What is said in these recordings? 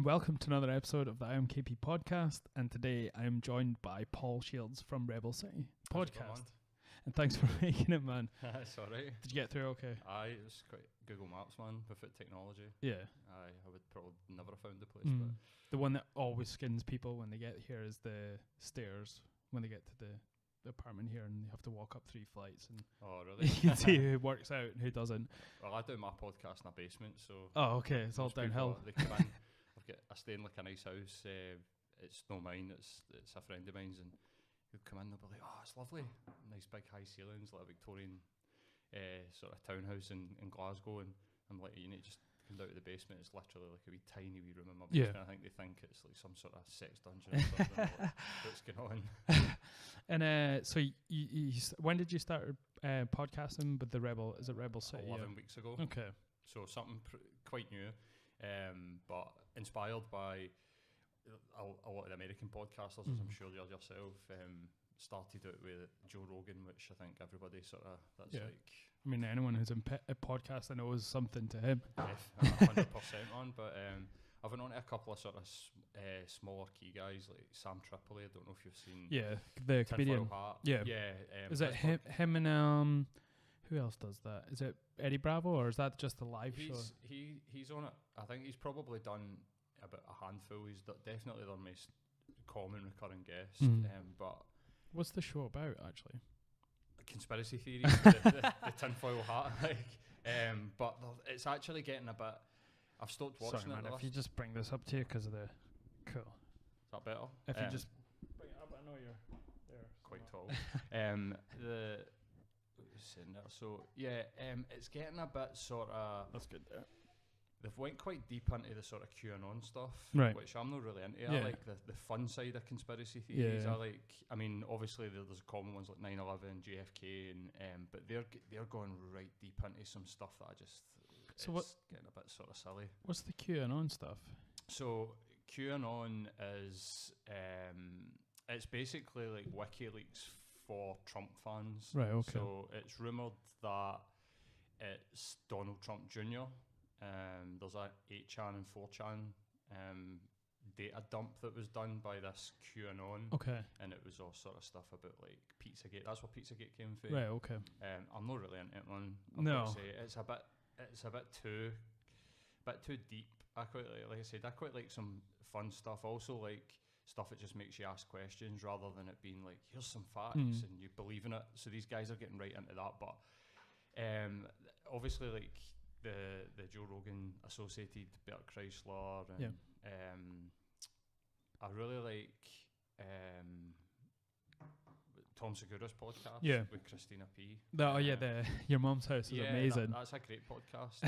and welcome to another episode of the IAMKAYPEE podcast. And today I am joined by Paul Shields from Rebel City podcast. And thanks for making it, man. It's alright. Did you get through okay? Aye, it was quite Google Maps, man, without technology. Yeah. Aye, I would probably never have found the place. But the one that always skins people when they get here is the stairs when they get to the apartment here, and you have to walk up 3 flights, and oh really? you can see who works out and who doesn't. Well, I do my podcast in a basement, so Oh, okay, it's all downhill. They come in. I stay in like a nice house. It's not mine. It's a friend of mine's, and he'll come in. They'll be like, "Oh, it's lovely, nice big high ceilings, like a Victorian sort of townhouse in Glasgow." And I'm like, "You need to just come down to the basement. It's literally like a wee tiny wee room in my basement." I think they think it's like some sort of sex dungeon or something. Like, what's going on? And so you when did you start podcasting with the Rebel? Is it Rebel City? 11 weeks ago. Okay. So something quite new, but inspired by a lot of the American podcasters, as I'm sure you're yourself. Started out with Joe Rogan, which I think everybody sort of, that's like... I mean, anyone who's in a podcast, I know is something to him. 100% on, but I've been on to a couple of sort of smaller key guys, like Sam Tripoli. I don't know if you've seen... Yeah, the comedian. Hat. Yeah. Is it him and... who else does that? Is it Eddie Bravo, or is that just a live show? He's on it. I think he's probably done about a handful. He's definitely their most common recurring guest. But what's the show about, actually? Conspiracy theories, the tinfoil hat. But it's actually getting a bit... I've stopped watching. Sorry, man, if you just bring this up to you because of the... Cool. Is that better? If you just bring it up, I know you're there. Quite tall. So yeah, it's getting a bit sort of... That's good there. They've went quite deep into the sort of QAnon stuff, right, which I'm not really into. I like the fun side of conspiracy theories. Yeah. I mean, obviously there's common ones like 9/11, JFK, and but they're going right deep into some stuff that it's getting a bit sort of silly. What's the QAnon stuff? So QAnon is it's basically like WikiLeaks for Trump fans. Right, okay. So it's rumoured that it's Donald Trump Jr. There's a 8chan and 4chan data dump that was done by this QAnon. Okay. And it was all sort of stuff about like Pizzagate. That's what Pizzagate came from. Right, okay. I'm not really into it, man. No. It's a bit too deep. I quite like I said, I quite like some fun stuff. Also like stuff that just makes you ask questions rather than it being like, here's some facts and you believe in it. So these guys are getting right into that. But obviously like the Joe Rogan associated Bert Kreisler and I really like Tom Segura's podcast with Christina P. Your Mom's House is amazing. That's a great podcast.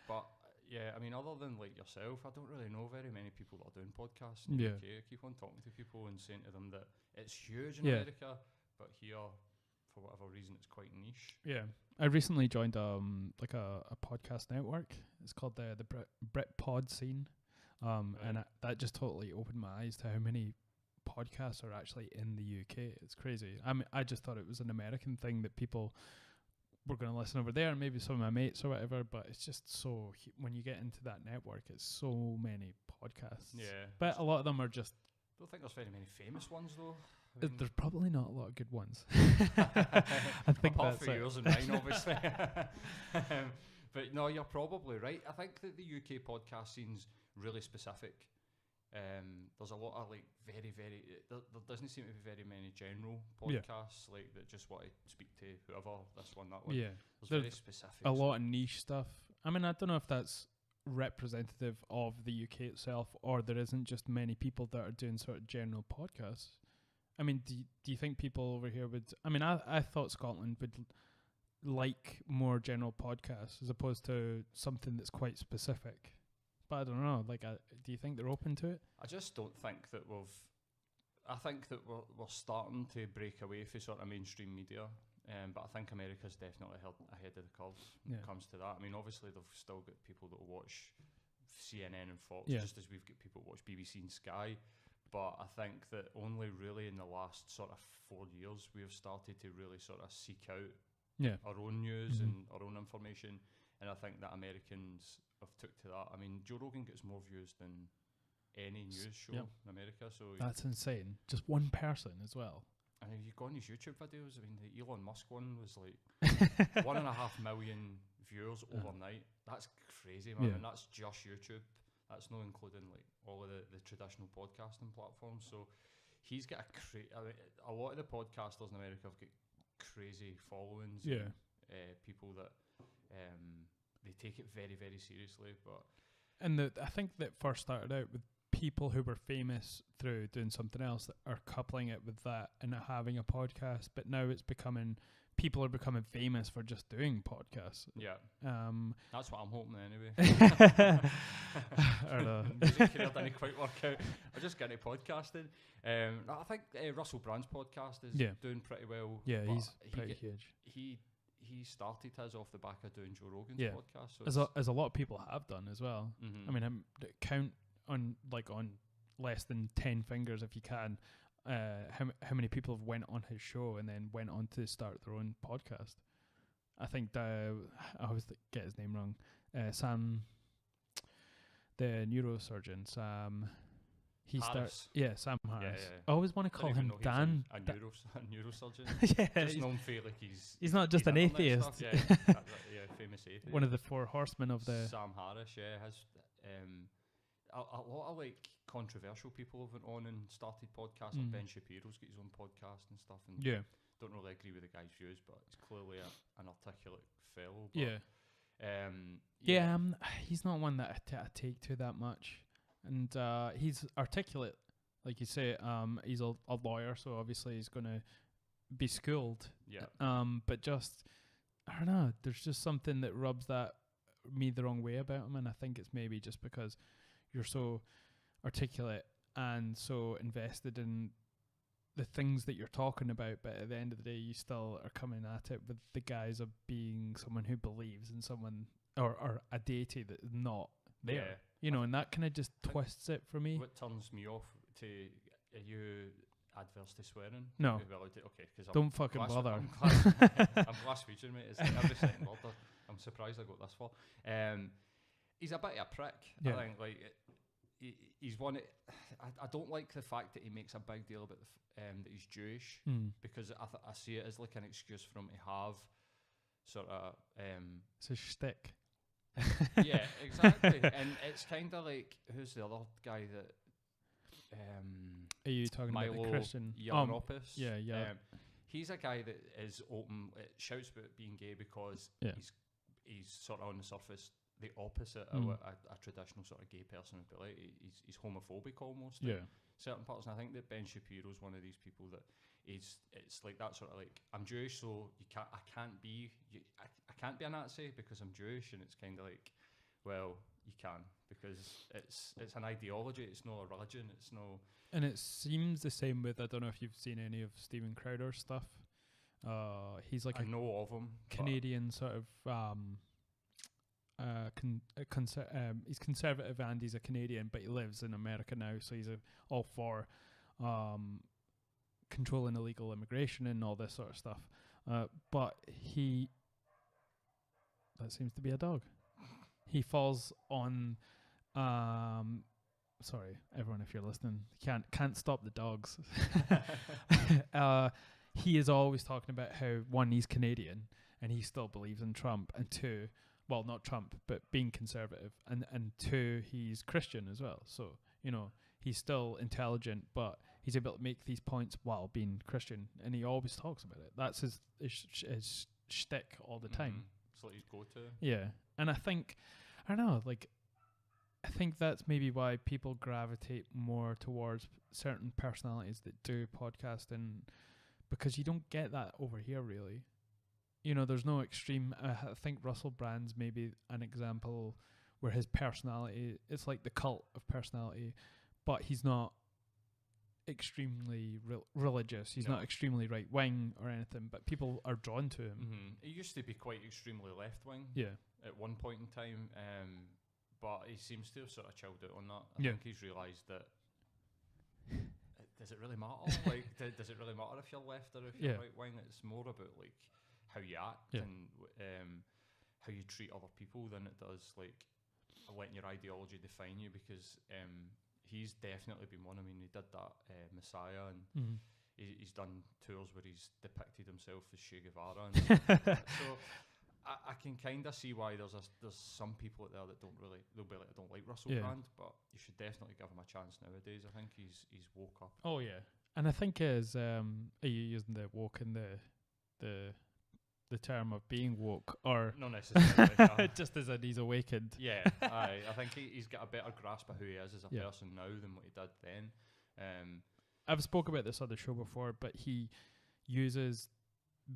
But yeah, I mean, other than like yourself, I don't really know very many people that are doing podcasts in the UK. I keep on talking to people and saying to them that it's huge in America, but here, for whatever reason, it's quite niche. Yeah, I recently joined like a podcast network. It's called the Brit Pod Scene, and that just totally opened my eyes to how many podcasts are actually in the UK. It's crazy. I just thought it was an American thing that people were going to listen over there, and maybe some of my mates or whatever, but it's just so... when you get into that network, it's so many podcasts. Yeah. But a lot of them are just... I don't think there's very many famous ones, though. There's probably not a lot of good ones. I think apart that's from yours and mine, obviously. But no, you're probably right. I think that the UK podcast scene's really specific. There's a lot of like very, very... There doesn't seem to be very many general podcasts like that just want to speak to whoever, this one, that one. Yeah. There's very specific. A lot of niche stuff. I mean, I don't know if that's representative of the UK itself, or there isn't just many people that are doing sort of general podcasts. I mean, do you think people over here would... I mean, I thought Scotland would like more general podcasts as opposed to something that's quite specific. But I don't know. Like, do you think they're open to it? I just don't think that I think that we're starting to break away from sort of mainstream media. But I think America's definitely ahead of the curve when it comes to that. I mean, obviously they've still got people that will watch CNN and Fox, just as we've got people that watch BBC and Sky. But I think that only really in the last sort of 4 years we have started to really sort of seek out our own news and our own information. And I think that Americans have took to that. I mean, Joe Rogan gets more views than any news show in America. So that's insane. Just one person as well. And if you go on his YouTube videos, I mean, the Elon Musk one was like 1.5 million viewers overnight. That's crazy, man. And that's just YouTube. That's not including like all of the traditional podcasting platforms. So he's got a lot of the podcasters in America have got crazy followings. Yeah. People that they take it very, very seriously. And I think that first started out with people who were famous through doing something else that are coupling it with that and having a podcast, but now it's becoming, people are becoming famous for just doing podcasts. Yeah. That's what I'm hoping anyway. Music career didn't quite work out. I just get into podcasting. I think Russell Brand's podcast is doing pretty well. Yeah, he's pretty huge. He started his off the back of doing Joe Rogan's podcast. So as a lot of people have done as well. I mean, count on less than 10 fingers if you can how many people have went on his show and then went on to start their own podcast. I think I always get his name wrong. Sam, the neurosurgeon. Sam Harris. Sam Harris. Yeah. I always want to call him Dan. A neurosurgeon. Yeah, just known for like he's not just an atheist. Famous atheist. One of the four horsemen of the. Sam Harris, has a lot of like controversial people have went on and started podcasts. Like Ben Shapiro's got his own podcast and stuff. And don't really agree with the guy's views, but he's clearly an articulate fellow. But, he's not one that I take to that much. And he's articulate, like you say. He's a lawyer, so obviously he's going to be schooled. Yeah. But just, I don't know, there's just something that rubs me the wrong way about him, and I think it's maybe just because you're so articulate and so invested in the things that you're talking about, but at the end of the day, you still are coming at it with the guise of being someone who believes in someone or a deity that is not there. Yeah. You know, and that kind of just twists it for me. What turns me off are you adverse to swearing? No. Okay, because don't fucking bother. I'm Glaswegian, mate. It's like every second word. I'm surprised I got this far. He's a bit of a prick. I think like he's one. I don't like the fact that he makes a big deal about that he's Jewish because I see it as like an excuse for him to have sort of. It's a shtick. Yeah, exactly. And it's kind of like, who's the other guy that? Are you talking Milo about the Christian? Yiannopoulos? Yeah. He's a guy that is open, shouts about being gay because he's sort of on the surface the opposite of what a traditional sort of gay person would be like. He's homophobic almost. Yeah. Certain parts, and I think that Ben Shapiro's one of these people that it's like that sort of like, I'm Jewish, so I can't be a Nazi because I'm Jewish, and it's kind of like, well, you can, because it's an ideology, it's not a religion, it's no. And it seems the same with, I don't know if you've seen any of Stephen Crowder's stuff. He's like I know of him, Canadian sort of he's conservative and he's a Canadian, but he lives in America now, so he's all for controlling illegal immigration and all this sort of stuff. But that seems to be a dog. He falls on sorry everyone if you're listening, can't stop the dogs. He is always talking about how, one, he's Canadian and he still believes in Trump, and two, well, not Trump, but being conservative, and two, he's Christian as well. So, you know, he's still intelligent, but he's able to make these points while being Christian, and he always talks about it. That's his shtick all the time. It's like his go-to. Yeah, and I think that's maybe why people gravitate more towards certain personalities that do podcasting, because you don't get that over here, really. You know, there's no extreme. I think Russell Brand's maybe an example where his personality, it's like the cult of personality, but he's not extremely religious. He's not extremely right wing or anything, but people are drawn to him. He used to be quite extremely left wing. Yeah. At one point in time, but he seems to have sort of chilled out on that. I think he's realised that. Does it really matter? Like, does it really matter if you're left or if you're right wing? It's more about like how you act and how you treat other people than it does like letting your ideology define you. Because he's definitely been one. I mean, he did that Messiah, and he's done tours where he's depicted himself as Che Guevara. And so I can kind of see why there's some people out there that they'll be like, I don't like Russell Brand, but you should definitely give him a chance nowadays. I think he's woke up. Oh yeah, and I think are you using the woke in the term of being woke, or not necessarily? just as in he's awakened? Yeah, I think he's got a better grasp of who he is as a person now than what he did then. I've spoke about this on the show before, but he uses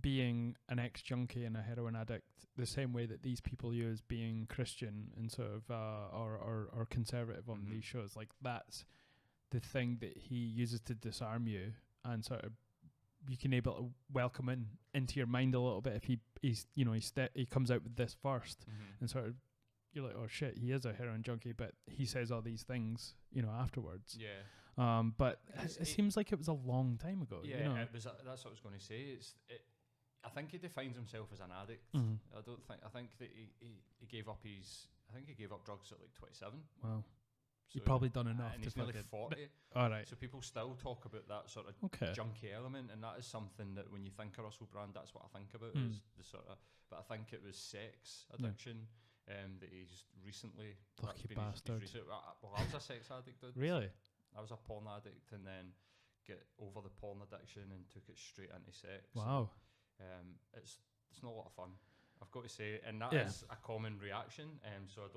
being an ex-junkie and a heroin addict the same way that these people use being Christian and sort of or conservative on these shows. Like, that's the thing that he uses to disarm you, and sort of you can able to welcome into your mind a little bit if he comes out with this first, and sort of you're like, oh shit, he is a heroin junkie, but he says all these things afterwards. But it seems like it was a long time ago. It was. That's what I was going to say. I think he defines himself as an addict. I think that he gave up drugs at like 27. Wow. So You've probably done enough. And he's nearly 40. All right. So people still talk about that sort of junky element, and that is something that when you think of Russell Brand, that's what I think about. Is the sort of. But I think it was sex addiction that he just recently. Lucky bastard. Well, I was a sex addict, dude. Really? I was a porn addict, and then get over the porn addiction and took it straight into sex. Wow. It's not a lot of fun, I've got to say, and that is a common reaction. So I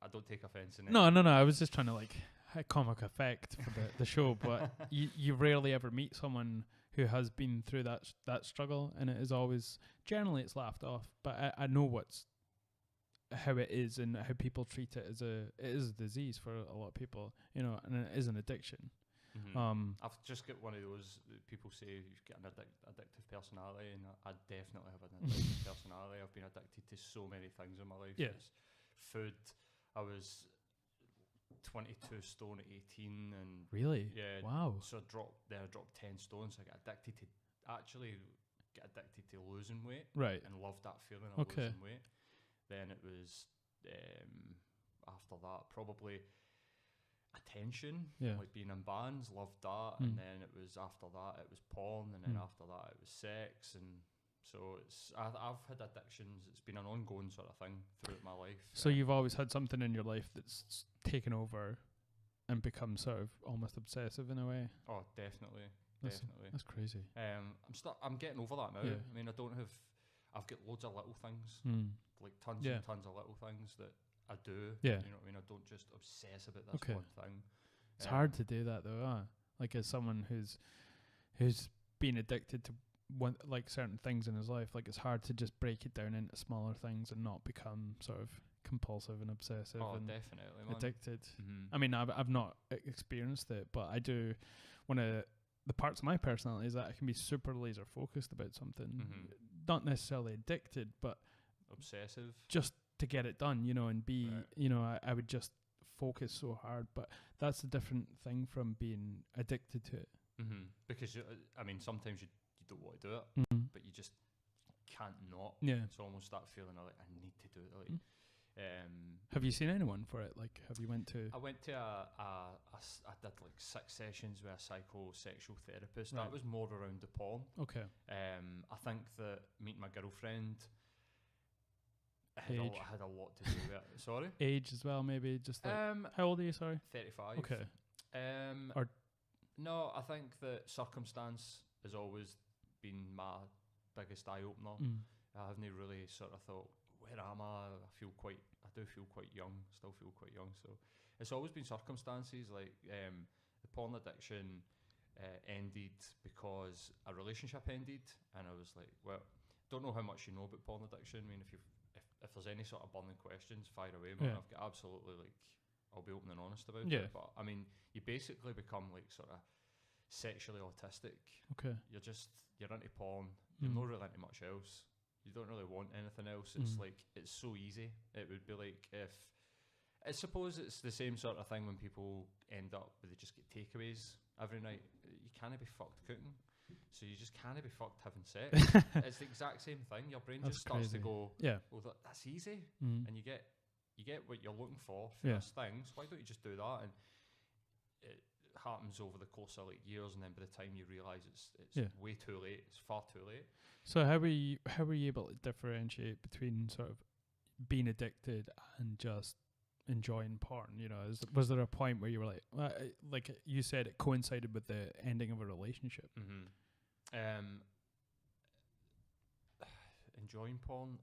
don't take offence in it. No. I was just trying to a comic effect for the show, but you rarely ever meet someone who has been through that struggle, and it is always generally it's laughed off. But I know how it is and how people treat it it is a disease for a lot of people, and it is an addiction. I've just got one of those that people say you've got an addictive personality, and I definitely have an addictive personality. I've been addicted to so many things in my life. Yeah. It's food. I was 22 stone at 18, and really, wow. So I dropped 10 stone. So I got addicted to losing weight, right, and loved that feeling of losing weight. Then it was after that probably attention, like being in bands, loved that, and then it was after that it was porn, and then after that it was sex, and so I've had addictions. It's been an ongoing sort of thing throughout my life. So you've always had something in your life that's taken over and become sort of almost obsessive in a way. Oh, definitely. That's crazy. I'm getting over that now. I mean, I've got loads of little things, like tons and tons of little things that I do. Yeah. You know what I mean? I don't just obsess about this one thing. It's hard to do that though, like as someone who's been addicted to certain things in his life, like it's hard to just break it down into smaller things and not become sort of compulsive and obsessive and definitely, man. Addicted. I mean, I've not experienced it, but I do. One of the parts of my personality is that I can be super laser focused about something, not necessarily addicted, but obsessive, just to get it done, and be, I would just focus so hard. But that's a different thing from being addicted to it. Because sometimes you don't want to do it, but you just can't not. Yeah, it's almost that feeling of I need to do it. Have you seen anyone for it? Like, have you went to? I went to I did 6 sessions with a psychosexual therapist. Right. That was more around the porn. Okay. I think that meeting my girlfriend had a lot to do with it. Sorry? Age as well, maybe. Just how old are you, sorry? 35. Okay. No, I think that circumstance has always been my biggest eye-opener. I haven't really sort of thought, where am I? I do feel quite young, still feel quite young. So it's always been circumstances, like the porn addiction ended because a relationship ended, and I was like, well, don't know how much you know about porn addiction. I mean, if there's any sort of burning questions, fire away, man. I've got absolutely, I'll be open and honest about it. But I mean, you basically become sort of sexually autistic. Okay. You're into porn. You're not really into much else. You don't really want anything else. It's it's so easy. It would be like if, I suppose it's the same sort of thing when people end up where they just get takeaways every night. You can't be fucked cooking, so you just can't be fucked having sex. It's the exact same thing. Your brain just starts to go, well, that's easy, and you get you get what you're looking for this thing. So why don't you just do that? And it happens over the course of like years, and then by the time you realise it's way too late, it's far too late. So how were you able to differentiate between sort of being addicted and just enjoying porn? You know, was there a point where you were like you said, it coincided with the ending of a relationship? Enjoying porn,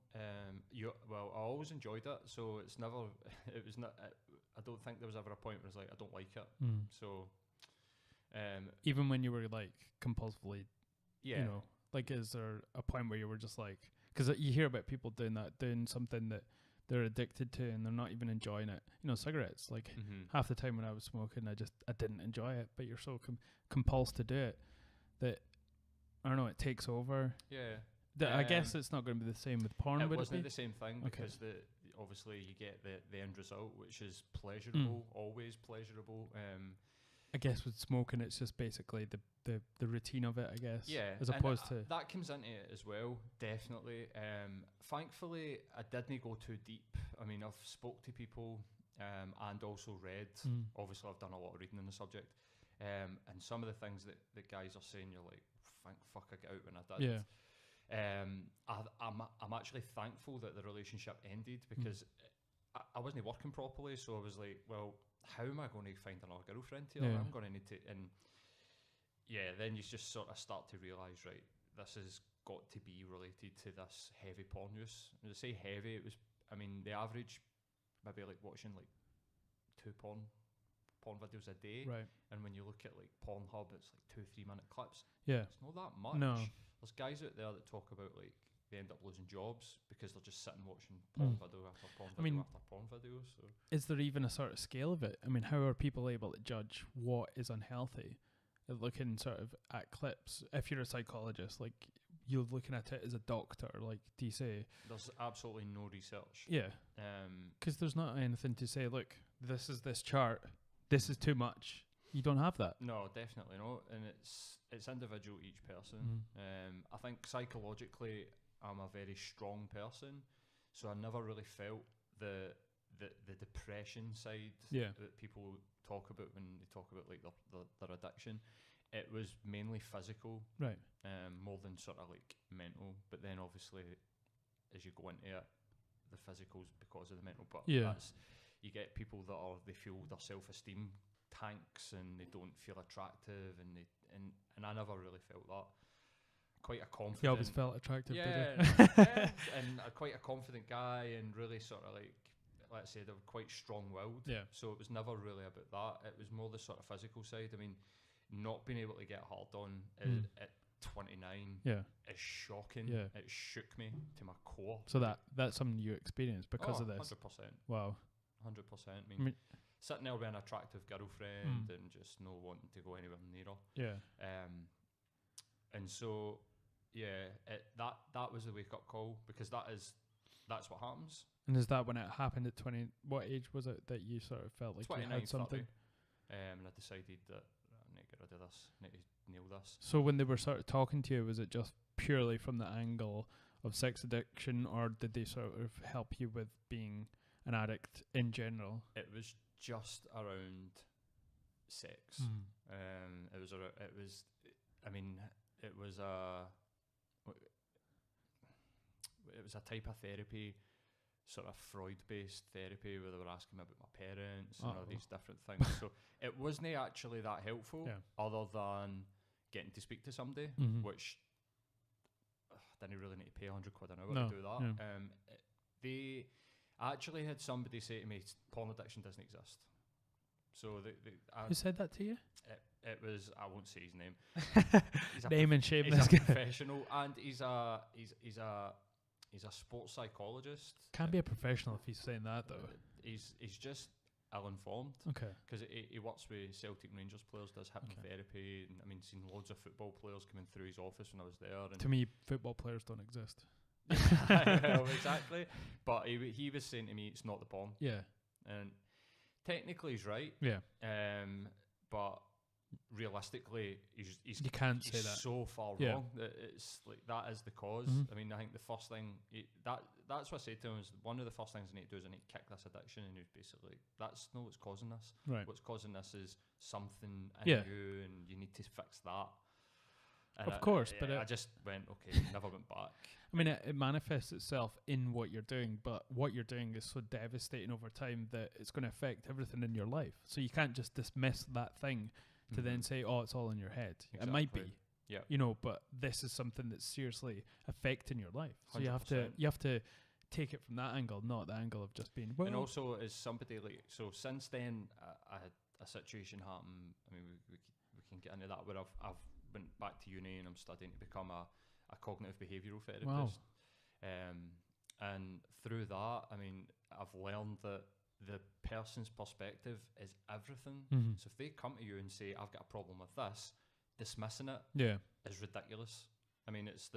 well, I always enjoyed it, so it's never it was not I don't think there was ever a point where it's like I don't like it. So even when you were like compulsively, you know, like, is there a point where you were just like, because you hear about people doing something that they're addicted to and they're not even enjoying it, you know, cigarettes, like half the time when I was smoking I didn't enjoy it, but you're so compulsed to do it that, I don't know, it takes over. I guess it's not going to be the same with porn. It wasn't the same thing, because obviously you get the end result, which is pleasurable, always pleasurable. I guess with smoking, it's just basically the routine of it, I guess. Yeah, as opposed to that comes into it as well, definitely. Thankfully, I didn't go too deep. I mean, I've spoke to people and also read. Obviously, I've done a lot of reading on the subject, and some of the things that guys are saying, you're like, thank fuck I got out when I did. Yeah. I'm actually thankful that the relationship ended, because I wasn't working properly, so I was like, well, how am I going to find another girlfriend here? I'm going to need to, and then you just sort of start to realise, right, this has got to be related to this heavy porn use. When I say heavy, it was, I mean, the average, maybe like watching like 2 porn videos a day, right? And when you look at like Pornhub, it's like 2-3 minute clips. It's not that much. No. There's guys out there that talk about like they end up losing jobs because they're just sitting watching porn video after porn video after porn video. So is there even a sort of scale of it? I mean, how are people able to judge what is unhealthy? Looking sort of at clips, if you're a psychologist, like, you're looking at it as a doctor, like, do you say there's absolutely no research? Because there's not anything to say, look, this is this chart, this is too much. You don't have that. No, definitely not, and it's individual to each person. I think psychologically I'm a very strong person, so I never really felt the depression side that people talk about when they talk about like their addiction. It was mainly physical, right? More than sort of like mental. But then obviously, as you go into it, the physical's because of the mental. But you get people that they feel their self-esteem tanks and they don't feel attractive, and I never really felt that. Quite a confident. You always felt attractive, did you? And quite a confident guy, and really sort of like, let's say, they were quite strong-willed. So it was never really about that. It was more the sort of physical side. I mean, not being able to get hard on at 29 is shocking. It shook me to my core. So that's something you experienced because of this? 100%. Wow. 100%. I mean, sitting there with an attractive girlfriend and just not wanting to go anywhere near her. And so, that was the wake-up call, because that's what happens. And is that when it happened at 20? What age was it that you sort of felt like you had something? 30. And I decided that I need to get rid of this, I need to nail this. So when they were sort of talking to you, was it just purely from the angle of sex addiction, or did they sort of help you with being an addict in general? It was just around sex. It was a type of therapy, sort of Freud-based therapy, where they were asking me about my parents and all these different things. So it wasn't actually that helpful, other than getting to speak to somebody, which I didn't really need to pay £100 an hour to do that. They actually had somebody say to me, porn addiction doesn't exist. So who said that to you? It was, I won't say his name. Name and shame. He's a professional, and he's a sports psychologist. Can't be a professional if he's saying that, though. He's just ill-informed. Okay. Because he works with Celtic and Rangers players, does hypnotherapy, and I mean, seen loads of football players coming through his office when I was there. And to me, football players don't exist. Well, exactly. But he was saying to me, it's not the porn. Yeah. And technically he's right. Yeah. But realistically, he's You can't say that. so far Yeah. wrong that it's like that is the cause. Mhm. I mean, I think the first thing that's what I said to him is one of the first things I need to do is I need to kick this addiction, and he was basically like, that's not what's causing this. Right. What's causing this is something in Yeah. you, and you need to fix that. And Of course, but I just went, okay, never went back. I mean, it manifests itself in what you're doing, but what you're doing is so devastating over time that it's going to affect everything in your life. So you can't just dismiss that thing to then say, oh, it's all in your head. It might be, yeah. you know, but this is something that's seriously affecting your life. So 100%. you have to take it from that angle, not the angle of just being. Well, and also, as somebody like, so since then, I had a situation happen. I mean, we can get into that, where I've went back to uni and I'm studying to become a cognitive behavioural therapist. Wow. And through that, I mean, I've learned that the person's perspective is everything. Mm-hmm. So if they come to you and say, I've got a problem with this, dismissing it is ridiculous. I mean, it's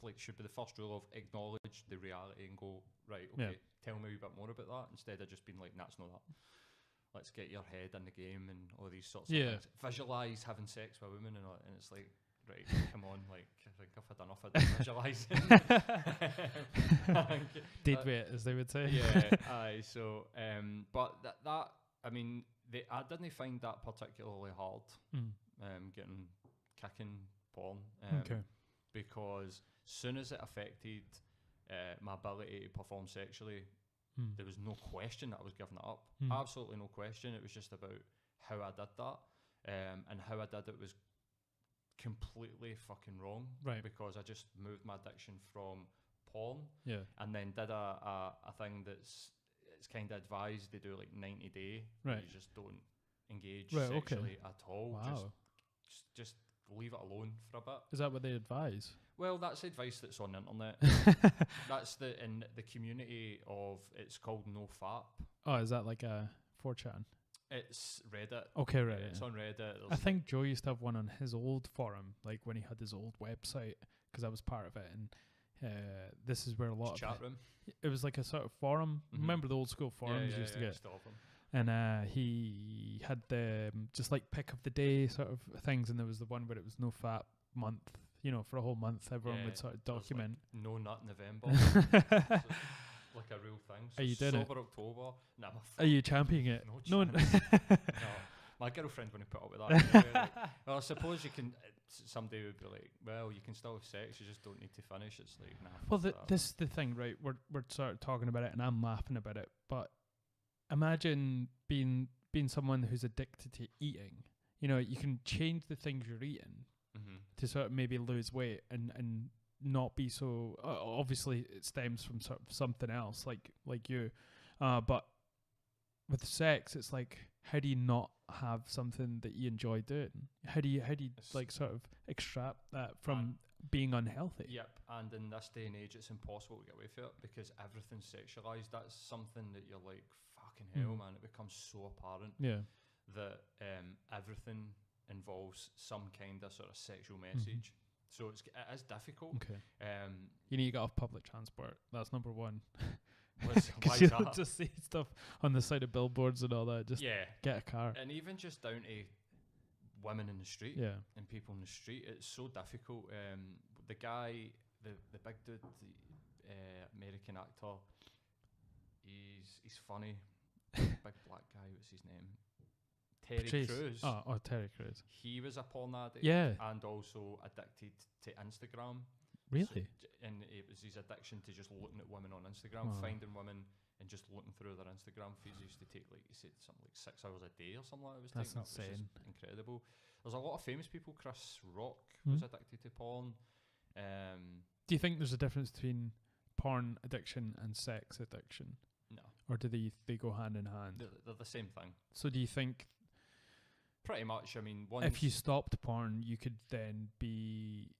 like should be the first rule of acknowledge the reality and go, right, okay, tell me a wee bit more about that, instead of just being like, nah, it's not that. Let's get your head in the game and all these sorts of things. Visualise having sex with women and all, and it's like, right, come on, like, I think I've had enough of visualising. Dead weight, as they would say. Yeah, aye. So, but that I mean, I didn't find that particularly hard. Kicking porn. Okay. Because soon as it affected my ability to perform sexually, there was no question that I was giving it up. Absolutely no question. It was just about how I did that, and how I did it was completely fucking wrong. Right. Because I just moved my addiction from porn, and then did a thing it's kind of advised to do, like 90-day. Right. You just don't engage Right, sexually at all. Wow. Just leave it alone for a bit. Is that what they advise? Well, that's advice that's on the internet. That's in the community of, it's called NoFap. Oh, is that like a 4chan? It's Reddit. Okay, Reddit. It's on Reddit. I think Joe used to have one on his old forum, like when he had his old website, because I was part of it, and this is where a lot of chat room. It was like a sort of forum. Remember the old school forums you used to get? Still have them. And he had the just like pick of the day sort of things, and there was the one where it was no fap month. You know, for a whole month, everyone would sort of document. Like no nut November. So like a real thing. So are you doing it? Sober October. Nah, are you championing it? No. No. My girlfriend wouldn't put up with that. Anyway, like, well, I suppose you can. Somebody would be like, "Well, you can still have sex. You just don't need to finish." It's like, nah. Well, this is the thing, right? We're sort of talking about it, and I'm laughing about it. But imagine being someone who's addicted to eating. You know, you can change the things you're eating to sort of maybe lose weight and not be so. Obviously, it stems from sort of something else, like you. But with sex, it's like, how do you not have something that you enjoy doing? How do you like sort of extract that from being unhealthy? Yep. And in this day and age, it's impossible to get away from it because everything's sexualized. That's something that you're like, fucking hell, man. It becomes so apparent that everything involves some kind of sort of sexual message. So it is difficult. Okay. You need to get off public transport. That's number one. Because you don't just see stuff on the side of billboards and all that. Just get a car. And even just down to women in the street and people in the street, it's so difficult. The guy, the big dude, the American actor, he's funny. Big black guy, what's his name? Terry Crews. Oh, Terry Crews. He was a porn addict. Yeah. And also addicted to Instagram. Really? So, and it was his addiction to just looking at women on Instagram, finding women and just looking through their Instagram feeds. He used to take, like, he said something like 6 hours a day or something like that. That's insane. That was just incredible. There's a lot of famous people. Chris Rock was addicted to porn. Do you think there's a difference between porn addiction and sex addiction? No. Or do they go hand in hand? They're the same thing. So do you think... Pretty much. I mean, if you stopped porn, you could then be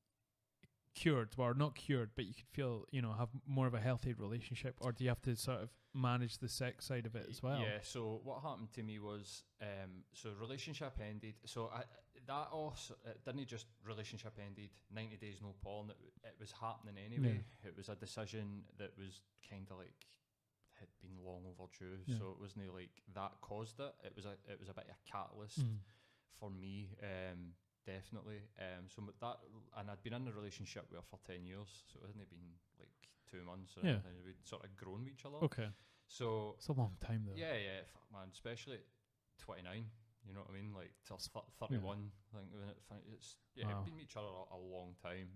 cured, or not cured, but you could feel, have more of a healthy relationship, or do you have to sort of manage the sex side of it as well? Yeah, so what happened to me was, so relationship ended, so that also, it didn't just relationship ended, 90 days no porn, it was happening anyway. It was a decision that was kind of like, had been long overdue, so it wasn't like that caused it, it was a bit of a catalyst for me, definitely. So that, and I'd been in a relationship with her for 10 years, so it hadn't been like 2 months or anything. We'd sort of grown with each other. Okay. So it's a long time though. Yeah, fuck man, especially at 29. You know what I mean? Like till 31. I think when it's wow. We've been with each other a long time.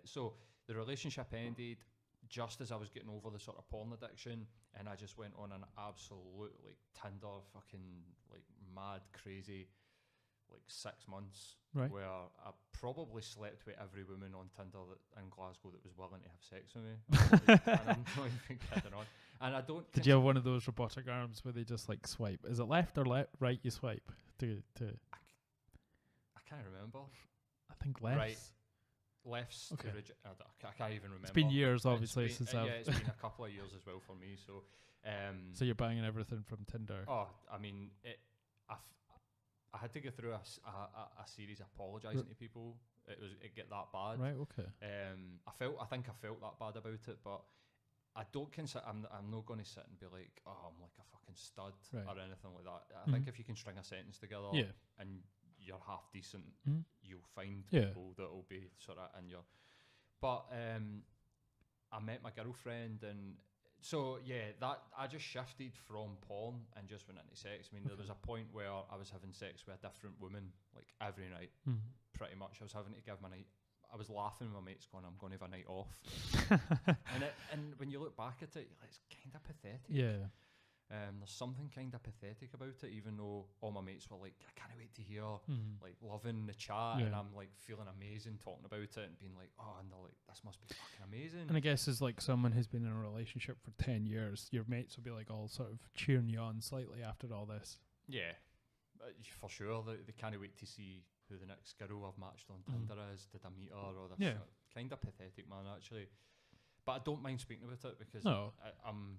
So the relationship ended just as I was getting over the sort of porn addiction, and I just went on an absolute like Tinder fucking like mad crazy like 6 months, right, where I probably slept with every woman on Tinder in Glasgow that was willing to have sex with me. And I'm not even kidding on. And I don't. Did you have one of those robotic arms where they just like swipe? Is it left or right you swipe to? I can't remember. I think left. Right. Left's okay. I can't even remember. It's been years, obviously, since I've. Yeah, it's been a couple of years as well for me. So. So you're banging everything from Tinder. Oh, I mean, I had to go through a series apologising to people. It get that bad. Right. Okay. I think I felt that bad about it, but I don't consider. I'm not going to sit and be like, oh, I'm like a fucking stud or anything like that. I think if you can string a sentence together, and you're half decent, you'll find people that will be sort of in your. But I met my girlfriend, and so that I just shifted from porn and just went into sex. I mean, there was a point where I was having sex with a different woman like every night, pretty much. I was having to give my night. I was laughing with my mates, going, "I'm going to have a night off." and when you look back at it, you're like, it's kind of pathetic. Yeah. There's something kind of pathetic about it, even though all my mates were like, I can't wait to hear, like loving the chat, and I'm like feeling amazing talking about it and being like, oh, and they're like, this must be fucking amazing. And I guess as like someone who's been in a relationship for 10 years, your mates will be like all sort of cheering you on slightly after all this. Yeah, for sure. They can't wait to see who the next girl I've matched on Tinder is. Did I meet her? Or this kind of pathetic, man, actually. But I don't mind speaking about it because I'm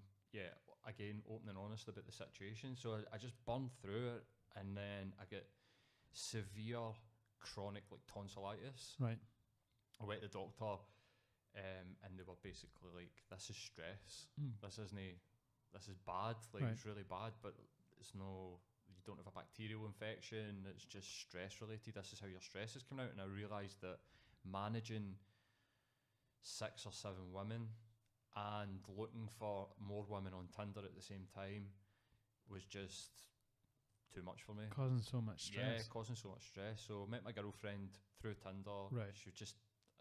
again, open and honest about the situation. So I just burned through it, and then I get severe chronic like tonsillitis. Right. I went to the doctor, and they were basically like, "This is stress. This is bad. Like it's really bad, but it's no. You don't have a bacterial infection. It's just stress related. This is how your stress is coming out." And I realised that managing 6 or 7 women and looking for more women on Tinder at the same time was just too much for me. Causing so much stress. Yeah, causing so much stress. So I met my girlfriend through Tinder. Right.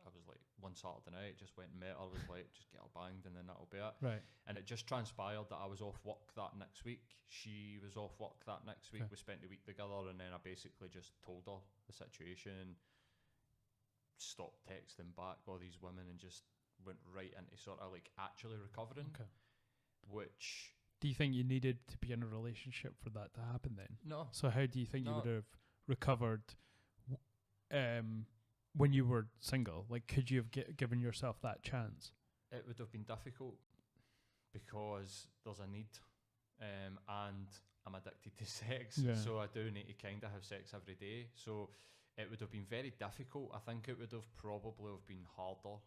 I was like, one Saturday night, just went and met her, was like, just get her banged and then that'll be it. Right. And it just transpired that I was off work that next week. She was off work that next week. We spent the week together, and then I basically just told her the situation, stopped texting back all these women, and just went right into sort of like actually recovering. Okay. Which, do you think you needed to be in a relationship for that to happen then? No. So how do you think you would have recovered when you were single? Like, could you have given yourself that chance? It would have been difficult because there's a need, and I'm addicted to sex, so I do need to kind of have sex every day. So it would have been very difficult. I think it would have probably have been harder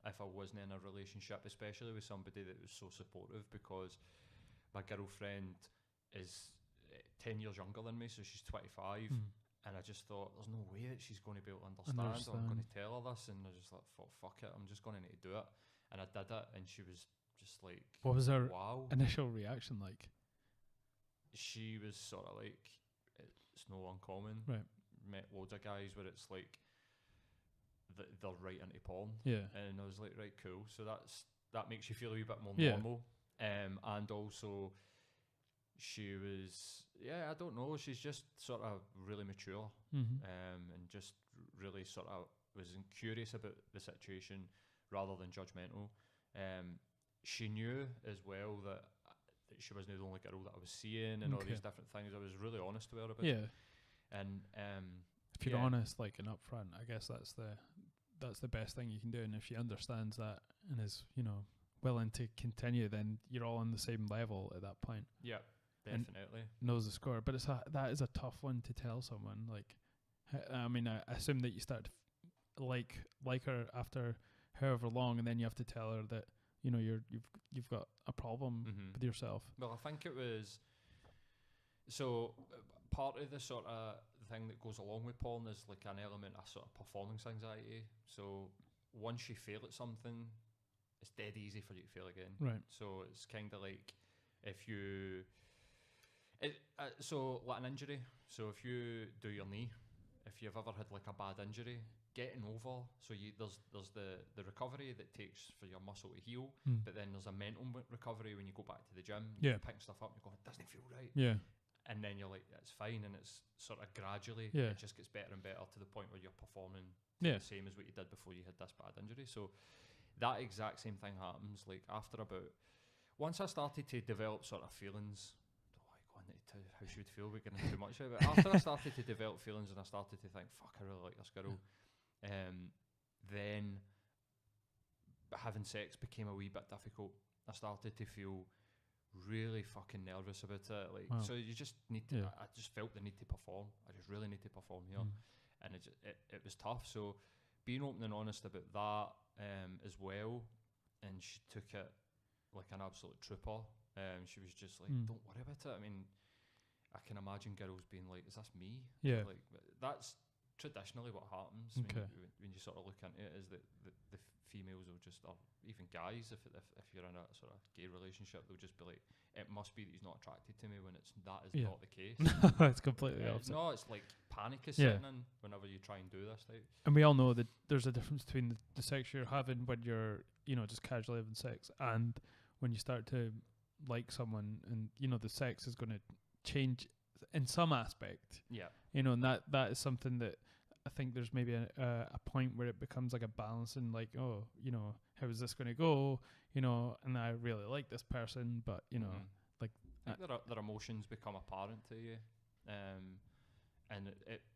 if I wasn't in a relationship, especially with somebody that was so supportive, because my girlfriend is 10 years younger than me, so she's 25, and I just thought, there's no way that she's going to be able to understand. Or I'm going to tell her this, and I just thought, fuck it, I'm just going to need to do it. And I did it, and she was just like, what was her initial reaction like? She was sort of like, it's no uncommon. Right. Met loads of guys where it's like they're right into porn, and I was like, right, cool. So that makes you feel a wee bit more normal, and also she was, I don't know, she's just sort of really mature, and just really sort of was curious about the situation rather than judgmental. She knew as well that she wasn't the only girl that I was seeing, and all these different things. I was really honest with her about it. And if you're honest, like, and upfront, I guess that's the best thing you can do. And if she understands that and is, willing to continue, then you're all on the same level at that point. Yeah, definitely. And knows the score. But that is a tough one to tell someone. Like, I mean, I assume that you start to like her after however long, and then you have to tell her that you've got a problem with yourself. Well, I think it was so. part of the sort of thing that goes along with porn is like an element of sort of performance anxiety. So once you fail at something, it's dead easy for you to fail again. Right. So it's kind of like if you, so like an injury. So if you do your knee, if you've ever had like a bad injury, getting over. So there's the recovery that takes for your muscle to heal, but then there's a mental recovery when you go back to the gym. You pick stuff up and you go, it doesn't feel right. Yeah. And then you're like, it's fine, and it's sort of gradually, it just gets better and better to the point where you're performing the same as what you did before you had this bad injury. So that exact same thing happens. Like after about, once I started to develop sort of feelings, don't like going into how she would feel, we're getting too much of it. After I started to develop feelings and I started to think, fuck, I really like this girl, then having sex became a wee bit difficult. I started to feel really fucking nervous about it. Like, so you just need to. I just felt the need to perform. I just really need to perform here, and it was tough. So being open and honest about that as well, and she took it like an absolute trooper. She was just like, don't worry about it. I mean, I can imagine girls being like, is this me? Yeah. Like that's traditionally what happens when you sort of look into it, is that the females will just, or even guys, if you're in a sort of gay relationship, they'll just be like, it must be that he's not attracted to me, when that is not the case. It's completely opposite. No, it's like panic is setting in whenever you try and do this type. And we all know that there's a difference between the sex you're having when you're, just casually having sex, and when you start to like someone, and the sex is going to change in some aspect. Yeah. And that is something that I think there's maybe a point where it becomes like a balance, and like, how is this going to go? And I really like this person, but like their emotions become apparent to you, and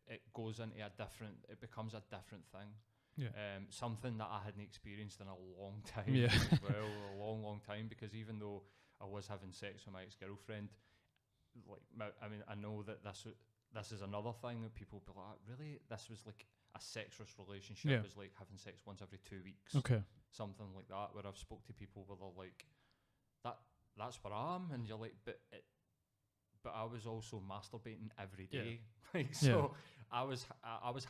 it goes into it becomes a different thing. Yeah. Something that I hadn't experienced in a long time. Yeah. Well, a long time, because even though I was having sex with my ex-girlfriend, like, I know that this is another thing that people be like, really? This was like a sexless relationship, is like having sex once every 2 weeks. Okay. Something like that, where I've spoke to people where they're like, that's where I am, and you're like, but I was also masturbating every day. I was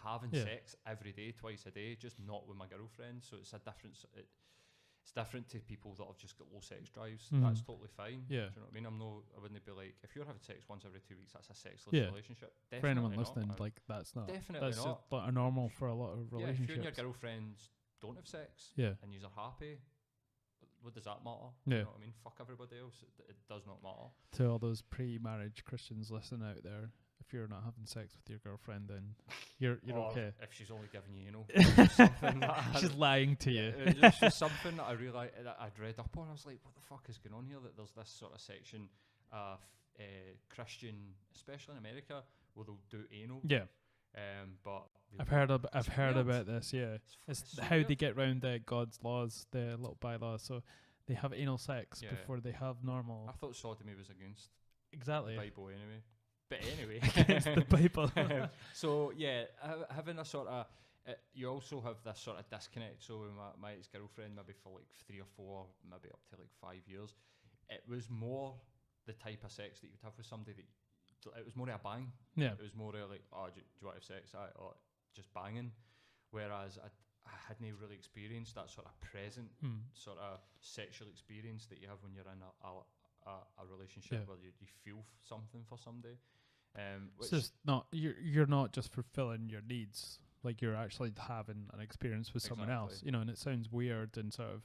having sex every day, twice a day, just not with my girlfriend. So it's a difference. It's different to people that have just got low sex drives. That's totally fine. Yeah. Do you know what I mean? I wouldn't be like, if you're having sex once every 2 weeks, that's a sexless relationship. Definitely for anyone not. listening, like that's not. Definitely that's not. Just a normal for a lot of relationships. If you and your girlfriends don't have sex, and you are happy, what does that matter? Yeah. You know what I mean? Fuck everybody else. It does not matter. To all those pre-marriage Christians listening out there, if you're not having sex with your girlfriend, then you're okay. If she's only giving you, something that she's lying to you. It's just something that I realised that I'd read up on. I was like, what the fuck is going on here? That there's this sort of section of Christian, especially in America, where they'll do anal. Yeah. But I've heard about this. Yeah, it's how they get around God's laws, the little bylaws. So they have anal sex before they have normal. I thought sodomy was against the Bible anyway. But anyway, against the Bible. So yeah, having a sort of you also have this sort of disconnect. So with my ex-girlfriend, maybe for like 3 or 4, maybe up to like 5 years, it was more the type of sex that you'd have with somebody that. It was more of a bang. Yeah. It was more like, do you want to have sex? Or just banging. Whereas I hadn't really experienced that sort of present sort of sexual experience that you have when you're in a relationship where you feel something for somebody. It's just not, you're not just fulfilling your needs, like you're actually having an experience with someone else, and it sounds weird, and sort of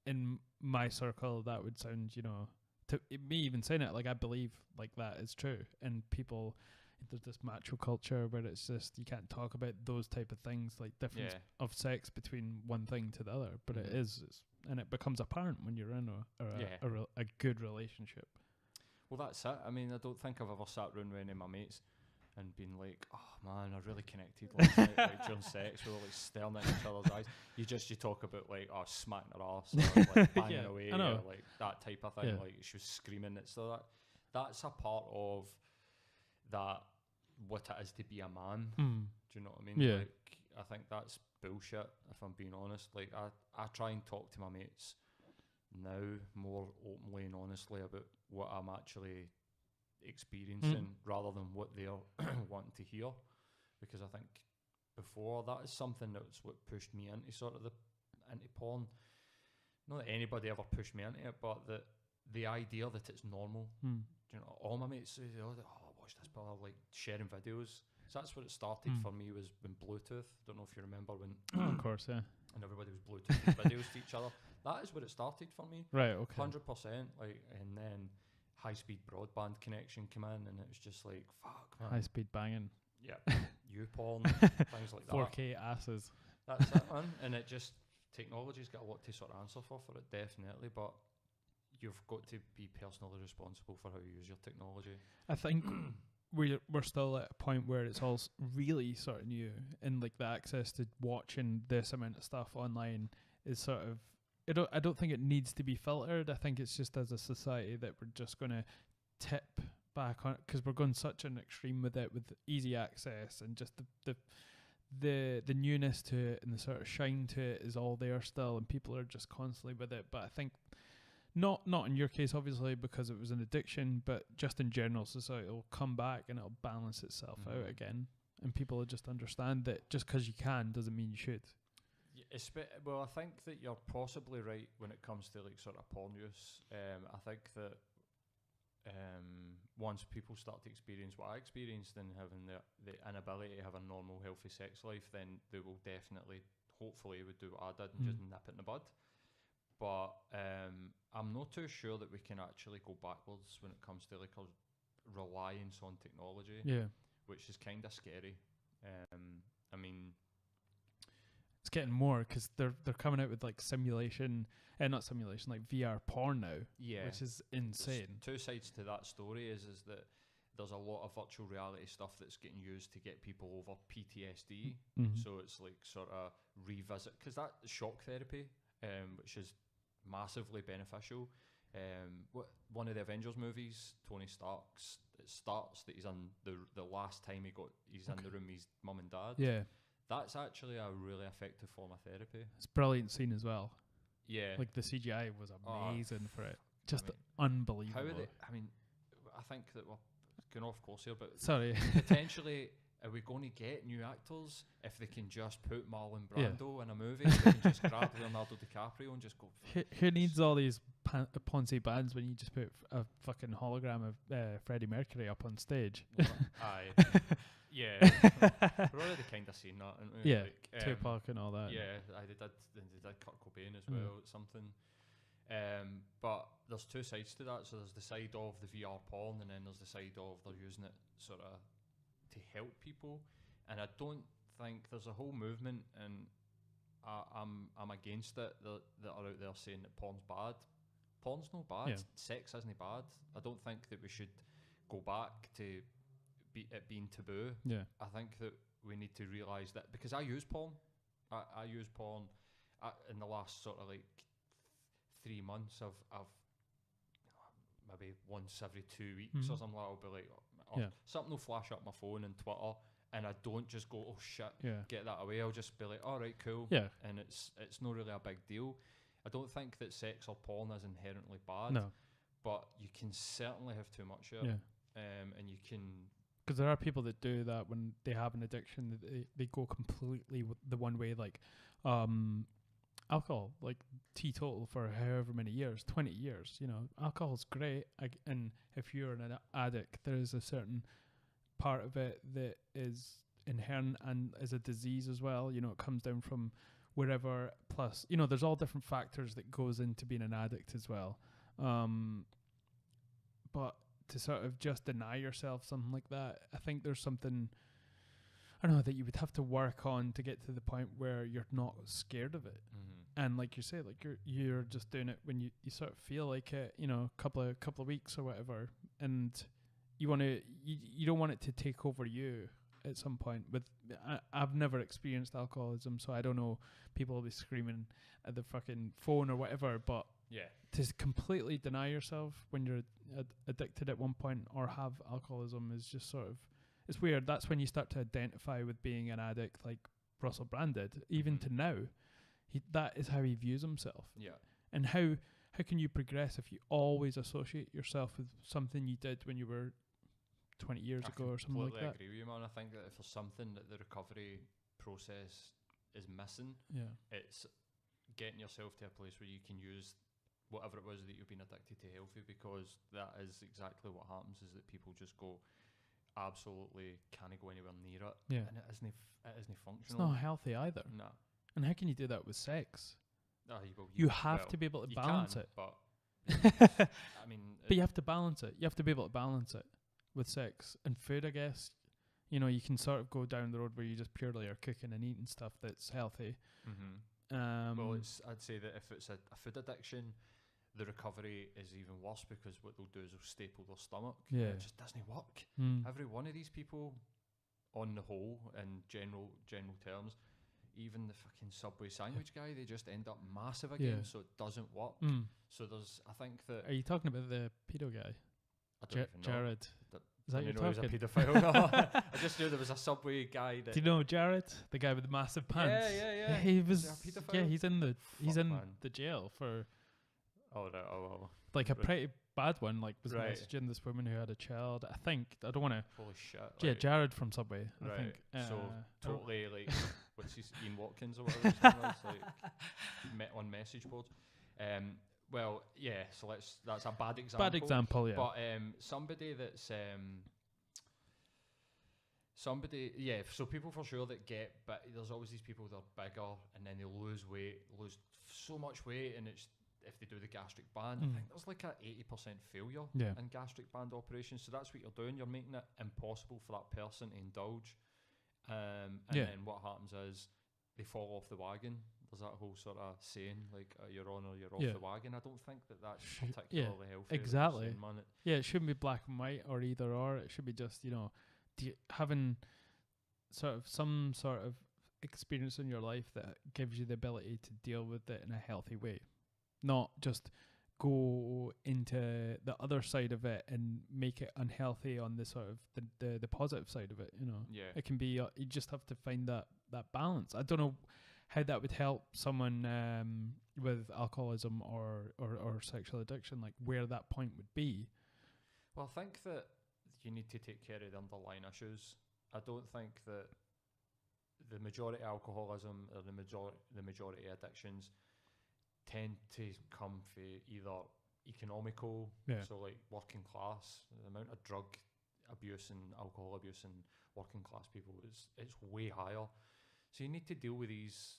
in my circle that would sound, to me even saying it, like I believe like that is true, and people, there's this macho culture where it's just you can't talk about those type of things, like difference of sex between one thing to the other, but it is, and it becomes apparent when you're in a good relationship. Well, that's it. I mean, I don't think I've ever sat around with any of my mates and been like, oh man, I really connected last night, like during sex, we were like staring at each other's eyes. You talk about like, smacking her ass, or like banging away, or like that type of thing. Like she was screaming. So that's a part of that, what it is to be a man. Do you know what I mean? Like, I think that's bullshit, if I'm being honest. Like I try and talk to my mates now more openly and honestly about what I'm actually experiencing rather than what they're wanting to hear. Because I think before, that is something that's what pushed me into sort of into porn. Not that anybody ever pushed me into it, but the idea that it's normal. You know, all my mates say, oh, watch this, brother, like sharing videos. So that's where it started for me, was when Bluetooth. Don't know if you remember when. Of course, yeah. And everybody was Bluetooth videos to each other. That is where it started for me. Right, okay. 100%. Like, and then high-speed broadband connection came in, and it was just like, fuck, man. High-speed banging. Yeah. U-porn, things like that. 4K asses. That's it, man. And it just, technology's got a lot to sort of answer for it, definitely. But you've got to be personally responsible for how you use your technology. I think we're still at a point where it's all really sort of new, and like the access to watching this amount of stuff online is sort of, I don't think it needs to be filtered. I think it's just as a society that we're just going to tip back on it, because we're going such an extreme with it, with easy access and just the newness to it and the sort of shine to it is all there still, and people are just constantly with it. But I think not in your case, obviously, because it was an addiction, but just in general, society will come back and it'll balance itself out again, and people will just understand that just because you can doesn't mean you should. Well, I think that you're possibly right when it comes to like sort of porn use. I think that once people start to experience what I experienced in having the inability to have a normal, healthy sex life, then they will definitely, hopefully, would do what I did and just nip it in the bud. But I'm not too sure that we can actually go backwards when it comes to like our reliance on technology. Yeah, which is kind of scary. I mean, it's getting more because they're coming out with like not simulation, like VR porn now. Yeah, which is insane. There's two sides to that story. Is that there's a lot of virtual reality stuff that's getting used to get people over PTSD. So it's like sort of revisit, because that shock therapy, which is massively beneficial. One of the Avengers movies, Tony Stark's, it starts that he's on the last time he's in the room, his mum and dad. Yeah, that's actually a really effective form of therapy. It's a brilliant scene as well. Yeah, like the CGI was amazing for it. Just unbelievable. I think that we're going off course here, but sorry, potentially. Are we going to get new actors if they can just put Marlon Brando in a movie? They can just grab Leonardo DiCaprio and just go. Who needs all these Ponzi bands when you just put a fucking hologram of Freddie Mercury up on stage? Well, aye, yeah, we're already kind of seeing that, aren't we? Yeah, like, Tupac and all that. Yeah, they did Kurt Cobain as well. Something. But there's two sides to that. So there's the side of the VR porn, and then there's the side of they're using it sort of to help people, and I don't think there's a whole movement, and I'm against it, that are out there saying that porn's bad. Porn's no bad. Sex isn't bad. I don't think that we should go back to it being taboo. I think that we need to realise that, because I use porn. I use porn in the last sort of like 3 months. I've maybe once every 2 weeks or something like that, I'll be like, something will flash up my phone and Twitter, and I don't just go, oh shit, get that away. I'll just be like, all right, cool. And it's not really a big deal. I don't think that sex or porn is inherently bad, but you can certainly have too much of it. And you can, because there are people that do that when they have an addiction, they go completely the one way, like alcohol, like teetotal for however many years, 20 years, you know. Alcohol's great, and if you're an addict, there is a certain part of it that is inherent and is a disease as well. You know, it comes down from wherever, plus, you know, there's all different factors that goes into being an addict as well. But to sort of just deny yourself something like that, I think there's something, I don't know, that you would have to work on to get to the point where you're not scared of it. And like you say, like you're just doing it when you sort of feel like it, you know, a couple of weeks or whatever, and you don't want it to take over you at some point. But I've never experienced alcoholism, so I don't know. People will be screaming at the fucking phone or whatever, but to completely deny yourself when you're addicted at one point or have alcoholism is just sort of, it's weird. That's when you start to identify with being an addict, like Russell Brand did. Even to now, that is how he views himself. And how can you progress if you always associate yourself with something you did when you were 20 years ago or something like that. I completely agree with you, man. I think that if there's something that the recovery process is missing, it's getting yourself to a place where you can use whatever it was that you've been addicted to healthy, because that is exactly what happens, is that people just go absolutely can't go anywhere near it, and it isn't functional. It's not healthy either. Nah. And how can you do that with sex? You have to be able to balance it. But I mean, but you have to balance it. You have to be able to balance it with sex and food, I guess. You know, you can sort of go down the road where you just purely are cooking and eating stuff that's healthy. Well, I'd say that if it's a food addiction, the recovery is even worse, because what they'll do is they'll staple their stomach. Yeah. It just doesn't work. Every one of these people, on the whole, in general terms, even the fucking Subway sandwich guy, they just end up massive again, so it doesn't work. So I think that... Are you talking about the pedo guy? I don't even know. Jared. Is that I you're didn't know talking? he was a paedophile. No. I just knew there was a Subway guy that... Do you know Jared, the guy with the massive pants? Yeah. He was... Is he a paedophile? Yeah, he's in man. the jail for... Oh, no. Oh. Like a pretty bad one, like was Right. messaging this woman who had a child. I think, I don't want to... Holy shit. Yeah, Jared from Subway, I Right. think. So, totally, like, what's his... Ian Watkins or whatever his name was, like, on message boards. Well, yeah, so that's a bad example. Bad example, yeah. But somebody that's... so people for sure that get... But there's always these people that are bigger, and then they lose so much weight, and it's... If they do the gastric band, I think there's like a 80% failure in gastric band operations. So that's what you're doing. You're making it impossible for that person to indulge. And then what happens is they fall off the wagon. There's that whole sort of saying, like, you're on or you're off the wagon. I don't think that's particularly healthy. Exactly. Saying, it shouldn't be black and white or either or. It should be just, having sort of some sort of experience in your life that gives you the ability to deal with it in a healthy way. Not just go into the other side of it and make it unhealthy on the sort of the positive side of it, Yeah. It can be, you just have to find that balance. I don't know how that would help someone with alcoholism or sexual addiction, like where that point would be. Well, I think that you need to take care of the underlying issues. I don't think that the majority of alcoholism or the majority of addictions tend to come from either economical, so like working class. The amount of drug abuse and alcohol abuse in working class people it's way higher. So you need to deal with these,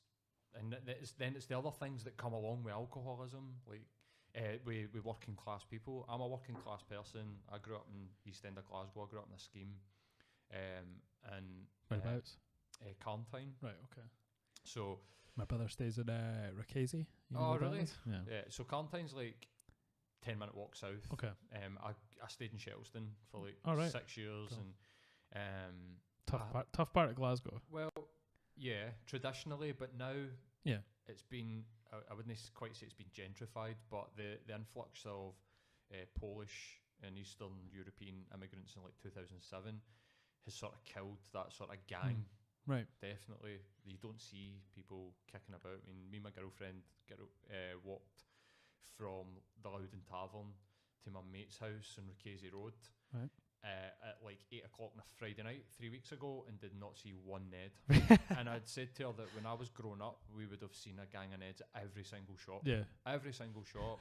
and then it's the other things that come along with alcoholism, like with working class people. I'm a working class person. I grew up in East End of Glasgow. I grew up in a scheme, and Whereabouts? Carntine. Right. Okay. So my brother stays in Ricasey. Oh, really? Yeah. So Carntine's like 10-minute walk south. Okay. I stayed in Shettleston for like 6 years, cool. And tough part of Glasgow. Well, yeah, traditionally, but now it's been. I wouldn't quite say it's been gentrified, but the influx of Polish and Eastern European immigrants in like 2007 has sort of killed that sort of gang. Right. Definitely. You don't see people kicking about. I mean, me and my girlfriend walked from the Loudon Tavern to my mate's house on Ricasey Road at like 8 o'clock on a Friday night 3 weeks ago, and did not see one Ned. And I'd said to her that when I was growing up, we would have seen a gang of Neds at every single shop. Yeah. Every single shop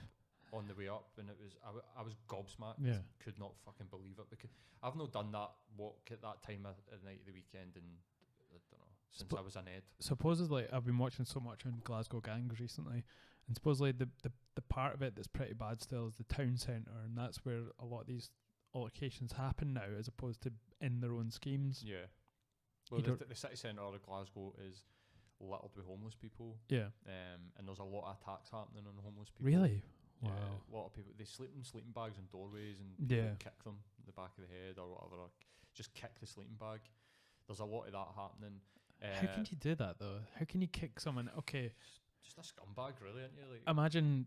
on the way up, and it was I was gobsmacked. Yeah. Could not fucking believe it, because I've not done that walk at that time of the night of the weekend, and I don't know, since I was an Ed. Supposedly, I've been watching so much on Glasgow gangs recently, and supposedly the part of it that's pretty bad still is the town centre, and that's where a lot of these altercations happen now, as opposed to in their own schemes. Yeah. Well, the city centre of Glasgow is littered with homeless people. Yeah. And there's a lot of attacks happening on homeless people. Really? Yeah, wow. A lot of people, they sleep in sleeping bags in doorways, and people kick them in the back of the head or whatever, or just kick the sleeping bag. There's a lot of that happening. How can you do that though? How can you kick someone? Okay, just a scumbag, really, aren't you? Like, imagine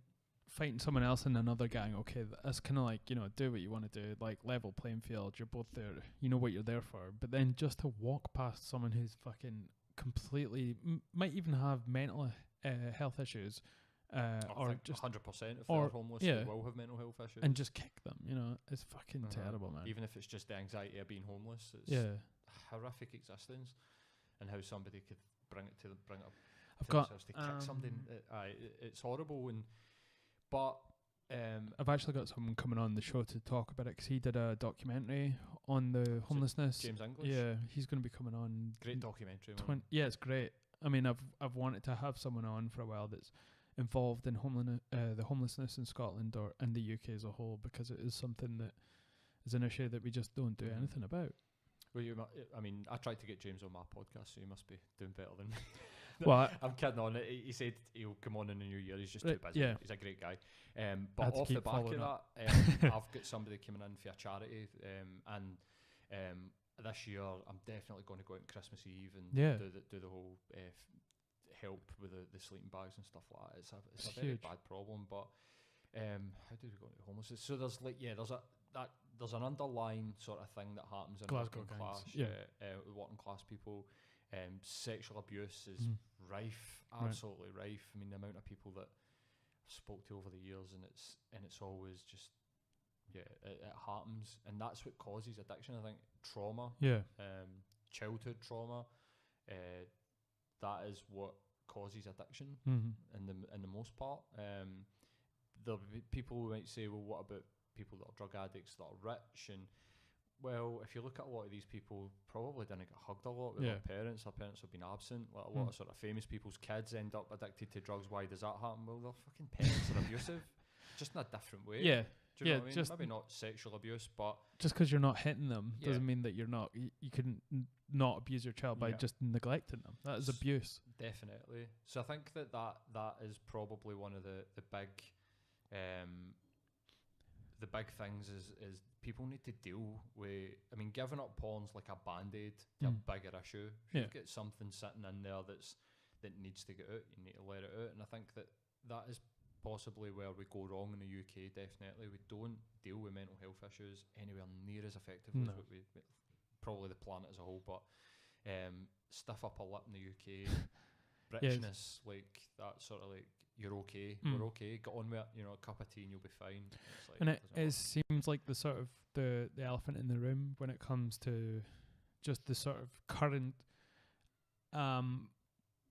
fighting someone else in another gang. Okay, that's kind of like, do what you want to do, like level playing field. You're both there. You know what you're there for. But then just to walk past someone who's fucking completely might even have mental health issues, or think just 100% if or- they're homeless, yeah. they will have mental health issues. and just kick them. You know, it's fucking terrible, man. Even if it's just the anxiety of being homeless, it's Yeah, horrific existence, and how somebody could bring it up I've to got themselves to kick something. It's horrible, but I've actually got someone coming on the show to talk about it because he did a documentary on the homelessness. James English, Yeah, he's going to be coming on. great documentary. Man. Yeah, it's great. I mean, I've wanted to have someone on for a while that's involved in the homelessness in Scotland or in the UK as a whole, because it is something that is an issue that we just don't do anything about. Well, I mean, I tried to get James on my podcast, so you must be doing better than me. Well, I'm kidding on it. He said he'll come on in the new year. He's just too busy. Yeah. He's a great guy. But off the back of that, I've got somebody coming in for a charity, and this year I'm definitely going to go out on Christmas Eve and do the whole help with the sleeping bags and stuff like that. It's a very bad problem. But how do we go into homelessness? So there's there's an underlying sort of thing that happens in Glasgow working class, working class people. Sexual abuse is rife, absolutely rife. I mean, the amount of people that I've spoke to over the years, and it's always just it happens, and that's what causes addiction. I think trauma, childhood trauma, that is what causes addiction in the most part. There'll be people who might say, well, what about people that are drug addicts that are rich? And well, if you look at a lot of these people, probably didn't get hugged a lot with their parents. Their parents have been absent. Like a lot of sort of famous people's kids end up addicted to drugs. Why does that happen? Well, their fucking parents are abusive, just in a different way. Yeah. Do you know what I mean? Just maybe not sexual abuse, but just because you're not hitting them doesn't mean that you're not. You couldn't not abuse your child by just neglecting them. That is abuse. Definitely. So I think that is probably one of the big things is people need to deal with. I mean, giving up porn's like a band-aid to a bigger issue. If you've got something sitting in there that needs to get out, you need to let it out. And I think that is possibly where we go wrong in the UK. Definitely, we don't deal with mental health issues anywhere near as effectively as what we probably the planet as a whole. But stiff upper lip in the UK, Britishness, like that sort of like, you're okay, we're okay, get on with it, you know, a cup of tea and you'll be fine. It's like, and it seems like the sort of the elephant in the room when it comes to just the sort of current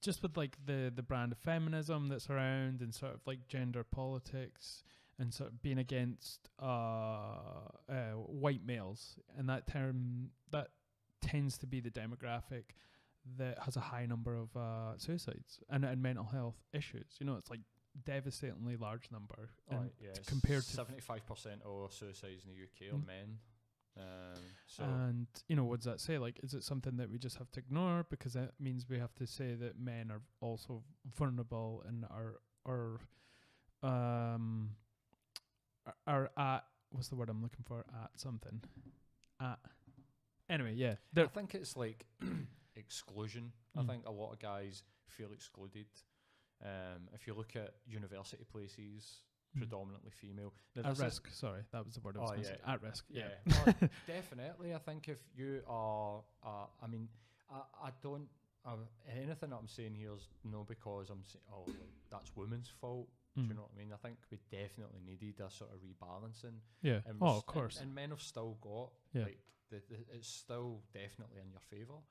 just with like the brand of feminism that's around, and sort of like gender politics, and sort of being against white males, and that term that tends to be the demographic that has a high number of suicides and mental health issues. You know, it's like devastatingly large number compared to 75% of suicides in the UK are men. And you know, what does that say? Like, is it something that we just have to ignore because that means we have to say that men are also vulnerable and are at, what's the word I'm looking for, at something anyway, I think it's like exclusion. I think a lot of guys feel excluded. If you look at university places, predominantly female. At risk, sorry, that was the word I was going to say. At risk, definitely. I think if you are, I mean, I don't, anything that I'm saying here is no because I'm saying, like, that's women's fault. Do you know what I mean? I think we definitely needed a sort of rebalancing. Yeah. Of course. And men have still got, like, it's still definitely in your favour.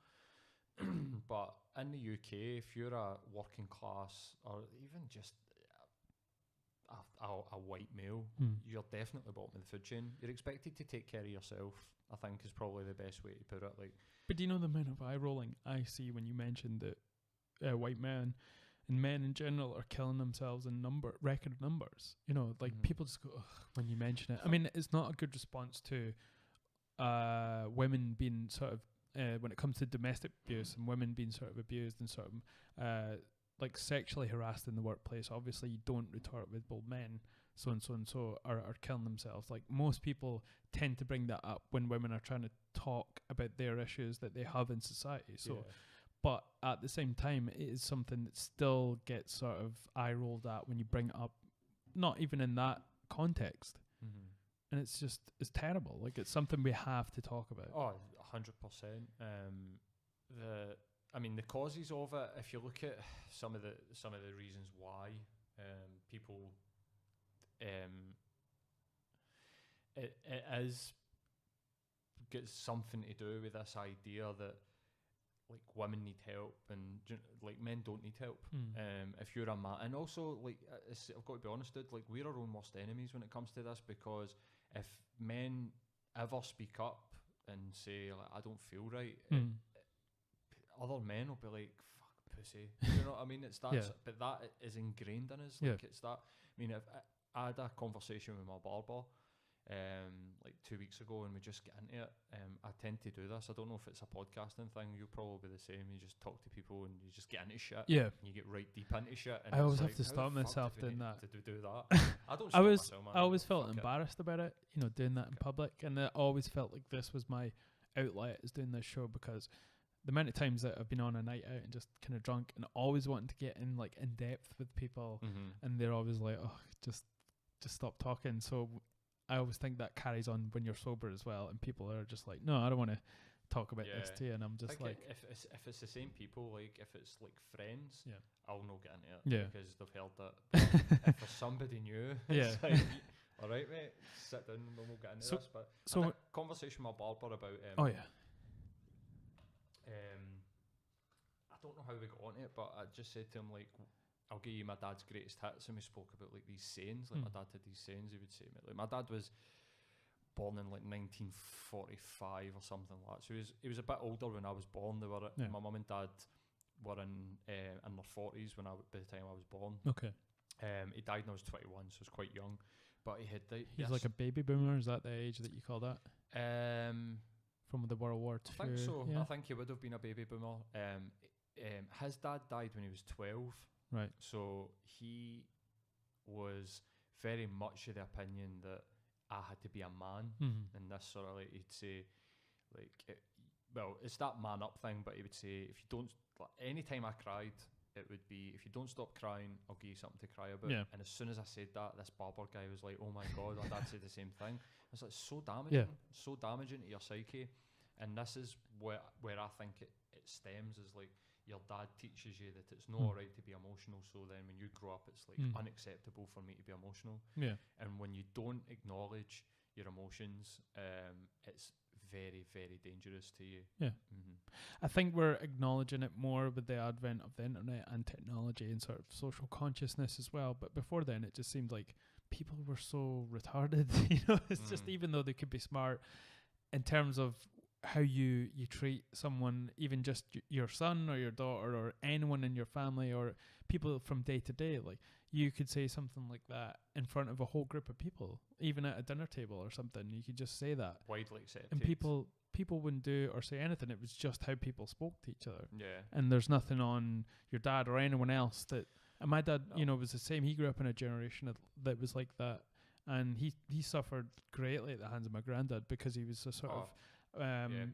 But in the UK, if you're a working class or even just a white male, you're definitely bottom of the food chain. You're expected to take care of yourself, I think, is probably the best way to put it. Like, but do you know the amount of eye rolling I see when you mentioned that white men and men in general are killing themselves in record numbers? You know, like people just go, ugh, when you mention it. I mean, it's not a good response to women being sort of when it comes to domestic abuse and women being sort of abused and sort of like sexually harassed in the workplace. Obviously you don't retort with, well, men so and so and so are killing themselves. Like, most people tend to bring that up when women are trying to talk about their issues that they have in society. So but at the same time, it is something that still gets sort of eye rolled at when you bring it up, not even in that context. And it's terrible. Like, it's something we have to talk about. 100%. I mean, the causes of it, if you look at some of the reasons why people, it is gets something to do with this idea that like women need help and like men don't need help. If you're a man, and also like I've got to be honest, dude, like we're our own worst enemies when it comes to this, because if men ever speak up and say like I don't feel right, other men will be like fuck pussy. You know what I mean? It's that, but that is ingrained in us. Like it's that. I mean, if I had a conversation with my barber like 2 weeks ago, and we just get into it. I tend to do this. I don't know if it's a podcasting thing. You'll probably be the same. You just talk to people and you just get into shit. Yeah. You get right deep into shit. And I always have to stop myself doing that. To do that. I don't. I always felt embarrassed about it. You know, doing that in public, and I always felt like this was my outlet, is doing this show, because the amount of times that I've been on a night out and just kind of drunk and always wanting to get in like in depth with people, and they're always like, oh, just stop talking. So I always think that carries on when you're sober as well, and people are just like, no, I don't want to talk about this to you, and I'm just like, if it's the same people, like if it's like friends, I'll not get into it, because they've heard that. If it's somebody new, it's like, all right, mate, sit down and we'll get into this. But so I had a conversation with my barber about I don't know how we got on it, but I just said to him, like, I'll give you my dad's greatest hits, and we spoke about like these sayings. Like my dad had these sayings he would say. Like my dad was born in like 1945 or something like that, so he was a bit older when I was born. They were my mum and dad were in their 40s by the time I was born. Okay. He died when I was 21, so I was quite young. But he had he's like a baby boomer. Is that the age that you call that? From the World War II. I think so. Yeah. I think he would have been a baby boomer. His dad died when he was 12. Right. So he was very much of the opinion that I had to be a man, and this sort of like he'd say, like, it's that man up thing. But he would say, if you don't, like, anytime I cried, it would be, if you don't stop crying, I'll give you something to cry about. And as soon as I said that, this barber guy was like, oh my god, my dad said the same thing. I was like, so damaging, so damaging to your psyche. And this is where I think it stems, is like, your dad teaches you that it's not alright to be emotional, so then when you grow up, it's like unacceptable for me to be emotional. And when you don't acknowledge your emotions, it's very, very dangerous to you. I think we're acknowledging it more with the advent of the internet and technology and sort of social consciousness as well. But before then, it just seemed like people were so retarded. You know, it's just, even though they could be smart, in terms of how you treat someone, even just your son or your daughter or anyone in your family or people from day to day, like you could say something like that in front of a whole group of people, even at a dinner table or something. You could just say that, widely accepted, and people wouldn't do or say anything. It was just how people spoke to each other. And there's nothing on your dad or anyone else that. And my dad, you know, was the same. He grew up in a generation that was like that, and he suffered greatly at the hands of my granddad, because he was a sort of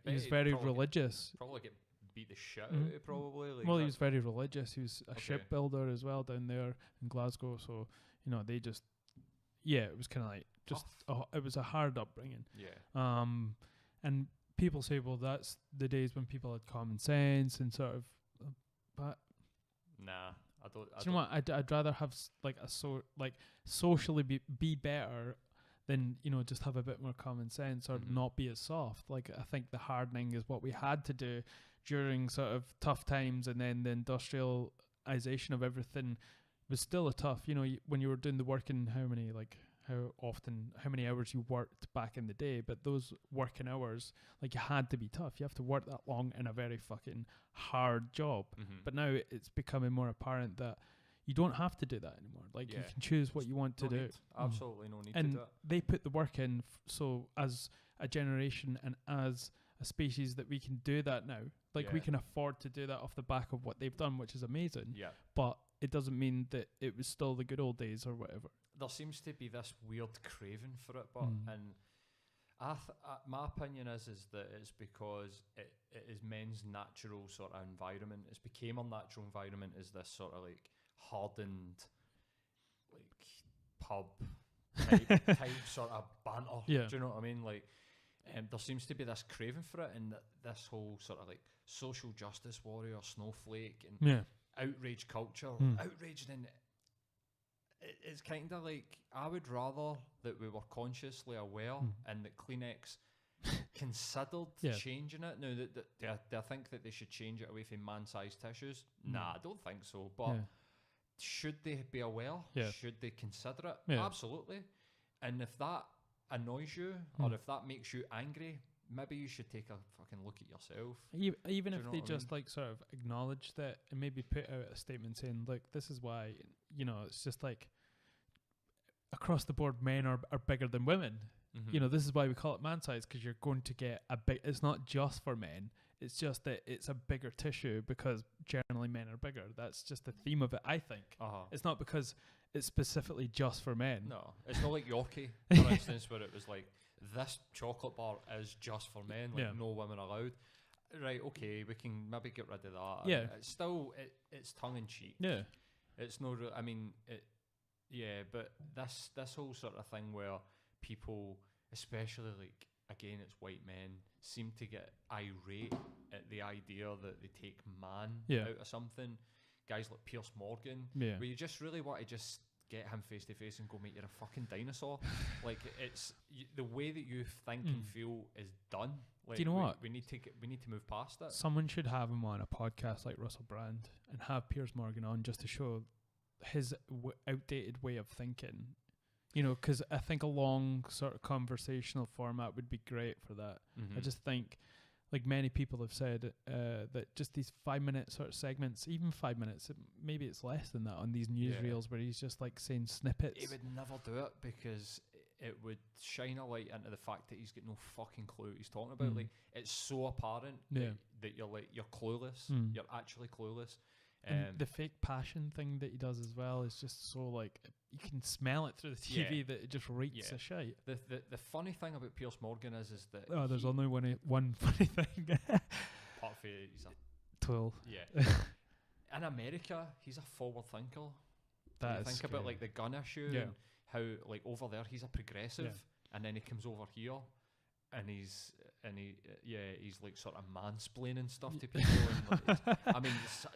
he was very religious. Probably get beat the shit out of, probably. Like, well, he was very religious. He was a shipbuilder as well down there in Glasgow. So, you know, they just, it was kind of like just, it was a hard upbringing. And people say, well, that's the days when people had common sense and sort of, but nah, I don't. Do you know what? I'd rather have socially be better than, you know, just have a bit more common sense or not be as soft. Like, I think the hardening is what we had to do during sort of tough times, and then the industrialization of everything was still a tough, you know, when you were doing the working, how many hours you worked back in the day, but those working hours, like, you had to be tough. You have to work that long in a very fucking hard job. But now it's becoming more apparent that you don't have to do that anymore. Like, you can choose what you want to do. Absolutely no need and to do it. They put the work in, so as a generation and as a species that we can do that now. Like, we can afford to do that off the back of what they've done, which is amazing. But it doesn't mean that it was still the good old days or whatever. There seems to be this weird craving for it, but and my opinion is that it's because it is men's natural sort of environment. It's became our natural environment, is this sort of like hardened, like pub type sort of banter. Do you know what I mean? Like, there seems to be this craving for it, and this whole sort of like social justice warrior, snowflake, and outrage culture, outraged in it's kind of like, I would rather that we were consciously aware and that Kleenex considered changing it. Now, do I think that they should change it away from man-sized tissues? Nah, I don't think so. But should they be aware? Yeah. Should they consider it? Yeah. Absolutely. And if that annoys you or if that makes you angry, maybe you should take a fucking look at yourself. Even if they just like sort of acknowledge that and maybe put out a statement saying, look, this is why, you know, it's just like across the board, men are bigger than women. You know, this is why we call it man size, because you're going to get a big, it's not just for men, it's just that it's a bigger tissue because generally men are bigger. That's just the theme of it, I think. It's not because it's specifically just for men. No, it's not like Yoki, for instance, where it was like, this chocolate bar is just for men, like no women allowed. Right, okay, we can maybe get rid of that. Yeah. It's still, it's tongue-in-cheek. Yeah. It's no real, I mean, but this whole sort of thing where people, especially like, again, it's white men, seem to get irate at the idea that they take man out of something. Guys like Pierce Morgan, where you just really want to just get him face to face and go, mate, you're a fucking dinosaur. Like, it's the way that you think and feel is done. Like, do you know what? We need to move past it. Someone should have him on a podcast like Russell Brand and have Piers Morgan on just to show his outdated way of thinking. You know, because I think a long sort of conversational format would be great for that. I just think, like many people have said, that just these 5-minute sort of segments, even 5 minutes, maybe it's less than that on these newsreels where he's just like saying snippets. He would never do it because it would shine a light into the fact that he's got no fucking clue what he's talking about. Like, it's so apparent that you're clueless. You're actually clueless. And the fake passion thing that he does as well is just so like, you can smell it through the TV that it just reeks of shit. The funny thing about Pierce Morgan is that there's only one funny thing. Apart from he's a tool. Yeah. In America, he's a forward thinker. Think about like the gun issue and how like over there he's a progressive, and then he comes over here and he's like sort of mansplaining stuff to people. And like, I mean,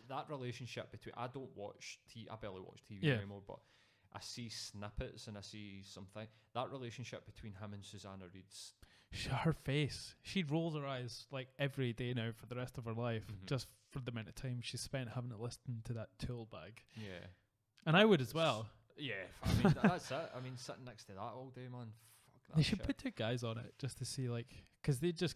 that relationship between, I don't watch I barely watch TV anymore, but I see snippets and I see something. That relationship between him and Susanna Reid's, her face, she rolls her eyes like every day now for the rest of her life, just for the amount of time she spent having to listen to that tool bag. Yeah, and I would as well. Yeah, I mean that's it. I mean, sitting next to that all day, man. They should put 2 guys on it just to see, like, because they just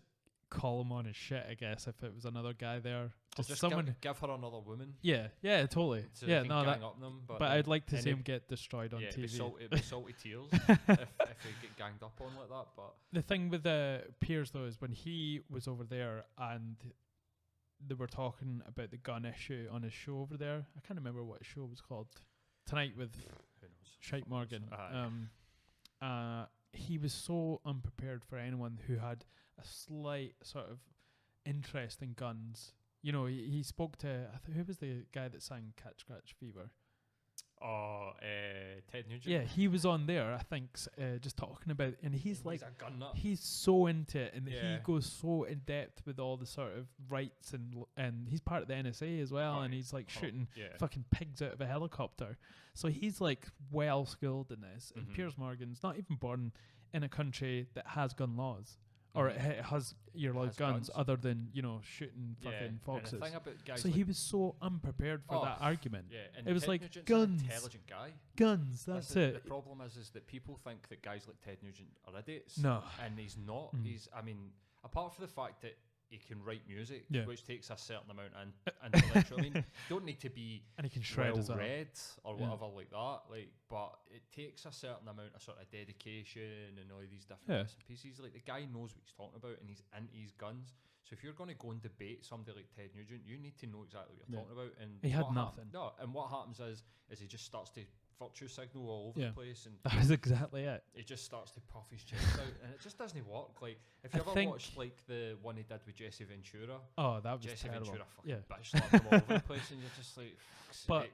call him on his shit, I guess, if it was another guy there. Just someone give her another woman. Yeah, totally. So yeah, no, gang up them, but I'd like to see him get destroyed on TV. It'd be salty tears if they get ganged up on like that. But the thing with Piers though is when he was over there and they were talking about the gun issue on his show over there. I can't remember what his show was called. Tonight with Shite Morgan. He was so unprepared for anyone who had a slight sort of interest in guns. You know, he spoke to, who was the guy that sang Cat Scratch Fever? Ted Nugent. Yeah, he was on there, I think, just talking about it. And he's like, a gun nut. He's so into it, and he goes so in depth with all the sort of rights, and he's part of the NSA as well, and he's like shooting fucking pigs out of a helicopter. So he's like well skilled in this. And Piers Morgan's not even born in a country that has gun laws. Or it has your guns other than, you know, shooting fucking foxes. And the thing about guys so he was so unprepared for that argument. Yeah, and it was Ted like Nugent's guns, an intelligent guy. Guns. That's it. The problem is that people think that guys like Ted Nugent are idiots. No, and he's not. He's, I mean, apart from the fact that he can write music, which takes a certain amount of intellectual. I mean, you don't need to be and he can shred well read or whatever like that. Like, but it takes a certain amount of sort of dedication and all these different bits and pieces. Like, the guy knows what he's talking about and he's into his guns. So if you're going to go and debate somebody like Ted Nugent, you need to know exactly what you're talking about. And he had nothing. And what happens is he just starts to virtue signal all over the place, and that is exactly it. He just starts to puff his chest out, and it just doesn't work. Like, if you ever watched like the one he did with Jesse Ventura, that was Jesse terrible. Ventura fucking bitch slapped him all over the place, and you're just like, fuck's sake.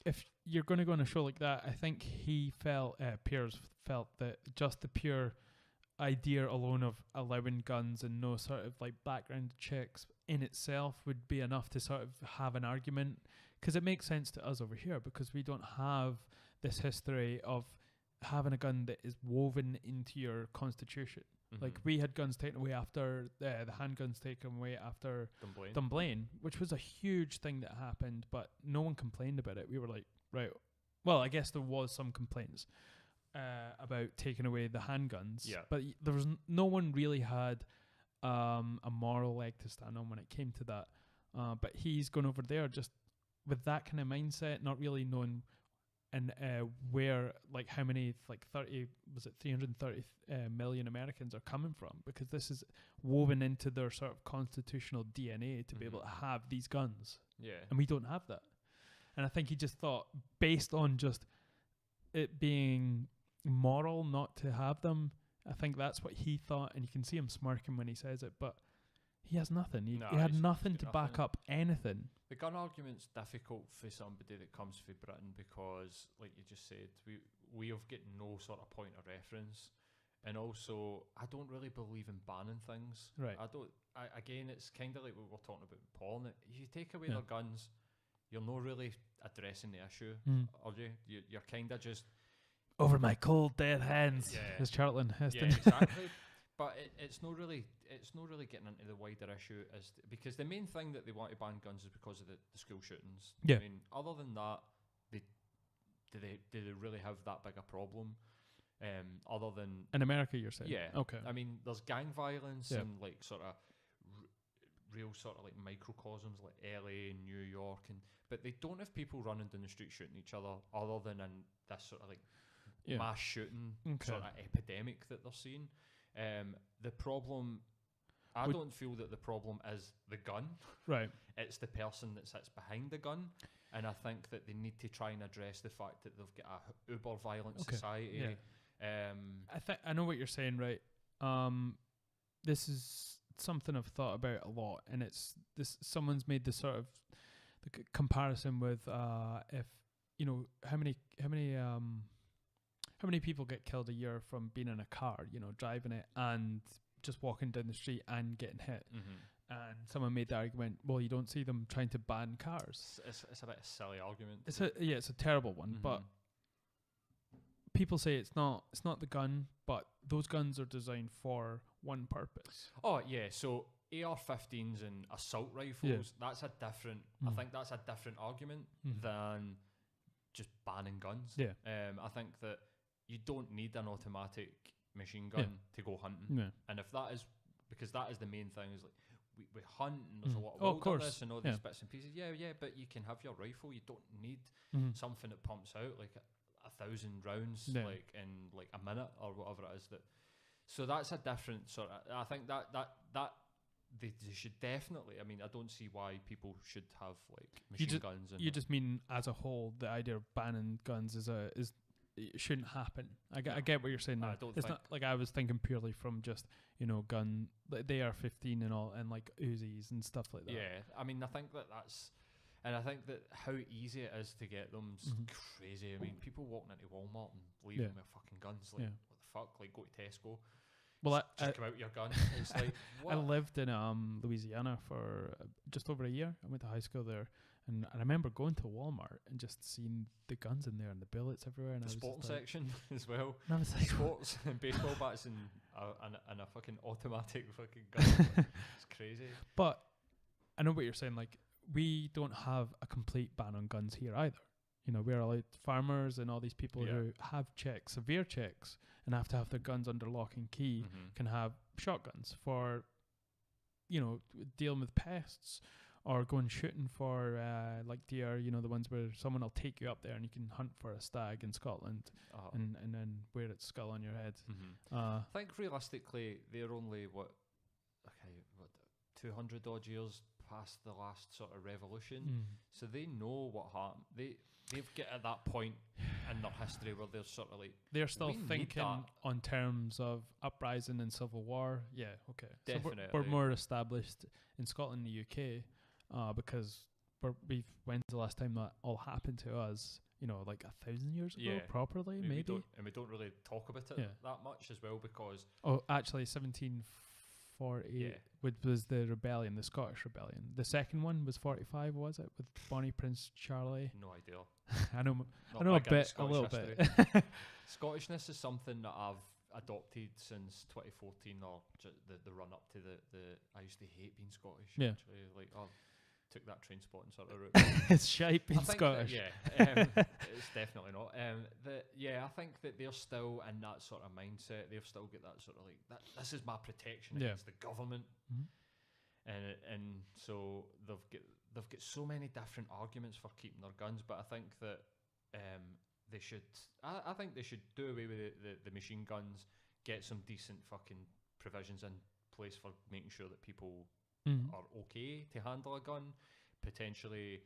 If you're going to go on a show like that, I think Piers felt that just the pure idea alone of allowing guns and no sort of like background checks in itself would be enough to sort of have an argument. because it makes sense to us over here because we don't have this history of having a gun that is woven into your constitution. Like we had guns taken away after the handguns taken away after Dunblane, which was a huge thing that happened, but no one complained about it. We were like, right, well, I guess there was some complaints about taking away the handguns, but there was no one really had a moral leg to stand on when it came to that. But he's gone over there just with that kind of mindset, not really knowing and where, like, how many, like 330 million Americans are coming from, because this is woven into their sort of constitutional DNA to be able to have these guns. And we don't have that. And I think he just thought, based on just it being moral not to have them, I think that's what he thought, and you can see him smirking when he says it, but he has nothing. He had nothing to back up anything. The gun argument's difficult for somebody that comes from Britain because, like you just said, we have got no sort of point of reference, and also I don't really believe in banning things. Right. Again, it's kind of like what we're talking about with Paul. If you take away their guns, you're not really addressing the issue, are you? You're kind of just over my cold dead hands, as Charlton Heston. Yeah, exactly. But it's not really getting into the wider issue, because the main thing that they want to ban guns is because of the school shootings. Yeah. I mean, other than that, do they really have that big a problem? Other than in America, you're saying? Yeah. Okay. I mean, there's gang violence and like sort of real sort of like microcosms like LA and New York, but they don't have people running down the street shooting each other than in this sort of like mass shooting sort of epidemic that they're seeing. The problem, I don't feel that the problem is the gun. Right. It's the person that sits behind the gun. And I think that they need to try and address the fact that they've got a uber violent society. Yeah. I know what you're saying, right? This is something I've thought about a lot, and it's this. Someone's made this sort of comparison with if you know how many people get killed a year from being in a car, you know, driving it and just walking down the street and getting hit. And someone made the argument, well, you don't see them trying to ban cars. It's a bit of a silly argument. It's a terrible one, but people say it's not the gun, but those guns are designed for one purpose. Oh yeah, so AR-15s and assault rifles, that's a different, I think that's a different argument than just banning guns. Yeah. I think that you don't need an automatic machine gun to go hunting. And if that is, because that is the main thing, is like we hunt and there's a lot of wilderness and all these bits and pieces. Yeah, but you can have your rifle. You don't need something that pumps out like 1,000 rounds like in like a minute or whatever it is. So that's a different sort of, I think that they should definitely, I mean, I don't see why people should have like machine guns. You just mean as a whole, the idea of banning guns is it shouldn't happen. I get what you're saying now. It's not like I was thinking purely from just, you know, gun, they are 15 and all, and like Uzis and stuff like that. Yeah, I mean, I think that's, and I think that how easy it is to get them is crazy. I mean, people walking into Walmart and leaving with fucking guns, like, what the fuck, like go to Tesco. Well, just come out your gun. It's like, what? I lived in Louisiana for just over a year. I went to high school there, and I remember going to Walmart and just seeing the guns in there and the bullets everywhere. And the sports section as well. And I was like, sports and baseball bats and a fucking automatic fucking gun. It's crazy. But I know what you're saying. Like, we don't have a complete ban on guns here either. You know, we're allowed farmers and all these people who have severe checks, and have to have their guns under lock and key, can have shotguns for, you know, dealing with pests or going shooting for like deer, you know, the ones where someone will take you up there and you can hunt for a stag in Scotland and then wear its skull on your head. I think realistically they're only 200 odd years past the last sort of revolution, so they know what happened. They've get at that point in their history where they're sort of like, they're still thinking on terms of uprising and civil war. Yeah, okay. Definitely. So we're more established in Scotland and the UK because when's the last time that all happened to us? You know, like 1,000 years ago, properly, maybe. We don't really talk about it that much as well because... Oh, actually, 1740 40. Was the rebellion, the Scottish rebellion. The second one was 45, was it, with Bonnie Prince Charlie? No idea. I know a little bit. Scottishness is something that I've adopted since 2014, or the run up to the. I used to hate being Scottish. Yeah. Actually, like took that train spot and sort of route. It's shite being Scottish. It's definitely not. I think that they're still in that sort of mindset. They've still got that sort of like that. This is my protection against the government, and so they've got so many different arguments for keeping their guns. But I think that they should. I think they should do away with the machine guns. Get some decent fucking provisions in place for making sure that people are okay to handle a gun. Potentially,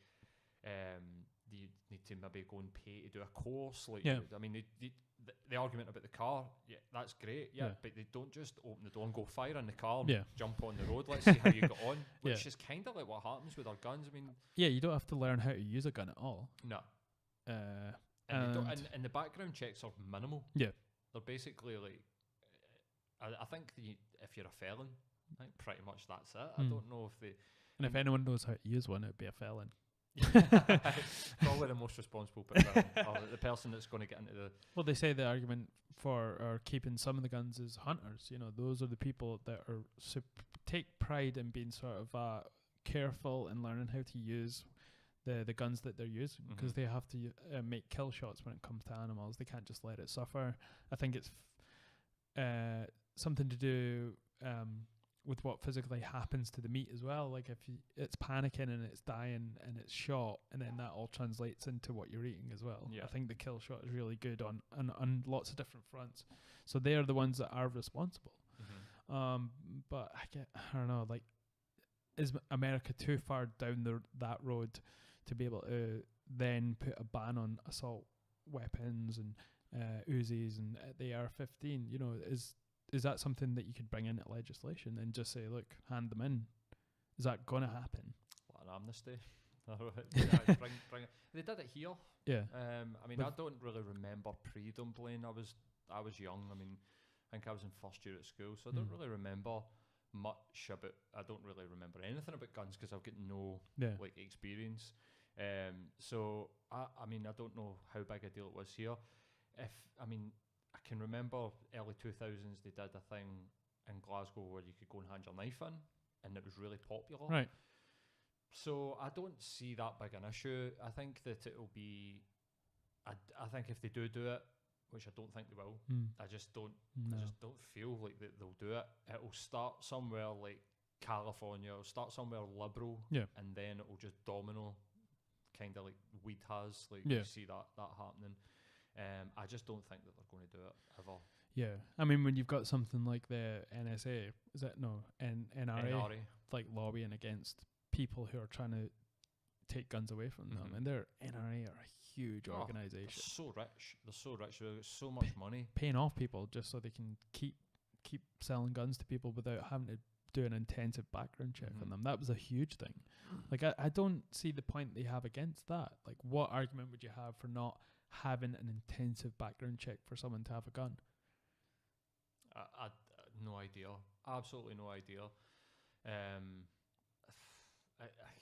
you need to maybe go and pay to do a course. I mean, the argument about the car, that's great, but they don't just open the door and go fire in the car and jump on the road. Let's see how you get on, which is kind of like what happens with our guns. I mean, you don't have to learn how to use a gun at all. No. And the background checks are minimal. Yeah. They're basically like, I think if you're a felon, I think pretty much that's it. I don't know if they... And if anyone knows how to use one, it would be a felon. Probably the most responsible person, or the person that's going to get into the... Well, they say the argument for keeping some of the guns is hunters. You know, those are the people that are take pride in being sort of careful and learning how to use the guns that they're using, because they have to make kill shots when it comes to animals. They can't just let it suffer. I think it's something to do with what physically happens to the meat as well. Like if it's panicking and it's dying and it's shot, and then that all translates into what you're eating as well. I think the kill shot is really good on lots of different fronts. So they are the ones that are responsible. But I don't know, like, is America too far down that road to be able to then put a ban on assault weapons and Uzis and the AR-15? You know, is that something that you could bring into legislation and just say, look, hand them in? Is that going to happen? What, an amnesty? bring it. They did it here. Yeah. I mean, I don't really remember pre-Dunblane. I was young. I mean, I think I was in first year at school, so I don't really remember much about. I don't really remember anything about guns because I've got no like experience. So I mean, I don't know how big a deal it was here. I can remember early 2000s they did a thing in Glasgow where you could go and hand your knife in, and it was really popular. Right. So I don't see that big an issue. I think that it'll be. I think if they do it, which I don't think they will, I just don't feel like that they'll do it. It'll start somewhere like California. It'll start somewhere liberal, and then it'll just domino, kind of like weed has. Like you see that happening. I just don't think that they're going to do it ever. Yeah, I mean, when you've got something like the NSA, is it NRA, like lobbying against people who are trying to take guns away from them, and their NRA are a huge organisation. They're so rich. They've got so much money, paying off people just so they can keep selling guns to people without having to do an intensive background check on them. That was a huge thing. Like I don't see the point they have against that. Like, what argument would you have for not having an intensive background check for someone to have a gun? I no idea. Absolutely no idea. I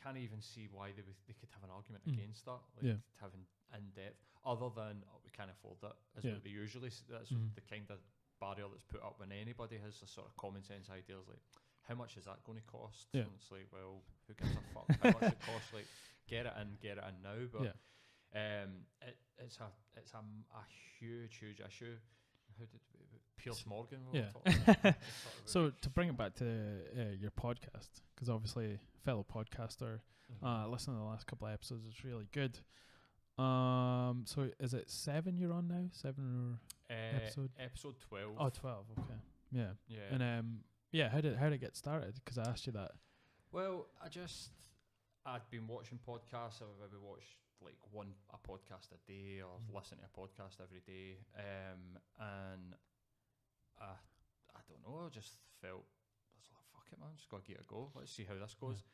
can't even see why they could have an argument against that. Like having in depth, other than we can't afford it. Is what they usually. That's the kind of barrier that's put up when anybody has a sort of common sense ideas like, how much is that going to cost? And it's like, well, who gives a fuck how much it costs? Like, get it in now. But it's a huge issue. How did Piers Morgan? So to bring it back to your podcast, because obviously fellow podcaster, listening to the last couple of episodes is really good. So is it 7 you're on now? 7 or episode 12. Oh, 12. Okay. Yeah. And how did it get started? Because I asked you that. Well, I'd been watching podcasts. I've maybe watched like a podcast a day or listen to a podcast every day, and I don't know, I just felt I was like, fuck it, man, just gotta give it a go. Let's see how this goes.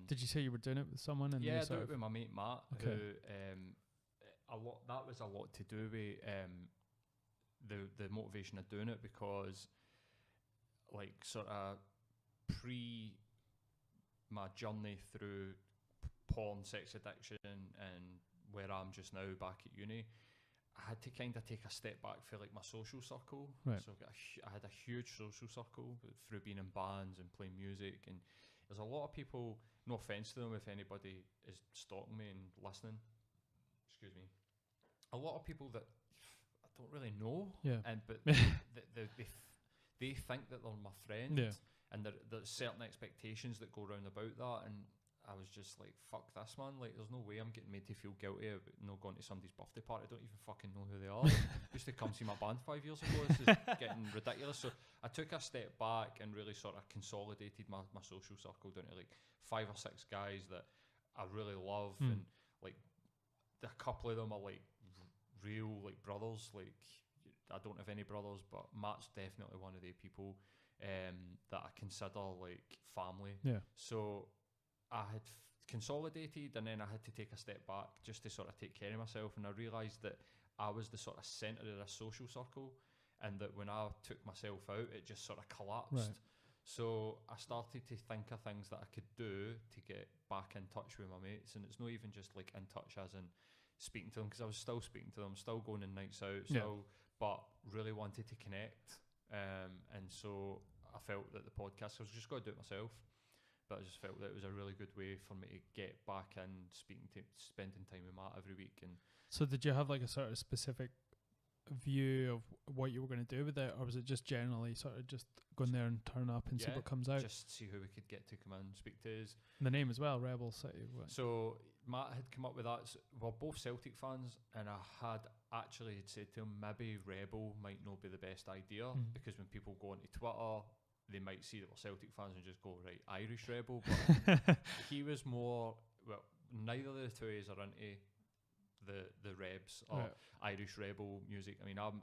Did you say you were doing it with someone? And I do it with my mate Matt. Okay. Who that was a lot to do with the motivation of doing it, because like sort of pre my journey through porn, sex addiction, and where I'm just now back at uni, I had to kind of take a step back for like my social circle. Right. So I had a huge social circle through being in bands and playing music, and there's a lot of people, no offence to them if anybody is stalking me and listening, excuse me, a lot of people that I don't really know, but they think that they're my friend, and there's certain expectations that go round about that, and I was just like, fuck this, man. Like, there's no way I'm getting made to feel guilty about not going to somebody's birthday party. I don't even fucking know who they are. Used to come see my band 5 years ago. This is getting ridiculous. So I took a step back and really sort of consolidated my social circle down to like 5 or 6 guys that I really love, and like a couple of them are like real like brothers. Like, I don't have any brothers, but Matt's definitely one of the people that I consider like family. Yeah. So I had consolidated, and then I had to take a step back just to sort of take care of myself, and I realised that I was the sort of centre of a social circle, and that when I took myself out, it just sort of collapsed. Right. So I started to think of things that I could do to get back in touch with my mates, and it's not even just like in touch as in speaking to them, because I was still speaking to them, still going on nights out, but really wanted to connect, and so I felt that the podcast, I was just going to do it myself. But I just felt that it was a really good way for me to get back and spending time with Matt every week. And so did you have like a sort of specific view of what you were going to do with it, or was it just generally sort of just going there and turn up and see what comes out? Just see who we could get to come in and speak to us. And the name as well, Rebel City. So Matt had come up with that. So we're both Celtic fans, and I had actually said to him, maybe Rebel might not be the best idea, because when people go onto Twitter, they might see that we're Celtic fans and just go, right, Irish Rebel. But he was more, well, neither of the two of us are into the Rebs or Irish Rebel music. I mean, I'm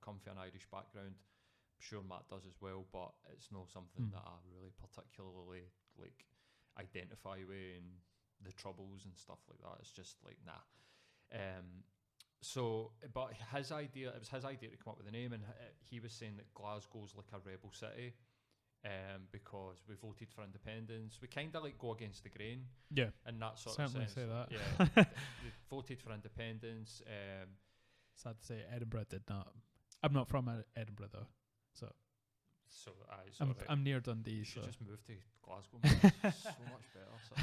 come from an Irish background. I'm sure Matt does as well, but it's not something that I really particularly like identify with, and the troubles and stuff like that. It's just like, nah. So, but it was his idea to come up with a name, and he was saying that Glasgow's like a rebel city, because we voted for independence. We kind of like go against the grain, in that sort of sense. Say that. Yeah, we voted for independence. Sad to say, Edinburgh did not. I'm not from Edinburgh though, so I'm near Dundee. You should just move to Glasgow. It's so much better. So.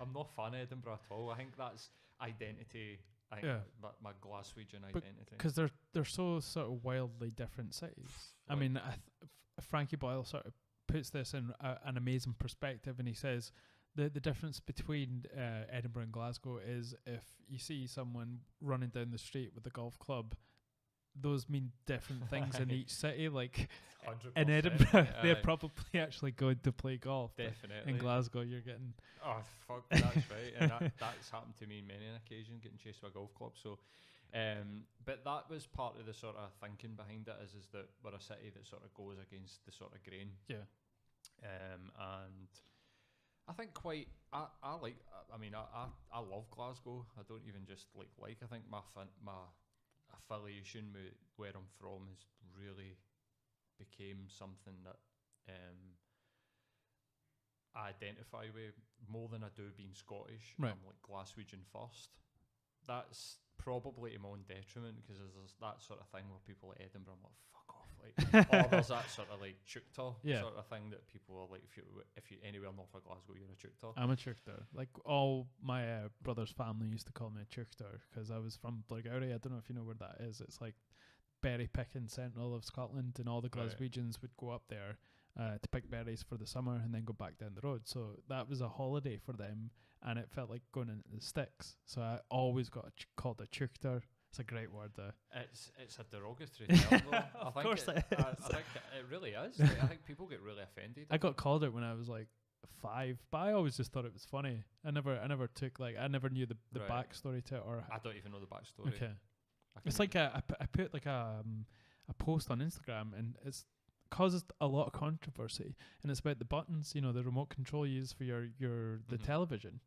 I'm not a fan of Edinburgh at all. I think that's identity. My Glaswegian identity. Because they're so sort of wildly different cities. I mean, Frankie Boyle sort of puts this in an amazing perspective, and he says the difference between Edinburgh and Glasgow is if you see someone running down the street with a golf club, those mean different things in each city. Like 100%, in Edinburgh, they're probably actually going to play golf. Definitely. In Glasgow, you're getting... Oh, fuck, that's right. And that's happened to me many an occasion, getting chased by a golf club. So, but that was part of the sort of thinking behind it, is that we're a city that sort of goes against the sort of grain. Yeah. And I think I love Glasgow. I don't even just I think my affiliation with where I'm from has really became something that I identify with more than I do being Scottish. Right. I'm like Glaswegian first. That's probably to my own detriment, because there's that sort of thing where people at Edinburgh, I'm like, fuck off. Like, or there's that sort of like Choctaw sort of thing that people are like, if you anywhere north of Glasgow, you're a Choctaw. I'm a Choctaw. Like, all my brother's family used to call me a Choctaw because I was from Blairgowrie. I don't know if you know where that is. It's like berry picking central of Scotland, and all the Glaswegians would go up there to pick berries for the summer and then go back down the road. So that was a holiday for them, and it felt like going into the sticks. So I always got called a Choctaw. It's a great word though. It's a derogatory term though. Of course it is. I think it really is. Like, I think people get really offended. I got called it when I was like 5, but I always just thought it was funny. I never knew the backstory to it, or I don't even know the backstory. Okay. It's like I put like a post on Instagram, and it's causes a lot of controversy, and it's about the buttons, the remote control you use for the television.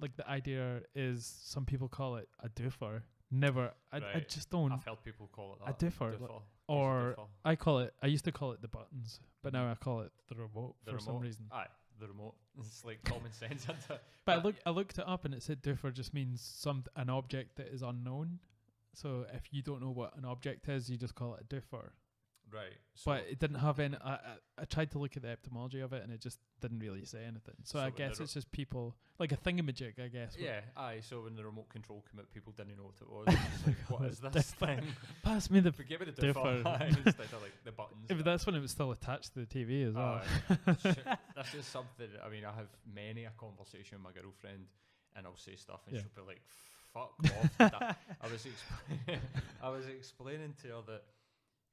Like, the idea is, some people call it a doofer, Never. I Right. just don't. I've heard people call it that. I differ. Differ. Or Differ. I used to call it the buttons, but now I call it the remote The for remote. some reason. Aye, the remote. It's like common sense, isn't it? But I looked it up and it said differ just means an object that is unknown. So if you don't know what an object is, you just call it a differ. Right. So But it didn't have any. I tried to look at the etymology of it and it just didn't really say anything. So I when guess the it's just people like a thingamajig. I guess. yeah, aye. So when the remote control came out, people didn't know what it was. It's like, what is this thing? Pass me the. Forget me the differ. differ instead of like the buttons. But that's when it was still attached to the TV as well. That's just something. I mean, I have many a conversation with my girlfriend, and I'll say stuff, and she'll be like, "Fuck off." I was explaining to her that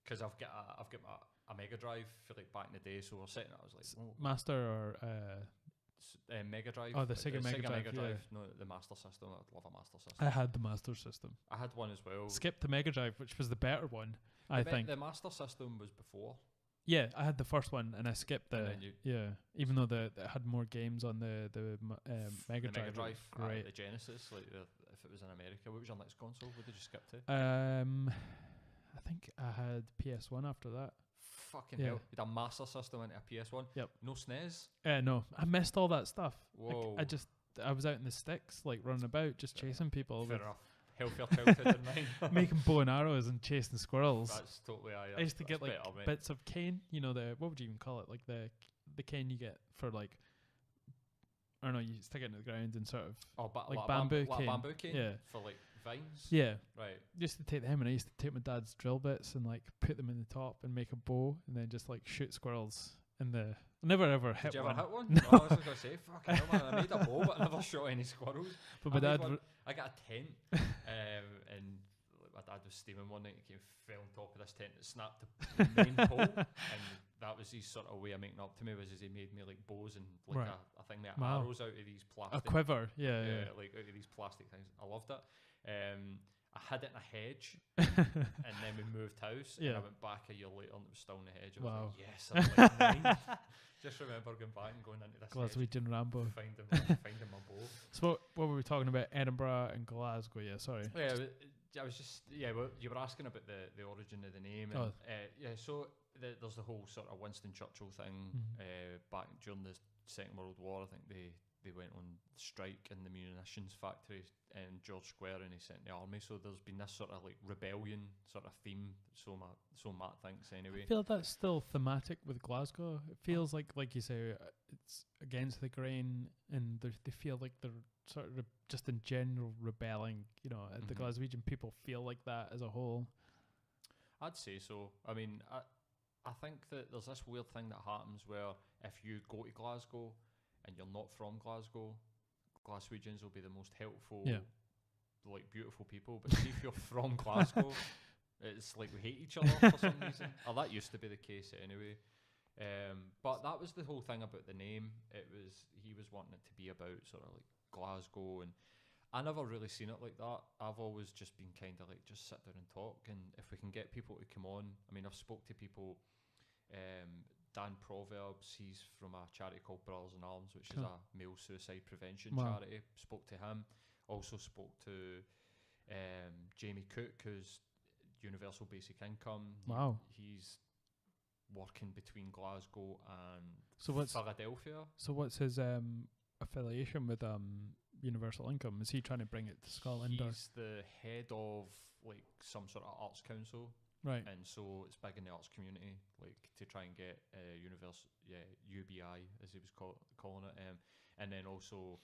because I've got a Mega Drive for like back in the day, so we're sitting. I was like, Master or Mega Drive. Oh, the like Sega Mega Drive. Drive. No, the Master System. I'd love a Master System. I had the Master System. I had one as well. Skipped the Mega Drive, which was the better one. I think the Master System was before. Yeah, I had the first one and I skipped the. And even though it had more games on the Mega Drive. Mega Drive, great. The Genesis, like if it was in America, what was your next console? What did you skip to? I think I had PS1 after that. Fucking hell! You had a Master System into a PS1. Yep. No SNES. No, I missed all that stuff. Whoa! I was out in the sticks, like running about, just chasing people. Fair enough. Healthier childhood than mine. Making bow and arrows and chasing squirrels. That's totally. I used to get like better, bits of cane. You know what would you even call it? Like the cane you get for like. I don't know. You stick it in the ground and sort of like bamboo cane. Bamboo cane. Yeah. For like vines. Yeah. Right. Used to take them, and I used to take my dad's drill bits and like put them in the top and make a bow, and then just like shoot squirrels in the. Never ever hit one. Did you ever hit one? No. I was gonna say, fucking hell, man, I made a bow, but I never shot any squirrels. But my dad. I got a tent, and my dad was steaming one night. He came, fell on top of this tent, and snapped the main pole, and that was his sort of way of making up to me. Was he made me like bows and like a thing that arrows out of these plastic. A quiver, yeah, like out of these plastic things. I loved it. I hid it in a hedge, and then we moved house. And I went back a year later, and it was still in the hedge. I was like, yes, I'm like 9. Just remember going back and going into this Glaswegian Rambo, finding my bow. So what were we talking about? Edinburgh and Glasgow. Yeah, sorry. Yeah, I was just well, you were asking about the origin of the name. And, so there's the whole sort of Winston Churchill thing. Back during the Second World War, I think they went on strike in the munitions factory in George Square, and he sent the army. So there's been this sort of like rebellion sort of theme. So Matt thinks anyway. I feel that's still thematic with Glasgow. It feels like you say, it's against the grain, and they feel like they're sort of just in general rebelling. You know, the Glaswegian people feel like that as a whole. I'd say so. I mean, I think that there's this weird thing that happens where if you go to Glasgow and you're not from Glasgow, Glaswegians will be the most helpful, like beautiful people. But see if you're from Glasgow, it's like we hate each other for some reason. Or that used to be the case anyway. But that was the whole thing about the name. He was wanting it to be about sort of like Glasgow, and I never really seen it like that. I've always just been kind of like just sit down and talk, and if we can get people to come on. I mean, I've spoke to people. Dan Proverbs, he's from a charity called Brothers in Arms, which is a male suicide prevention charity. Spoke to him. Also spoke to Jamie Cook, who's Universal Basic Income. He's working between Glasgow and Philadelphia. So what's his affiliation with Universal Income? Is he trying to bring it to Scotland? He's the head of like some sort of arts council. Right. And so it's big in the arts community, like to try and get UBI, as he was calling it. And then also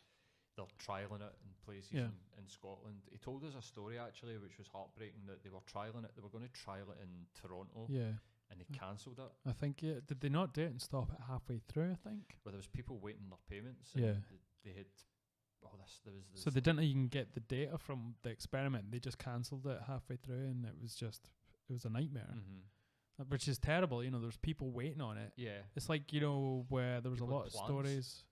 they're trialling it in places in Scotland. He told us a story actually, which was heartbreaking, that they were trialling it. They were going to trial it in Toronto. Yeah. And they cancelled it. I think, did they not do it and stop it halfway through, I think? Well, there was people waiting their payments. And they had... So they didn't even get the data from the experiment. They just cancelled it halfway through, and it was a nightmare. Which is terrible. You know, there's people waiting on it. Yeah. It's like, you know, where there was people a lot of stories.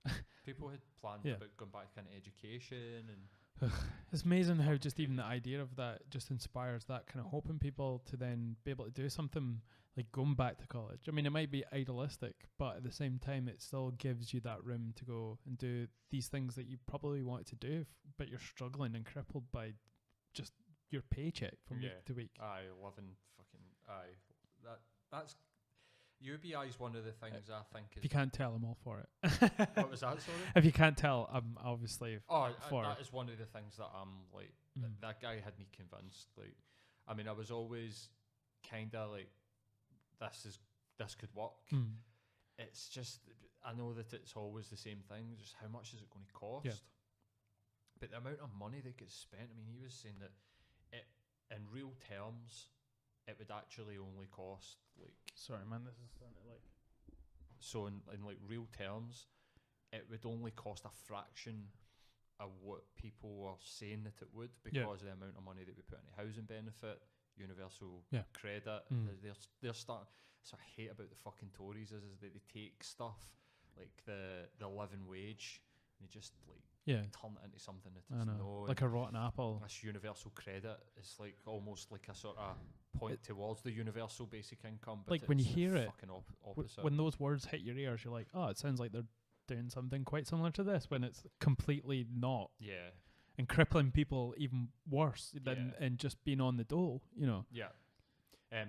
People had planned about going back to kind of education and... It's amazing how just even the idea of that just inspires that kind of hope in people to then be able to do something like going back to college. I mean, it might be idealistic, but at the same time, it still gives you that room to go and do these things that you probably wanted to do, but you're struggling and crippled by just your paycheck from week to week. Aye, living fucking aye. That's UBI is one of the things I think is. If you can't tell, I'm all for it. What was that, sorry? If you can't tell, I'm obviously for that is one of the things that I'm like. That guy had me convinced. Like, I mean, I was always kind of like, this could work. It's just, I know that it's always the same thing. Just how much is it going to cost? Yeah. But the amount of money that gets spent. I mean, he was saying that it, in real terms, it would actually only cost like. Sorry, man. This is starting to like. So in like real terms, it would only cost a fraction of what people are saying that it would, because of the amount of money that we put into housing benefit, universal credit. They're starting. So I hate about the fucking Tories is that they take stuff like the living wage and they just like turn it into something that is like a rotten apple. This universal credit is like almost like a sort of point towards the universal basic income. But like when you hear it, fucking opposite. When those words hit your ears, you're like, oh, it sounds like they're doing something quite similar to this, when it's completely not. Yeah. And crippling people even worse than and just being on the dole, you know. Yeah.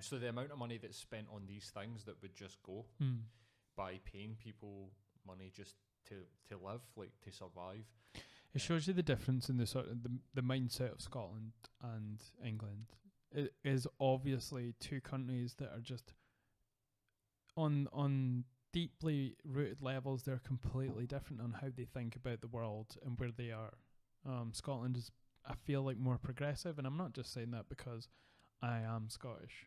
So the amount of money that's spent on these things that would just go by paying people money just to live, like to survive. It shows you the difference in the sort of the mindset of Scotland and England. It is obviously two countries that are just on deeply rooted levels. They're completely different on how they think about the world and where they are. Scotland is, I feel like, more progressive, and I'm not just saying that because I am Scottish.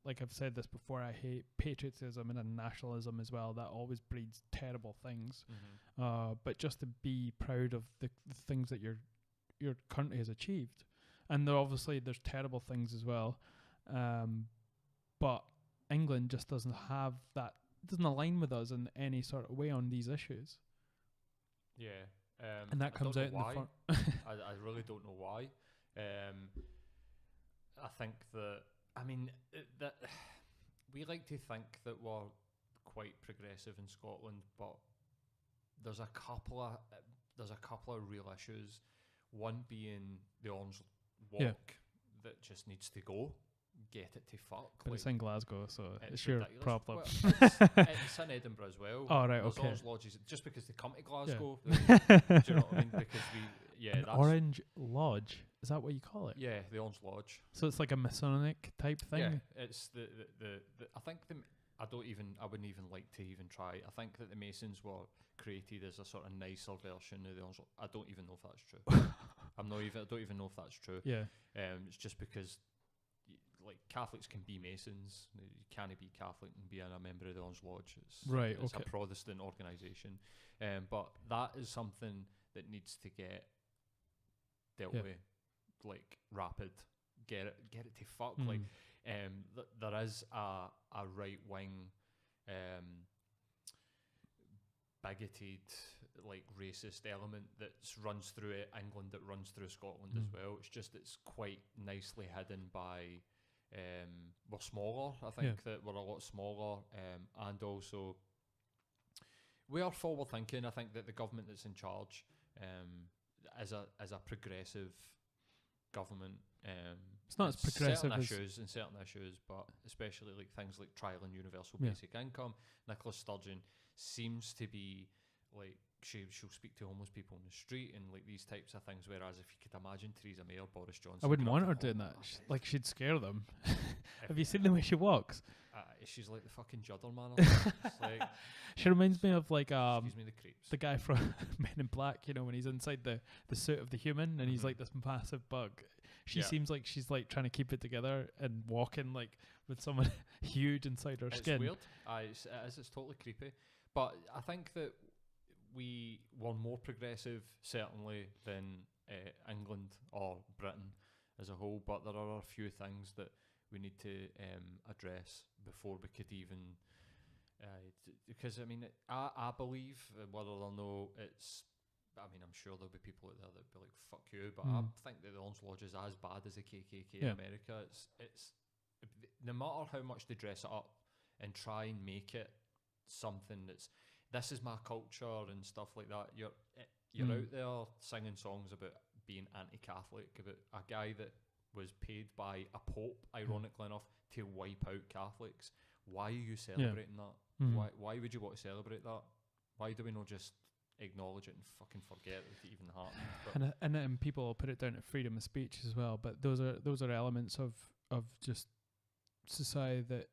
Like I've said this before, I hate patriotism and nationalism as well. That always breeds terrible things. But just to be proud of the things that your country has achieved, and there's terrible things as well. But England just doesn't have that. Doesn't align with us in any sort of way on these issues. Yeah, and that comes out in the front. I really don't know why. I think that. I mean, that we like to think that we're quite progressive in Scotland, but there's a couple of real issues. One being the Orange Walk that just needs to go. Get it to fuck. But it's in Glasgow, so it's your ridiculous. problem. Well, it's in Edinburgh as well. Oh, right, There's okay. Orange Lodges, just because they come to Glasgow. Do you know what I mean? Because that's Orange Lodge. Is that what you call it? Yeah, the Orange Lodge. So it's like a Masonic type thing? Yeah, it's the I think I wouldn't even like to even try. I think that the Masons were created as a sort of nicer version of the Orange Lodge. I don't even know if that's true. I don't even know if that's true. Yeah. It's just because like Catholics can be Masons. You can't be Catholic and be a member of the Orange Lodge. It's a Protestant organisation. But that is something that needs to get dealt with, like rapid. Get it to fuck. Like there is a right wing bigoted, like racist element that runs through England, that runs through Scotland as well. It's just it's quite nicely hidden by we're smaller. I think that we're a lot smaller, and also we are forward thinking. I think that the government that's in charge is a progressive government. It's not as progressive in certain issues, but especially like things like trial and universal basic income. Nicola Sturgeon seems to be like she'll speak to homeless people on the street and like these types of things. Whereas if you could imagine Theresa May or Boris Johnson, I wouldn't want her doing that. Like she'd scare them. Have you seen the way she walks? She's like the fucking judder man. It's like, she reminds me of like excuse me, the creeps. The guy from Men in Black. You know, when he's inside the suit of the human and he's like this massive bug. She seems like she's like trying to keep it together and walking like with someone huge inside her skin. It's weird. It's totally creepy. But I think that we were more progressive, certainly, than England or Britain as a whole. But there are a few things that we need to address before we could even... because, I mean, I believe, whether or not it's... I mean, I'm sure there'll be people out there that be like, fuck you, but I think that the Orange Lodge is as bad as the KKK in America. It's no matter how much they dress it up and try and make it something that's, this is my culture and stuff like that, you're out there singing songs about being anti-Catholic, about a guy that was paid by a pope, ironically enough, to wipe out Catholics. Why are you celebrating that? Mm. Why would you want to celebrate that? Why do we not just acknowledge it and fucking forget it even happened? And people put it down to freedom of speech as well, but those are elements of just society that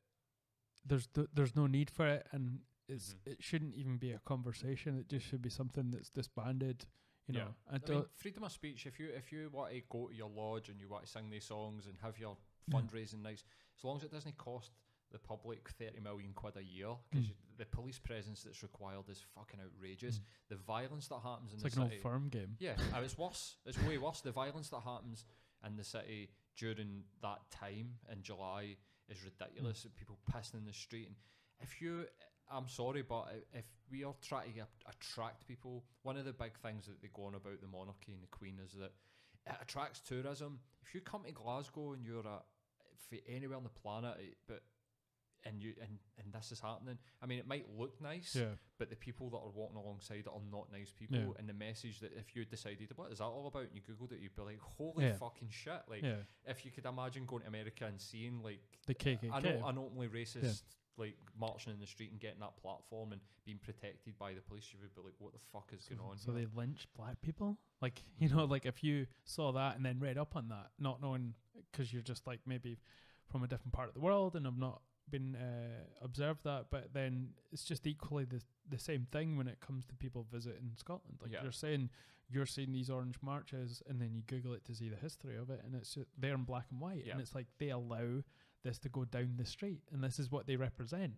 there's no need for it, and it shouldn't even be a conversation. It just should be something that's disbanded. You know, I mean, freedom of speech. If you want to go to your lodge and you want to sing these songs and have your fundraising nights, as long as it doesn't cost the public 30 million quid a year, because the police presence that's required is fucking outrageous. The violence that happens in the city, it's like an old firm game. Yeah, it's worse. It's way worse. The violence that happens in the city during that time in July is ridiculous. People pissing in the street, and I'm sorry, but if we are trying to attract people, one of the big things that they go on about the monarchy and the Queen is that it attracts tourism. If you come to Glasgow and you're anywhere on the planet, and this is happening, I mean, it might look nice, but the people that are walking alongside it are not nice people, and the message that if you decided, what is that all about, and you googled it, you'd be like, holy fucking shit. Like, if you could imagine going to America and seeing like the KKK, an openly racist like marching in the street and getting that platform and being protected by the police, you would be like, what the fuck is going on? So they lynch black people? Like, you know, like if you saw that and then read up on that, not knowing, because you're just like maybe from a different part of the world and I've not been observed that, but then it's just equally the same thing when it comes to people visiting Scotland. Like you're seeing these orange marches, and then you Google it to see the history of it, and it's just, they're in black and white, and it's like they allow this to go down the street, and this is what they represent.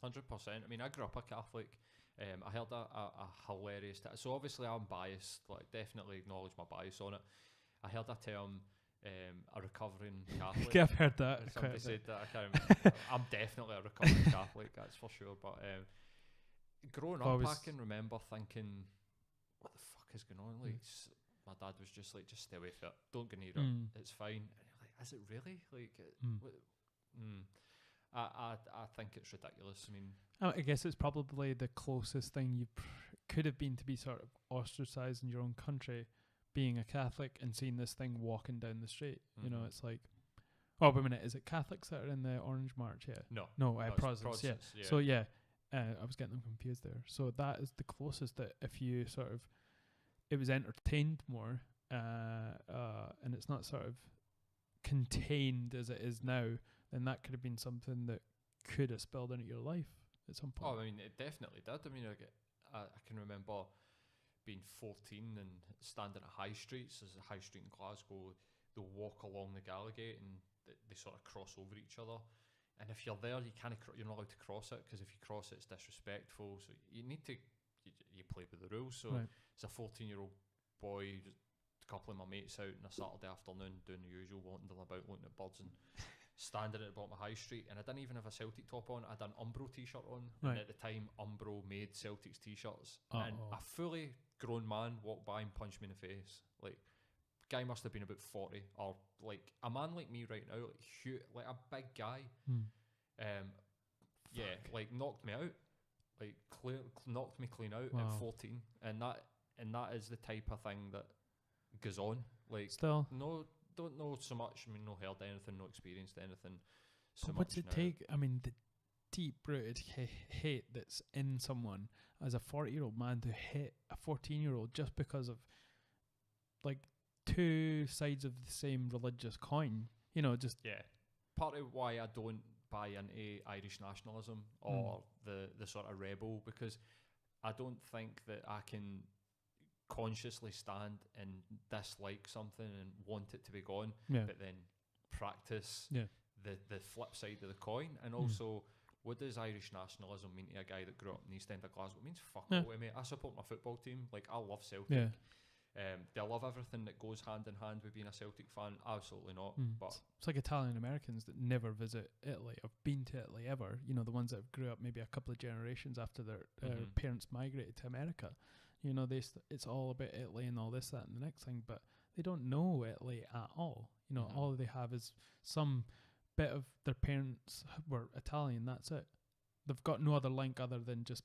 100%. I mean, I grew up a Catholic. I heard a hilarious so obviously I'm biased, like definitely acknowledge my bias on it. I heard a term, a recovering Catholic. I've heard that. Somebody said that. I can't remember. I'm definitely a recovering Catholic, that's for sure. But growing up, I can remember thinking, what the fuck is going on? Like, my dad was just like, just stay away from it. Don't go near it. It's fine. And you're like, is it really? Like, I think it's ridiculous. I mean, I guess it's probably the closest thing you could have been to be sort of ostracized in your own country, being a Catholic and seeing this thing walking down the street. You know, it's like, oh, wait a minute, is it Catholics that are in the Orange March? No, Protestants. Yeah. So I was getting them confused there. So that is the closest that if you sort of, it was entertained more, and it's not sort of contained as it is now, then that could have been something that could have spilled into your life at some point. Oh, I mean, it definitely did. I mean, I can remember being 14 and standing at high streets. There's a high street in Glasgow. They'll walk along the Gallagate and they sort of cross over each other. And if you're there, you're not allowed to cross it, because if you cross it, it's disrespectful. So you need to you play with the rules. So it's a 14-year-old boy, just a couple of my mates out on a Saturday afternoon doing the usual, wandering about, looking at birds, and standing at the bottom of High Street. And I didn't even have a Celtic top on. I had an Umbro t-shirt on, and at the time Umbro made Celtics t-shirts. And a fully grown man walked by and punched me in the face. Like, guy must have been about 40, or like a man like me right now, like huge, like a big guy. Like knocked me out, like knocked me clean out at 14, and that is the type of thing that goes on. Like, still don't know so much. I mean, no heard anything, no experienced anything. So but what's it take? I mean, the deep-rooted hate that's in someone as a 40-year-old man to hit a 14-year-old just because of like two sides of the same religious coin. You know, just part of why I don't buy into Irish nationalism or the sort of rebel, because I don't think that I can consciously stand and dislike something and want it to be gone, but then practice the flip side of the coin. And also, what does Irish nationalism mean to a guy that grew up in the East End of Glasgow? It means fuck all to me. I support my football team. Like, I love Celtic. Do I love everything that goes hand in hand with being a Celtic fan? Absolutely not. But it's like Italian Americans that never visit Italy, have been to Italy ever. You know, the ones that grew up maybe a couple of generations after their parents migrated to America. You know, it's all about Italy and all this, that, and the next thing, but they don't know Italy at all. You know, all they have is some bit of their parents were Italian. That's it. They've got no other link other than just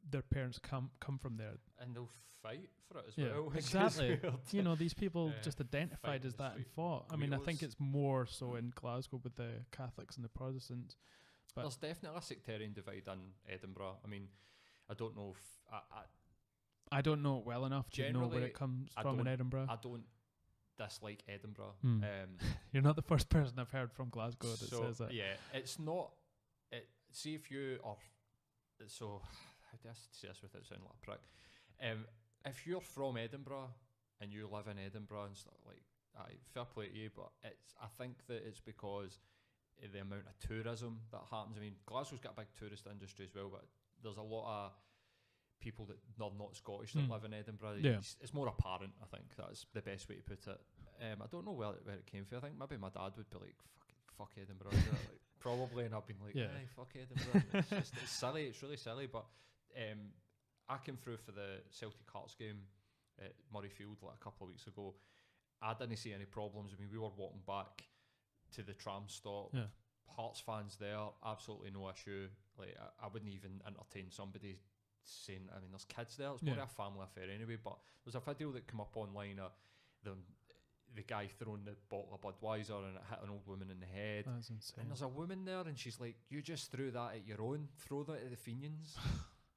their parents come from there. And they'll fight for it as well. which is Exactly. weird. You know, these people Yeah. just identified Fight in as the that and street. fought. I mean, I think Guerrillas. it's more so in Glasgow with the Catholics and the Protestants. But There's definitely a sectarian divide in Edinburgh. I mean, I don't know if I don't know it well enough to know where Generally, it comes I from in don't- Edinburgh. I don't dislike Edinburgh. Hmm. You're not the first person I've heard from Glasgow that so says that. yeah, it's not. See if you are. So how do I say this without sounding like a prick? If you're from Edinburgh and you live in Edinburgh and stuff like, aye, fair play to you. But I think that it's because of the amount of tourism that happens. I mean, Glasgow's got a big tourist industry as well, but there's a lot of people that are not Scottish that live in Edinburgh. Yeah. It's more apparent. I think that's the best way to put it. I don't know where it came from. I think maybe my dad would be like, fuck Edinburgh. You know, like, probably, and I've been like, Yeah. hey, fuck Edinburgh. It's silly. It's really silly. But I came through for the Celtic Hearts game at Murrayfield like a couple of weeks ago. I didn't see any problems. I mean, we were walking back to the tram stop. Yeah. Hearts fans there, absolutely no issue. Like I wouldn't even entertain somebody saying, I mean, there's kids there. It's more Yeah. a family affair anyway. But there's a video that came up online of the guy throwing the bottle of Budweiser and it hit an old woman in the head. That's insane. And there's a woman there and she's like, you just threw that at your own, throw that at the Fenians.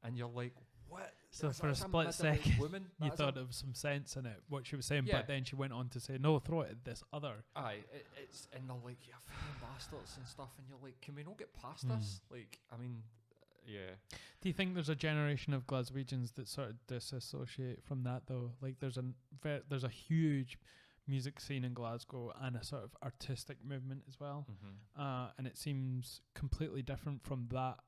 And you're like, what? So That's- for a that's split middle-aged second, woman. you That's thought there was some sense in it, what she was saying, Yeah. but then she went on to say, no, throw it at this other. Aye, it's and they're like, you're fucking bastards and stuff, and you're like, can we not get past Hmm. this? Like, I mean, yeah. Do you think there's a generation of Glaswegians that sort of disassociate from that though? Like there's a huge music scene in Glasgow and a sort of artistic movement as well. And it seems completely different from that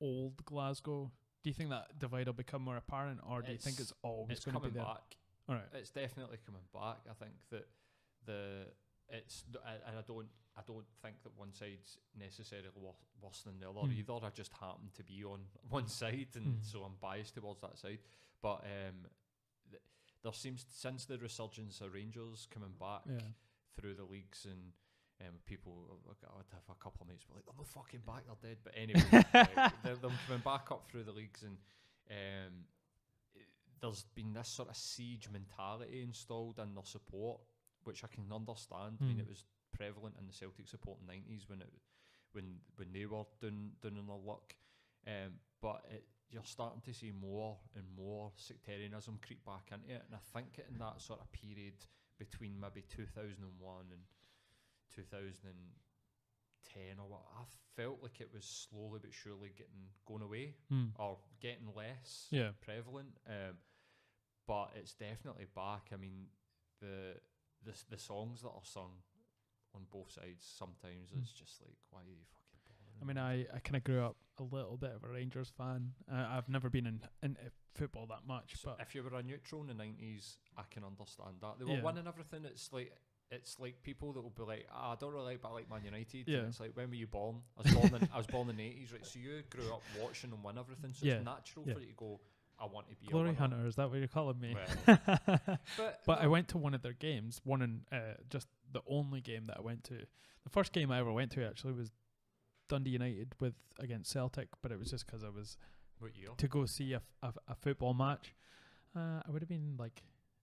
old Glasgow. Do you think that divide will become more apparent, or do you think it's always It's going to be coming there? back. All right. It's definitely coming back. I think that and I don't think that one side's necessarily worse than the other either. I just happen to be on one side, and so I'm biased towards that side. But there seems, since the resurgence of Rangers coming back through the leagues, and people, I'd have a couple of mates were like, they're not fucking back, they're dead. But anyway, they're coming back up through the leagues, and there's been this sort of siege mentality installed in their support, which I can understand. I mean, it was prevalent in the Celtic support in the 90s when they were doing their luck. But you're starting to see more and more sectarianism creep back into it, and I think in that sort of period between maybe 2001 and 2010 or what, I felt like it was slowly but surely going away or getting less prevalent. But it's definitely back. I mean, the songs that are sung on both sides sometimes it's just like, why are you fucking bothering? I mean, I kind of grew up a little bit of a Rangers fan. I've never been into football that much, So but if you were a neutral in the 90s, I can understand that. They were winning everything. It's like people that will be like, I don't really like, but I like Man United. Yeah. And it's like, when were you born? I was born in the 80s, right? So you grew up watching them win everything. So it's natural for you to go, I want to be Glory a winner. Hunter, is that what you're calling me? Well, but I went to one of their games, one in just the only game that I went to. The first game I ever went to actually was Dundee United against Celtic, but it was just because I was what year? to go see a football match. I would have been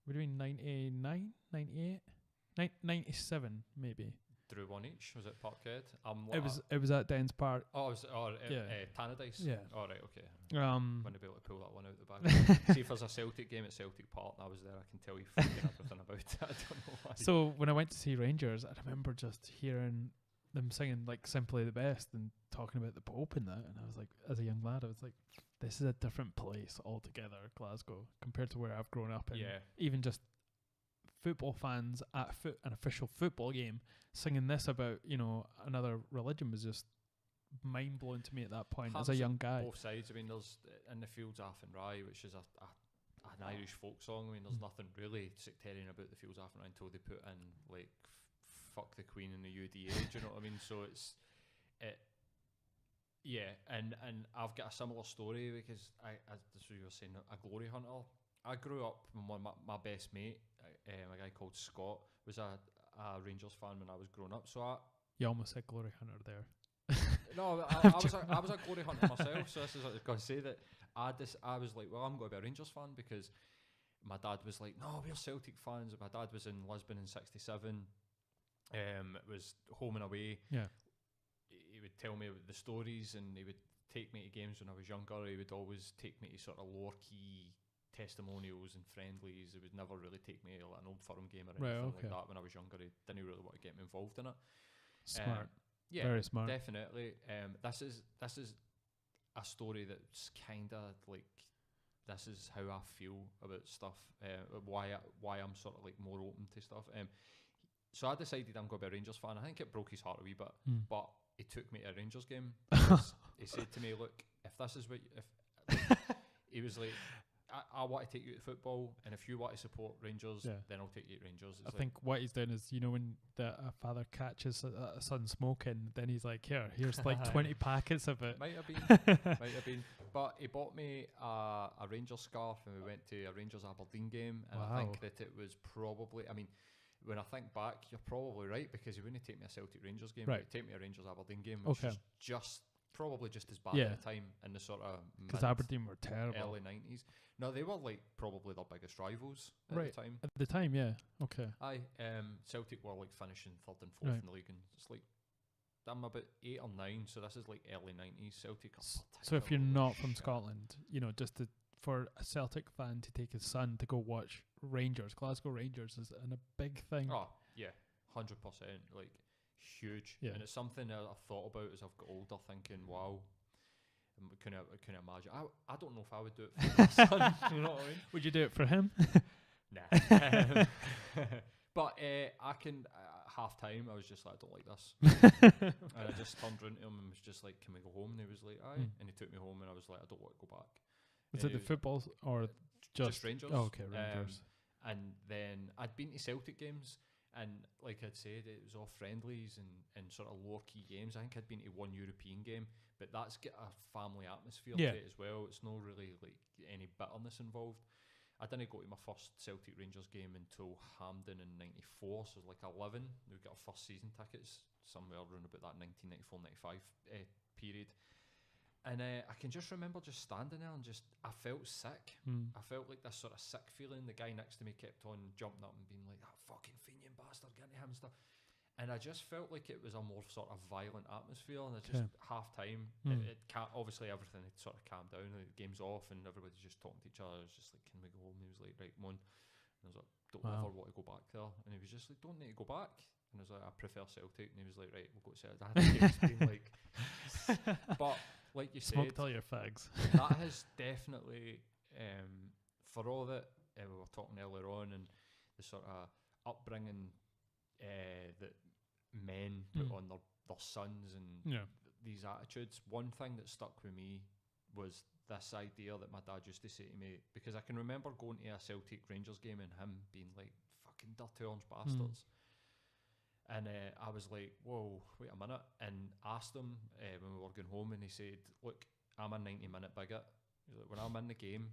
99, 98, 97 maybe. Drew one each. Was it Parkhead? It was at Dens Park. Oh, it was Tannadice. Yeah. All right. Okay. Um, Wouldn't be able to pull that one out the bag. See if there's a Celtic game at Celtic Park and I was there, I can tell you fucking everything about it. I don't know why. So when I went to see Rangers, I remember just hearing them singing like "Simply the Best" and talking about the Pope and that, and I was like, as a young lad, I was like, this is a different place altogether, Glasgow, compared to where I've grown up. And even just football fans at an official football game singing this about another religion was just mind blowing to me at that point as a young guy. Both sides. I mean, there's in the Fields Aff and Rye, which is an Irish folk song. I mean, there's nothing really sectarian about the Fields Aff and Rye until they put in like fuck the Queen and the UDA. Do you know what I mean? So it's and I've got a similar story because as you were saying, a glory hunter. I grew up with my best mate, a guy called Scott, was a Rangers fan when I was growing up. So you almost said glory hunter there. No, I was a glory hunter myself, so this is what I was going to say, that I was like, well, I'm going to be a Rangers fan, because my dad was like, no, we're Celtic fans. My dad was in Lisbon in '67. It was home and away. Yeah. He would tell me the stories, and he would take me to games when I was younger. He would always take me to sort of lower key testimonials and friendlies. He would never really take me to like an Old Firm game or anything like that when I was younger. He didn't really want to get me involved in it. Smart. Yeah, very smart. Definitely. This is a story that's kind of like, this is how I feel about stuff. Why I'm sort of like more open to stuff. So I decided I'm going to be a Rangers fan. I think it broke his heart a wee bit, but he took me to a Rangers game. He said to me, "Look, if this is what he was like, I want to take you to football, and if you want to support Rangers, then I'll take you to Rangers." I think what he's doing is, when a father catches a son smoking, then he's like, here's like 20 packets of it. Might have been. But he bought me a Rangers scarf, and we went to a Rangers Aberdeen game, and I think that it was probably, I mean, when I think back, you're probably right, because he wouldn't take me a Celtic Rangers game, he'd take me a Rangers Aberdeen game, which was probably just as bad at the time, in the sort of, because Aberdeen were terrible, early 90s. No, they were like probably their biggest rivals at the time. At the time, yeah. Okay. Celtic were like finishing third and fourth in the league, and it's like, I'm about 8 or 9, so this is like early 90s. Celtic are so if you're not from Scotland, just for a Celtic fan to take his son to go watch Rangers, Glasgow Rangers, is a big thing. Oh yeah, 100%, like huge. And it's something that I've thought about as I've got older, thinking, wow, can I imagine? I don't know if I would do it for my son. You know what I mean? Would you do it for him? Nah. But I can. Half time, I was just like, I don't like this, and I just turned around to him and was just like, "Can we go home?" And he was like, "Aye," and he took me home, and I was like, "I don't want to go back." Was it the football or just Rangers? Oh, okay, Rangers. And then I'd been to Celtic games, and like I'd said, it was all friendlies and sort of lower key games. I think I'd been to one European game, but that's got a family atmosphere to it as well. It's not really like any bitterness involved. I didn't go to my first Celtic Rangers game until Hampden in '94, so like 11. We got our first season tickets somewhere around about that 1994-95 period. And I can just remember just standing there and I felt sick. I felt like this sort of sick feeling. The guy next to me kept on jumping up and being like, "That fucking Fenian bastard, get to him," and stuff. And I just felt like it was a more sort of violent atmosphere, and it's just half time. It can't, obviously everything had sort of calmed down, and the game's off, and everybody's just talking to each other. I was just like, "Can we go home?" And he was like, "Right, come on." And I was like, "Don't ever want to go back there." And he was just like, "Don't need to go back." And I was like, "I prefer Celtic." And he was like, "Right, we'll go to Celtic." I had to explain, like, but like you said, smoked all your fags. that has definitely, for all that we were talking earlier on, and the sort of upbringing that men put on their sons, and these attitudes. One thing that stuck with me was this idea that my dad used to say to me, because I can remember going to a Celtic Rangers game and him being like, "Fucking dirty orange bastards." And I was like, "Whoa, wait a minute," and asked him when we were going home, and he said, "Look, I'm a 90-minute bigot. He's like, when I'm in the game,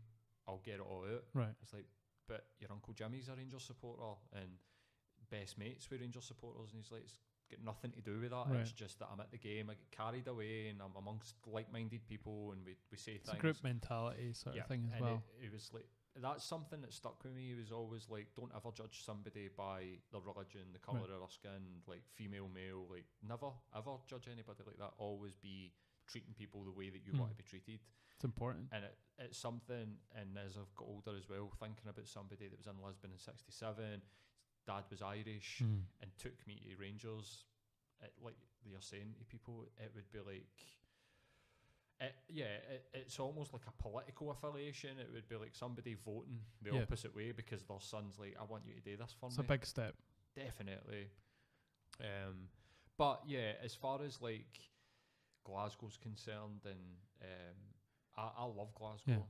I'll get it all out." Right. It's like, "But your Uncle Jimmy's a Rangers supporter, and best mates with Rangers supporters," and he's like, "It's got nothing to do with that. It's just that I'm at the game, I get carried away, and I'm amongst like-minded people, and we say it's things." A group mentality sort of thing as well. It was like, that's something that stuck with me. He was always like, don't ever judge somebody by their religion, the colour of their skin, like female, male, like never ever judge anybody like that. Always be treating people the way that you want to be treated. It's important. And it's something, and as I've got older as well, thinking about somebody that was in Lisbon in '67, dad was Irish, and took me to Rangers, like you're saying to people, it would be like, it's almost like a political affiliation. It would be like somebody voting the opposite way because their son's like, "I want you to do this for me." It's a big step. Definitely. But yeah, as far as like Glasgow's concerned, and I love Glasgow.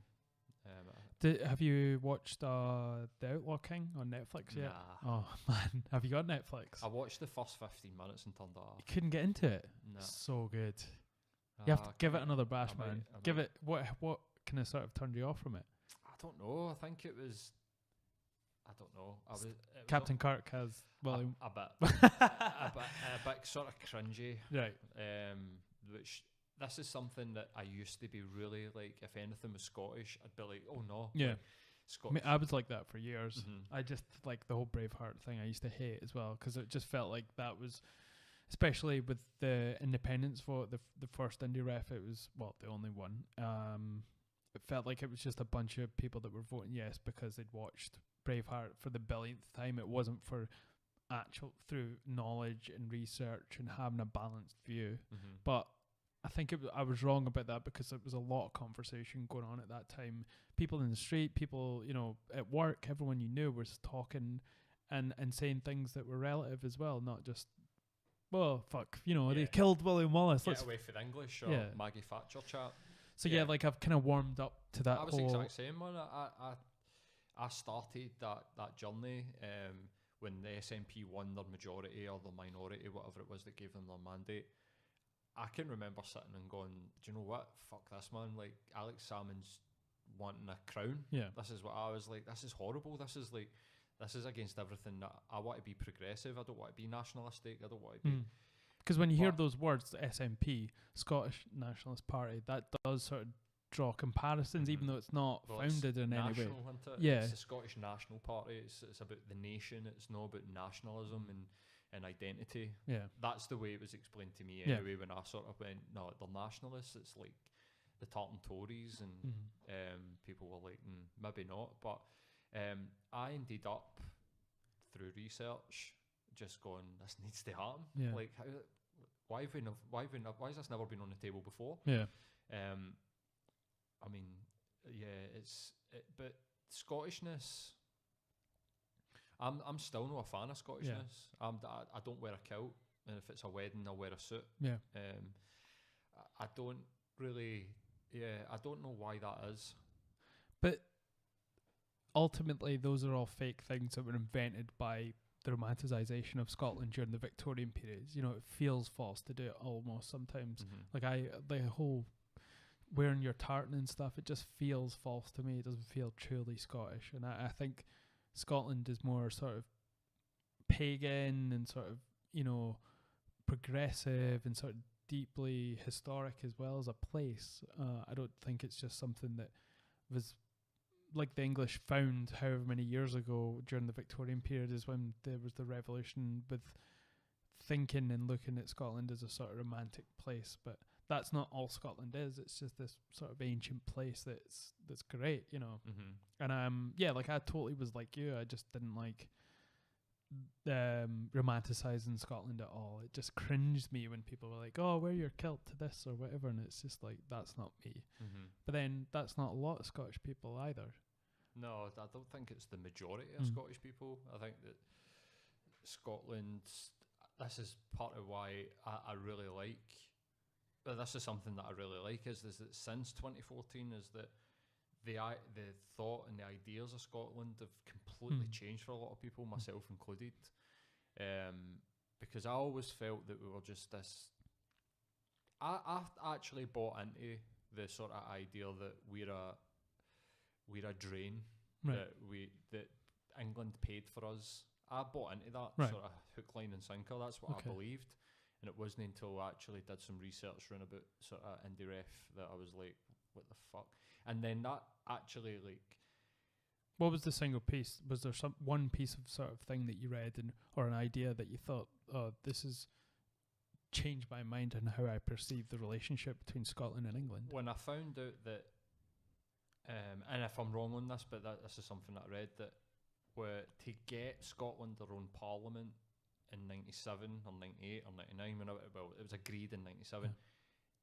Have you watched The Outlaw King on Netflix yet? Nah. Oh man, have you got Netflix? I watched the first 15 minutes and turned it off. You couldn't get into it? No. So good. You have to give it another bash, man. Give it. What kind of sort of turned you off from it? I don't know. I think it was. I don't know. Captain Kirk has a bit sort of cringy. Right. which this is something that I used to be really like. If anything was Scottish, I'd be like, oh no, Yeah. like, I mean, I was like that for years. I just like the whole Braveheart thing. I used to hate as well because it just felt like that was, especially with the independence vote, the first indie ref. It was the only one. It felt like it was just a bunch of people that were voting yes because they'd watched Braveheart for the billionth time. It wasn't for actual through knowledge and research and having a balanced view. But I think I was wrong about that because there was a lot of conversation going on at that time. People in the street, people, at work, everyone you knew was talking and saying things that were relative as well, not just, well, fuck, they killed William Wallace. Get away for the English or Maggie Thatcher chat. So like I've kind of warmed up to that. I was the exact same one. I started that journey when the SNP won their majority or the minority, whatever it was that gave them their mandate. I can remember sitting and going, do you know what? Fuck this, man. Like, Alex Salmond's wanting a crown. Yeah. This is what I was like, this is horrible. This is against everything that I want to be progressive. I don't want to be nationalistic. I don't want to be... Because when you hear those words, the SNP, Scottish Nationalist Party, that does sort of draw comparisons, even though it's not founded in any way. Yeah. It's the Scottish National Party. It's about the nation. It's not about nationalism and identity. Yeah. That's the way it was explained to me anyway, when I sort of went, no, they're nationalists. It's like the Tartan Tories, and people were like, maybe not. But I ended up, through research, just going, this needs to happen. Yeah. Like, why has this never been on the table before? Yeah. I mean, but Scottishness, I'm still not a fan of Scottishness. Yeah. I don't wear a kilt, and if it's a wedding, I'll wear a suit. Yeah. I don't really, I don't know why that is. But ultimately, those are all fake things that were invented by the romanticisation of Scotland during the Victorian periods. It feels false to do it almost sometimes. Like the whole wearing your tartan and stuff, it just feels false to me. It doesn't feel truly Scottish. And I think Scotland is more sort of pagan and sort of, progressive and sort of deeply historic as well as a place. I don't think it's just something that was like the English found however many years ago during the Victorian period, is when there was the revolution with thinking and looking at Scotland as a sort of romantic place. But that's not all Scotland is. It's just this sort of ancient place that's great, And I totally was like you. I just didn't like romanticising Scotland at all. It just cringed me when people were like, "Oh, wear your kilt to this or whatever," and it's just like, that's not me. But then that's not a lot of Scottish people either. No, I don't think it's the majority of Scottish people. I think that Scotland, this is part of why I really like, but this is something that I really like, is that since 2014 is that the thought and the ideas of Scotland have completely changed for a lot of people, myself included. Because I always felt that we were just this... I actually bought into the sort of idea that we're a drain, right, that England paid for us. I bought into that sort of hook, line and sinker. That's what I believed. And it wasn't until I actually did some research around about sort of indie ref that I was like, what the fuck? And then that actually, like... What was the single piece? Was there one piece of sort of thing that you read or an idea that you thought, oh, this has changed my mind and how I perceive the relationship between Scotland and England? When I found out that, and if I'm wrong on this, but this is something that I read, that to get Scotland their own parliament in 97 or 98 or 99, it was agreed in 97,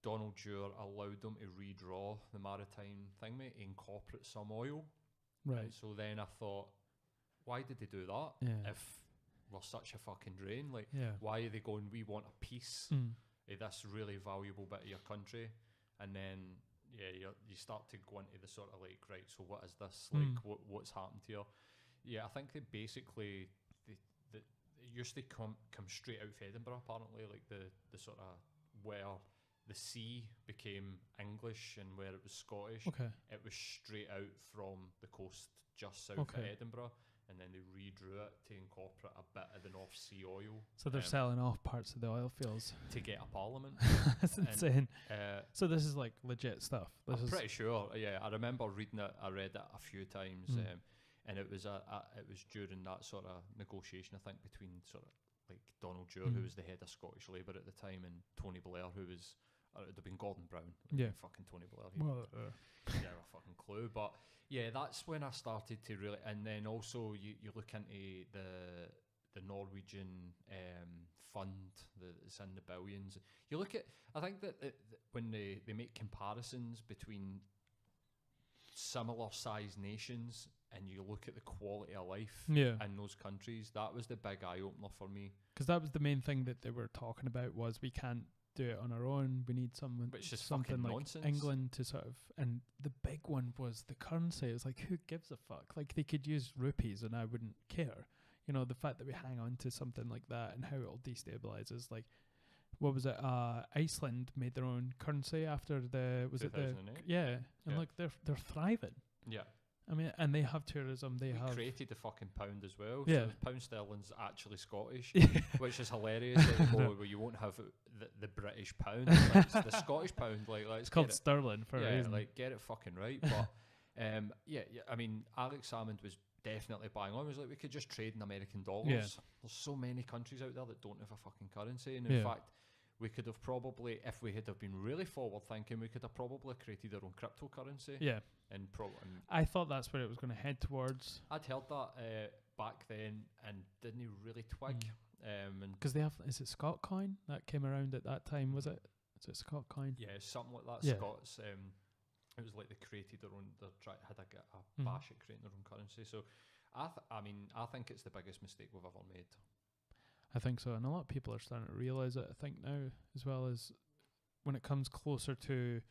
Donald Dewar allowed them to redraw the maritime thing, mate, incorporate some oil. Right. And so then I thought, why did they do that? Yeah. If we're such a fucking drain, like, why are they going, we want a piece of this really valuable bit of your country? And then, you start to go into the sort of like, right, so what is this? Like, what's happened here? Yeah, I think they basically, it used to come straight out of Edinburgh, apparently, like the sort of where the sea became English and where it was Scottish. Okay. It was straight out from the coast just south of Edinburgh. and then they redrew it to incorporate a bit of the North Sea oil. So they're selling off parts of the oil fields to get a parliament. That's insane. So this is like legit stuff. I'm pretty sure. Yeah, I remember reading it. I read it a few times, and it was it was during that sort of negotiation, I think, between sort of like Donald Dewar, who was the head of Scottish Labour at the time, and Tony Blair, who was it would have been Gordon Brown. Fucking Tony Blair. Yeah, a fucking clue. But yeah, that's when I started to really, and then also you look into the Norwegian fund that's in the billions. You look at, I think that when they make comparisons between similar sized nations and you look at the quality of life in those countries, that was the big eye opener for me. Because that was the main thing that they were talking about, was we can't do it on our own. We need something like nonsense. England to sort of, and the big one was the currency. It was like, who gives a fuck? Like, they could use rupees and I wouldn't care. You know, the fact that we hang on to something like that and how it all destabilizes. Like, what was it? Iceland made their own currency after the 2008? And look, they're thriving. Yeah. I mean, and they have tourism. They have created the fucking pound as well. Yeah. So pound sterling's actually Scottish, which is hilarious. Like, well, you won't have the British pound. Like, it's the Scottish pound. Like, it's called sterling for a reason. Like, get it fucking right. But I mean, Alex Salmond was definitely buying on. It was like, we could just trade in American dollars. Yeah. There's so many countries out there that don't have a fucking currency, and in fact, we could have probably, if we had have been really forward thinking, we could have probably created our own cryptocurrency. Yeah. And I thought that's where it was going to head towards. I'd heard that back then and didn't really twig. Because they have, is it Scot coin that came around at that time? Was it? Is it Scot coin? Yeah, something like that. Yeah. Scots. It was like they created their own. They had a bash at creating their own currency. So, I mean, I think it's the biggest mistake we've ever made. I think so, and a lot of people are starting to realise it, I think, now, as well as when it comes closer to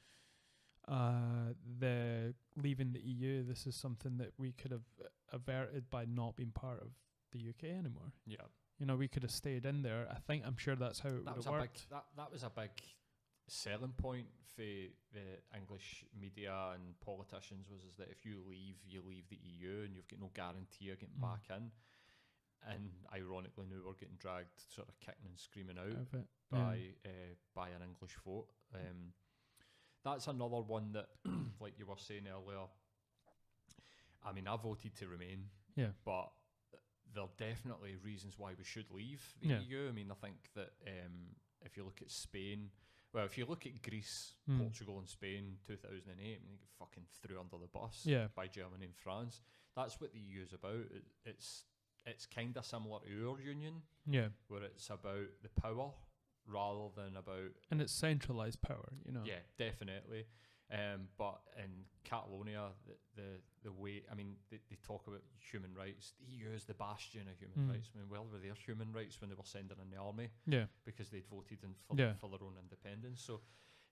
the leaving the EU, this is something that we could have averted by not being part of the UK anymore. Yeah. You know, we could have stayed in there. I'm sure that's how it would have worked. That was a big selling point for the English media and politicians, was that if you leave the EU and you've got no guarantee of getting back in. And ironically, now we're getting dragged, sort of kicking and screaming out by an English vote. That's another one that, like you were saying earlier. I mean, I voted to remain. Yeah. But there are definitely reasons why we should leave the EU. I mean, I think that if you look at Spain, if you look at Greece, Portugal, and Spain, 2008, I mean, you get fucking threw under the bus by Germany and France. That's what the EU is about. It's kind of similar to our union, where it's about the power rather than about... And it's centralised power, you know. Yeah, definitely. But in Catalonia, the way... I mean, they talk about human rights. The EU is the bastion of human rights. I mean, where were their human rights when they were sending in the army? Yeah. Because they'd voted for their own independence. So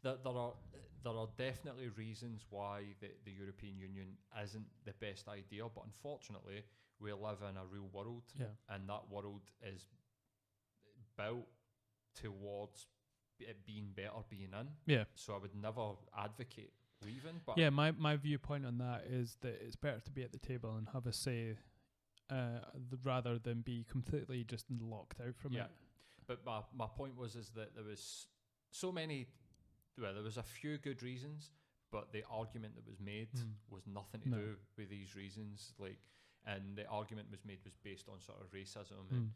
there are definitely reasons why the European Union isn't the best idea, but unfortunately... we live in a real world, and that world is built towards it being better being in. Yeah. So I would never advocate leaving. But my viewpoint on that is that it's better to be at the table and have a say, rather than be completely just locked out from it. But my point was that there was so many. Well, there was a few good reasons, but the argument that was made was nothing to do with these reasons. And the argument was based on sort of racism and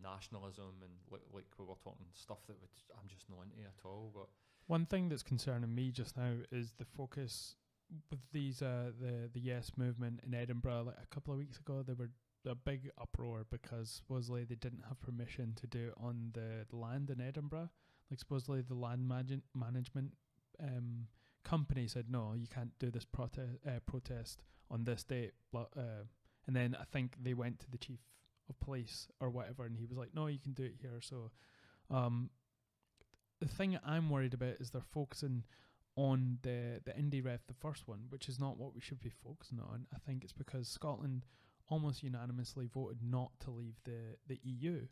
nationalism and like we were talking stuff that I'm just not into at all. But one thing that's concerning me just now is the focus with these the Yes movement in Edinburgh. Like a couple of weeks ago, there were a big uproar because supposedly they didn't have permission to do it on the land in Edinburgh. Like supposedly the land management company said no, you can't do this protest on this date. And then I think they went to the chief of police or whatever, and he was like, no, you can do it here. So the thing I'm worried about is they're focusing on the indie ref, the first one, which is not what we should be focusing on. I think it's because Scotland almost unanimously voted not to leave the EU.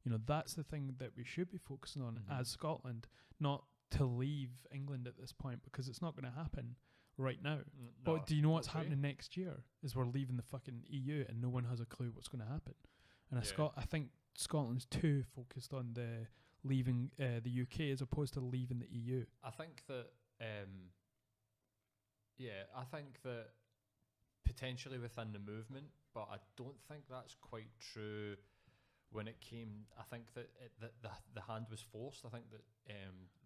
You know, that's the thing that we should be focusing on as Scotland, not to leave England at this point, because it's not going to happen. right now. No, But do you know what's okay. happening next year? Is we're leaving the fucking EU and no one has a clue what's going to happen. And I think Scotland's too focused on the leaving the UK as opposed to leaving the EU. I think that, I think that potentially within the movement, but I don't think that's quite true. When it came, I think that the hand was forced. I think that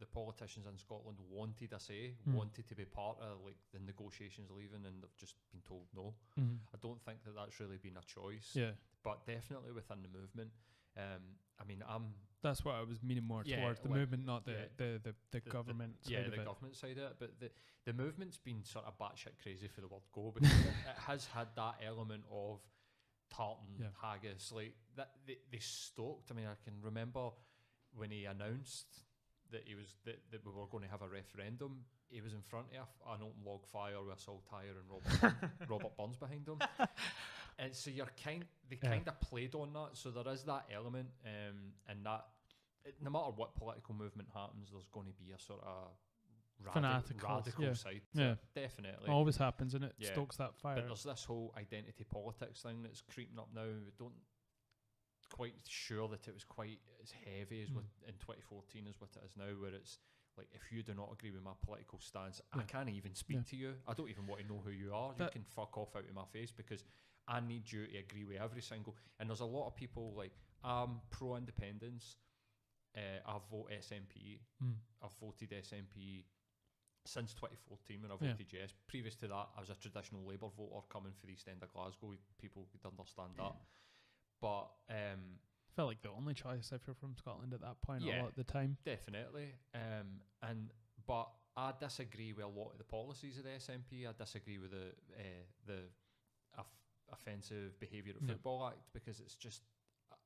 the politicians in Scotland wanted a say, wanted to be part of like the negotiations leaving, and they've just been told no. I don't think that that's really been a choice. Yeah, but definitely within the movement. I mean, that's what I was meaning more towards the movement, not the government. The government side of it. But the movement's been sort of batshit crazy for the word go, because it has had that element of tartan, haggis, like that. They stoked. I mean, I can remember when he announced that that we were going to have a referendum. He was in front of an open log fire with a saltire and Robert Burns behind him. And so they kind of played on that. So there is that element, and that no matter what political movement happens, there's going to be a sort of radical side. Yeah, definitely. It always happens, and it Yeah. stokes that fire. But there's this whole identity politics thing that's creeping up now. We don't quite sure that it was quite as heavy as in 2014 as what it is now, where it's like, if you do not agree with my political stance, I can't even speak to you. I don't even want to know who you are. You can fuck off out of my face, because I need you to agree with every single. And there's a lot of people like, I'm pro-independence. I vote SNP. I've voted SNP since 2014 when I voted yes. Previous to that, I was a traditional Labour voter coming for the East End of Glasgow. People could understand that. But felt like the only choice if you're from Scotland at that point a lot of the time. Definitely. But I disagree with a lot of the policies of the SNP. I disagree with the offensive behaviour at Football Act, because it's just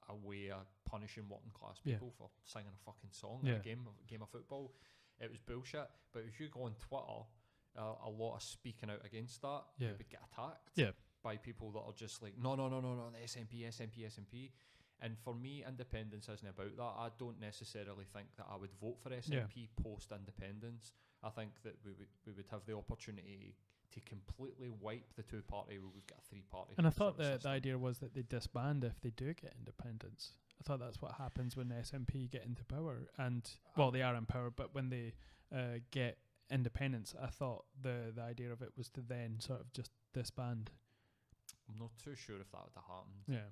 a way of punishing working class people for singing a fucking song in a game of football. It was bullshit. But if you go on Twitter, a lot of speaking out against that, you would get attacked by people that are just like, no, the SNP. And for me, independence isn't about that. I don't necessarily think that I would vote for SNP post-independence. I think that we would have the opportunity to completely wipe the two-party. We would get a three-party. And I thought the idea was that they disband if they do get independence. I thought that's what happens when the SNP get into power. And, well, they are in power, but when they get independence, I thought the idea of it was to then sort of just disband. I'm not too sure if that would have happened. Yeah.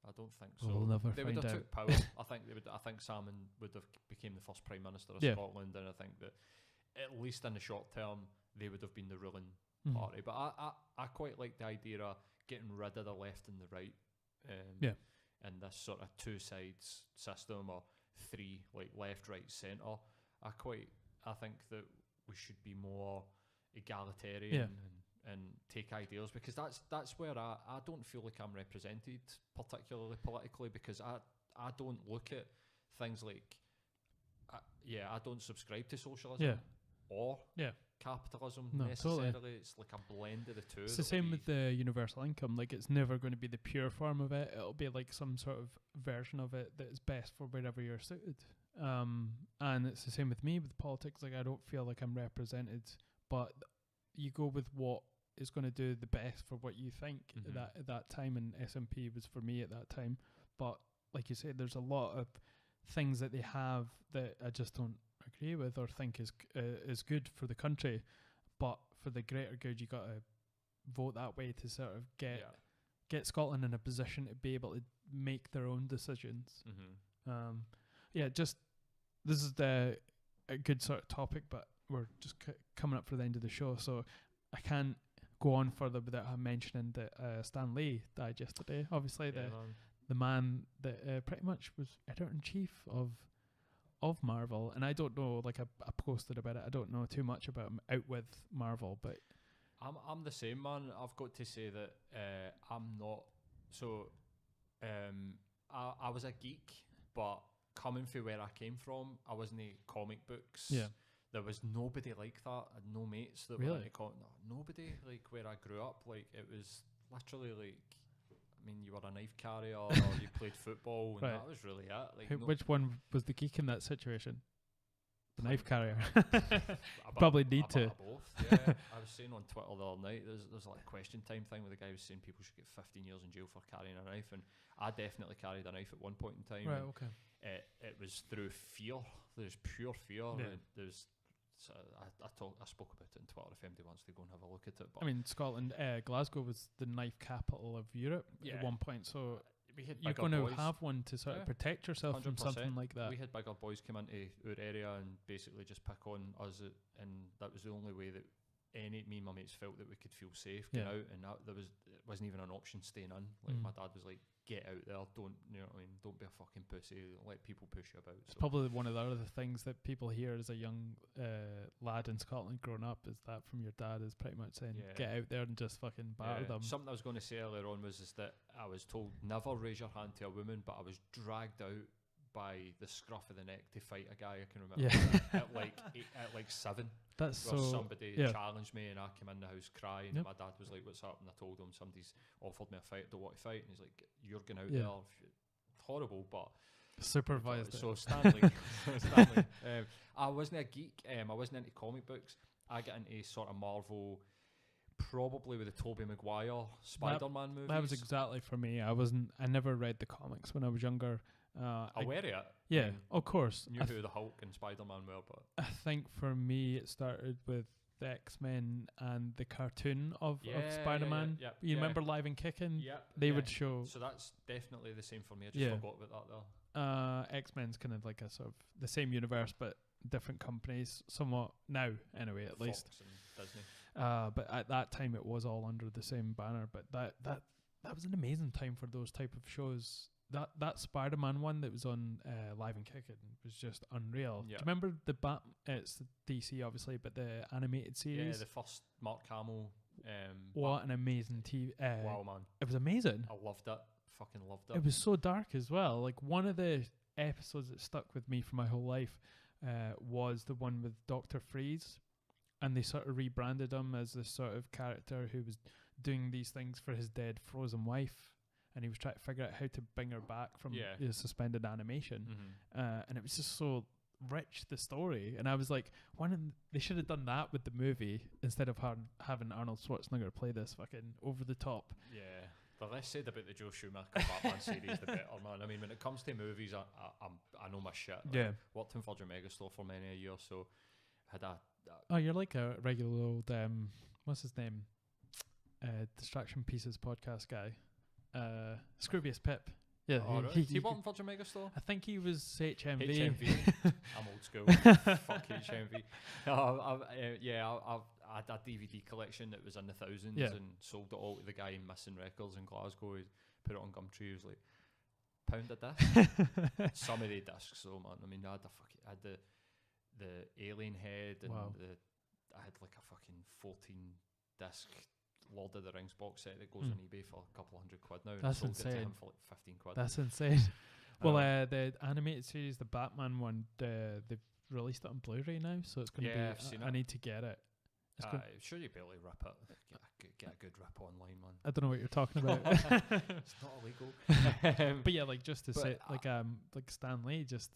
I don't think so. We'll never they find would have out. took power. I think Salmon would have became the first Prime Minister of Scotland, and I think that at least in the short term they would have been the ruling party. But I quite like the idea of getting rid of the left and the right, and this sort of two sides system, or three, like left, right, centre. I think that we should be more egalitarian and take ideas, because that's where I don't feel like I'm represented particularly politically, because I don't look at things like I don't subscribe to socialism or capitalism necessarily. Totally. It's like a blend of the two. It's the same with the universal income. Like, it's never going to be the pure form of it. It'll be like some sort of version of it that is best for wherever you're suited. And it's the same with me with politics. Like, I don't feel like I'm represented, but you go with what is going to do the best for what you think at that time, and SNP was for me at that time. But like you said, there's a lot of things that they have that I just don't agree with or think is good for the country, but for the greater good, you got to vote that way to sort of get Scotland in a position to be able to make their own decisions. Just this is a good sort of topic, but we're just coming up for the end of the show, so I can't go on further without mentioning that Stan Lee died yesterday. Obviously, the man that pretty much was editor-in-chief of Marvel, and I don't know, like I posted about it, I don't know too much about him out with Marvel, but I'm the same, man. I've got to say that I'm not so I was a geek, but coming from where I came from, I wasn't in comic books. There was nobody like that. I had no mates that were into comic. No, nobody like where I grew up. Like, it was literally like, I mean, you were a knife carrier or you played football, and that was really it. Like, which one was the geek in that situation? the knife carrier. A Probably bit- need a bit to. of both. Yeah, I was saying on Twitter the other night, there's like a question time thing where the guy was saying people should get 15 years in jail for carrying a knife, and I definitely carried a knife at one point in time. Right. and Okay. It was through fear. There's pure fear. Yeah. So I spoke about it on Twitter if anybody wants to go and have a look at it. But I mean, Scotland, Glasgow was the knife capital of Europe at one point, so we had you're bigger going to boys. have one to sort of Yeah, protect yourself from 100%. something like that. We had bigger boys come into our area and basically just pick on us, and that was the only way that me and my mates felt that we could feel safe going Yeah. out, and it wasn't even an option staying in. Like Mm. my dad was like, "Get out there, don't you know what I mean? Don't be a fucking pussy. Don't let people push you about." It's So probably one of the other things that people hear as a young lad in Scotland growing up is that from your dad is pretty much saying, Yeah. get out there and just fucking batter them. Something I was going to say earlier on was that I was told never raise your hand to a woman, but I was dragged out by the scruff of the neck to fight a guy. I can remember at like 7. That's Where so. somebody yeah. challenged me, and I came in the house crying. Yep. And my dad was like, "What's up?" And I told him somebody's offered me a fight. I don't want to fight. And he's like, "You're going out Yeah. there." It's horrible, but Supervised it. so Stanley, I wasn't a geek. I wasn't into comic books. I got into sort of Marvel, probably with the Tobey Maguire Spider-Man movies. That was exactly for me. I never read the comics when I was younger. I wear it. Yeah, I mean, of course. knew who the Hulk and Spider-Man were, but I think for me it started with the X-Men and the cartoon of Spider-Man. You remember Live and Kicking? Yeah, They would show. So that's definitely the same for me. I just Yeah. forgot about that there. X-Men's kind of like a sort of the same universe but different companies, somewhat now anyway, at least. Fox and Disney. But at that time it was all under the same banner. But that was an amazing time for those type of shows. That Spider-Man one that was on Live and Kicking was just unreal. Yeah. Do you remember it's the DC obviously, but the animated series? Yeah, the first Mark Hamill. What an amazing TV! Wow, man, It was amazing. I loved it. Fucking loved it. It was so dark as well. Like one of the episodes that stuck with me for my whole life was the one with Dr. Freeze, and they sort of rebranded him as this sort of character who was doing these things for his dead frozen wife, and he was trying to figure out how to bring her back from the suspended animation. And it was just so rich, the story. And I was like, they should have done that with the movie instead of having Arnold Schwarzenegger play this fucking over the top. Yeah. The less said about the Joe Schumacher Batman series, the better, man. I mean, when it comes to movies, I know my shit. Like, Yeah. Worked in Virgin Megastore for many a year, so had a Oh, you're like a regular old what's his name? Distraction Pieces podcast guy. Scroobius Pip. Yeah. Oh, right. He worked in Virgin Megastore? I think he was HMV. HMV. I'm old school. Fuck HMV. No, I had a DVD collection that was in the thousands and sold it all to the guy in Missing Records in Glasgow. He put it on Gumtree. He was like, £1 a disc. Some of the discs, though, man. I mean, I had the Alien Head, and I had like a fucking 14 disc Lord of the Rings box set that goes on eBay for a couple £100 now. That's and I sold it to insane. him for like 15 quid. That's insane. Well, the animated series, the Batman one, they've released it on Blu-ray now, so it's going to be. I've seen I it. need to get it. I'm sure you barely rip it. Get a good rip online, man. I don't know what you're talking about. It's not illegal. But yeah, like just to say, like Stan Lee, just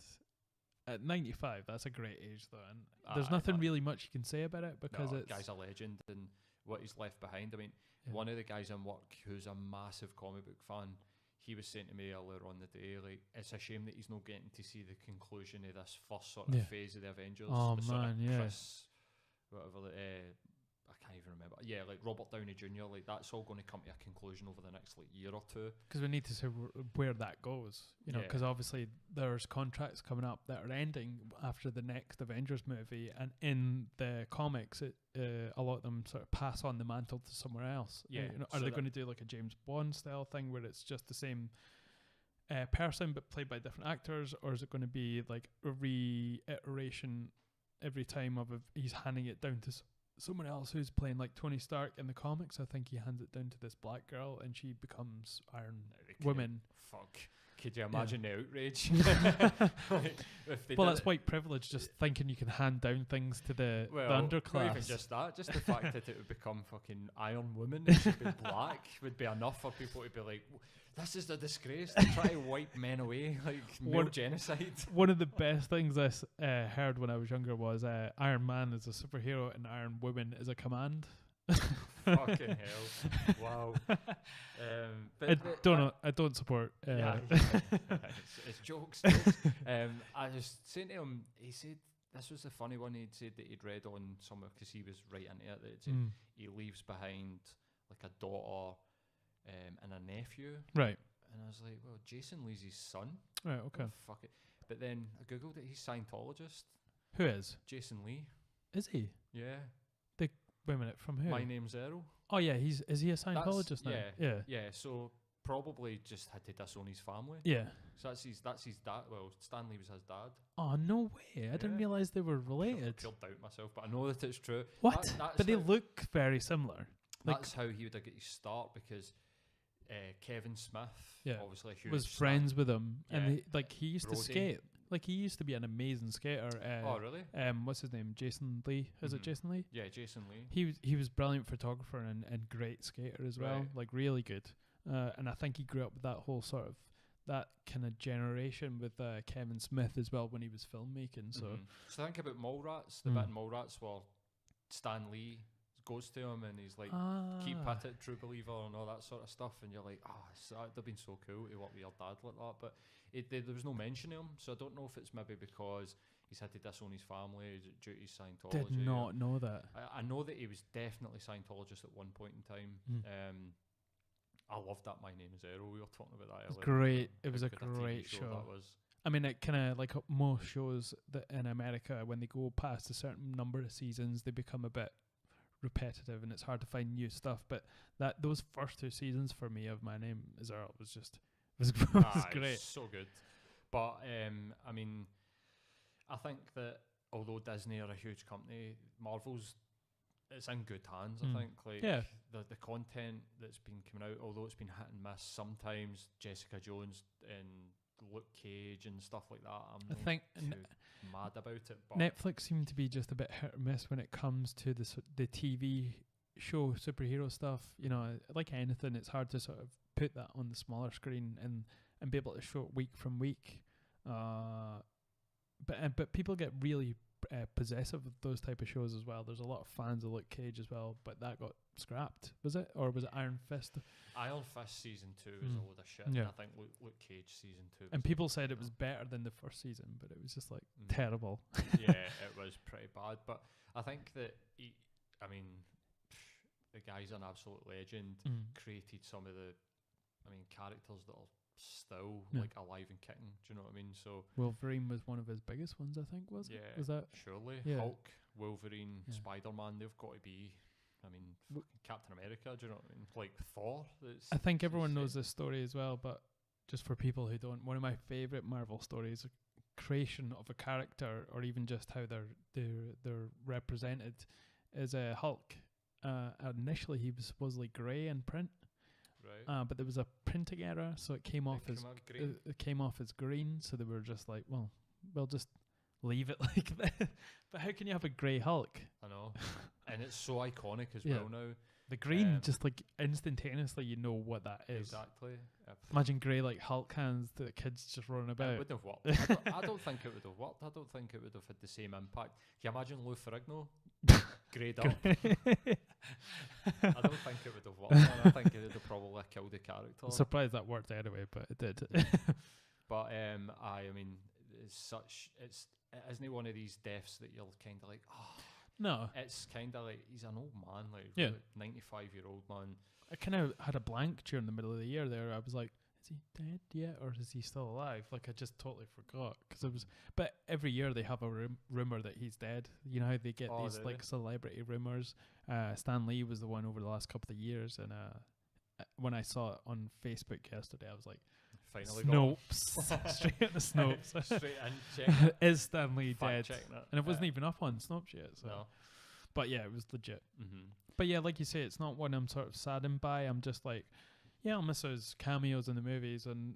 at 95, that's a great age though, and there's nothing really much you can say about it because it's guy's a legend and what he's left behind. I mean, one of the guys in work who's a massive comic book fan, he was saying to me earlier on the day, like, it's a shame that he's not getting to see the conclusion of this first sort of phase of the Avengers. Oh the sort man, of yeah. Chris, whatever, I can't even remember. Yeah, like Robert Downey Jr., like that's all going to come to a conclusion over the next like year or two. Because we need to see where that goes, you know. Because obviously there's contracts coming up that are ending after the next Avengers movie, and in the comics, a lot of them sort of pass on the mantle to somewhere else. Yeah, you know, so are they going to do like a James Bond style thing where it's just the same person but played by different actors, or is it going to be like a reiteration every time of he's handing it down to someone else who's playing like Tony Stark in the comics? I think he hands it down to this black girl and she becomes Iron Woman. Fuck. could you imagine the outrage? Like, if they well, did that's it- white privilege, just thinking you can hand down things to the Not even underclass. just that, just the fact that it would become fucking Iron Woman, it should be black, would be enough for people to be like, this is a disgrace. They try to wipe men away, like male genocide. One of the best things I heard when I was younger was Iron Man is a superhero and Iron Woman is a command. Fucking hell! Wow. I don't support. Yeah, it's jokes. I was saying to him, he said this was the funny one. He'd said that he'd read on somewhere because he was right into it. That it said he leaves behind like a daughter and a nephew. Right. And I was like, well, Jason leaves his son. Right. Okay. Oh, fuck it. But then I googled it. He's Scientologist. Who is? Jason Lee. Is he? Yeah. Wait a minute. From who? My name's Errol. Oh yeah. Is he a Scientologist now? Yeah. Yeah. So probably just had to disown his family. Yeah. So that's his dad. Well, Stanley was his dad. Oh no way! I didn't realize they were related. I doubt myself, but I know that it's true. What? That's But they look very similar. Like, that's how he would have got his start because Kevin Smith, obviously a huge was star. friends with him, and Yeah. he used to Brody. skate. Like he used to be an amazing skater. Oh really? What's his name? Jason Lee. Is it Mhm. Jason Lee? Yeah, Jason Lee. He was brilliant photographer and great skater as well. Right. Like really good. And I think he grew up with that whole sort of that kind of generation with Kevin Smith as well when he was filmmaking. So So think about Mallrats. The bit in Mallrats where Stan Lee goes to him and he's like, keep at it, true believer, and all that sort of stuff. And you're like, they've been so cool to work with your dad like that. But there was no mention of him, so I don't know if it's maybe because he's had to disown his family due to his Scientology. did not know that. I know that he was definitely Scientologist at one point in time. I loved that. My Name Is Errol. We were talking about that earlier. Great. It was a How good TV great show. that was. I mean, it kind of like most shows that in America, when they go past a certain number of seasons, they become a bit repetitive and it's hard to find new stuff. But those first 2 seasons for me of My Name Is Earl was great. It's so good. But I mean, I think that although Disney are a huge company, Marvel's it's in good hands. I think the content that's been coming out, although it's been hit and miss sometimes, Jessica Jones and Luke Cage and stuff like that, I'm I think too mad about it. But Netflix seem to be just a bit hit or miss when it comes to the TV show superhero stuff. You know, like anything, it's hard to sort of put that on the smaller screen and be able to show it week from week. But people get really possessive of those type of shows as well. There's a lot of fans of Luke Cage as well, but that got scrapped, was it? Or was it Iron Fist? Iron Fist season 2 was a load of shit. Yeah. And I think Luke Cage season 2 And people said it was better than the first season, but it was just like terrible. Yeah, it was pretty bad. But I think that the guy's an absolute legend. Created some of the characters that are still like alive and kicking. Do you know what I mean? So Wolverine was one of his biggest ones, I think. Was that surely Hulk, Wolverine, Spider-Man? They've got to be. I mean, Captain America. Do you know what I mean? Like Thor. I think everyone knows this story as well, but just for people who don't, one of my favorite Marvel stories, creation of a character, or even just how they're represented, is Hulk. Initially, he was supposedly grey in print. Right. But there was a printing error, so it came off as green. So they were just like, well, we'll just leave it like that. But how can you have a grey Hulk? I know, and it's so iconic as well now. The green, just like instantaneously, you know what that is. Exactly. Imagine grey like Hulk hands that the kids just running about. It would have worked. I don't think it would have worked. I don't think it would have had the same impact. Can you imagine Lou Ferrigno greyed up? I don't think it would have worked. And I think it would have probably killed the character. I'm surprised that worked anyway, but it did. But I mean, it isn't one of these deaths that you're kind of like, no. It's kind of like he's an old man, like 95-year-old man. I kind of had a blank during the middle of the year there. I was like, is he dead yet, or is he still alive? Like, I just totally forgot because it was. But every year they have a rumor that he's dead. You know how they get these like celebrity rumors. Stan Lee was the one over the last couple of years, and when I saw it on Facebook yesterday, I was like, finally Snopes. Straight at the Snopes. Straight in, check. Is Stan Lee dead? And it wasn't even up on Snopes yet. So. No. But yeah, it was legit. But yeah, like you say, it's not one I'm sort of saddened by. I'm just like, yeah, I'll miss those cameos in the movies, and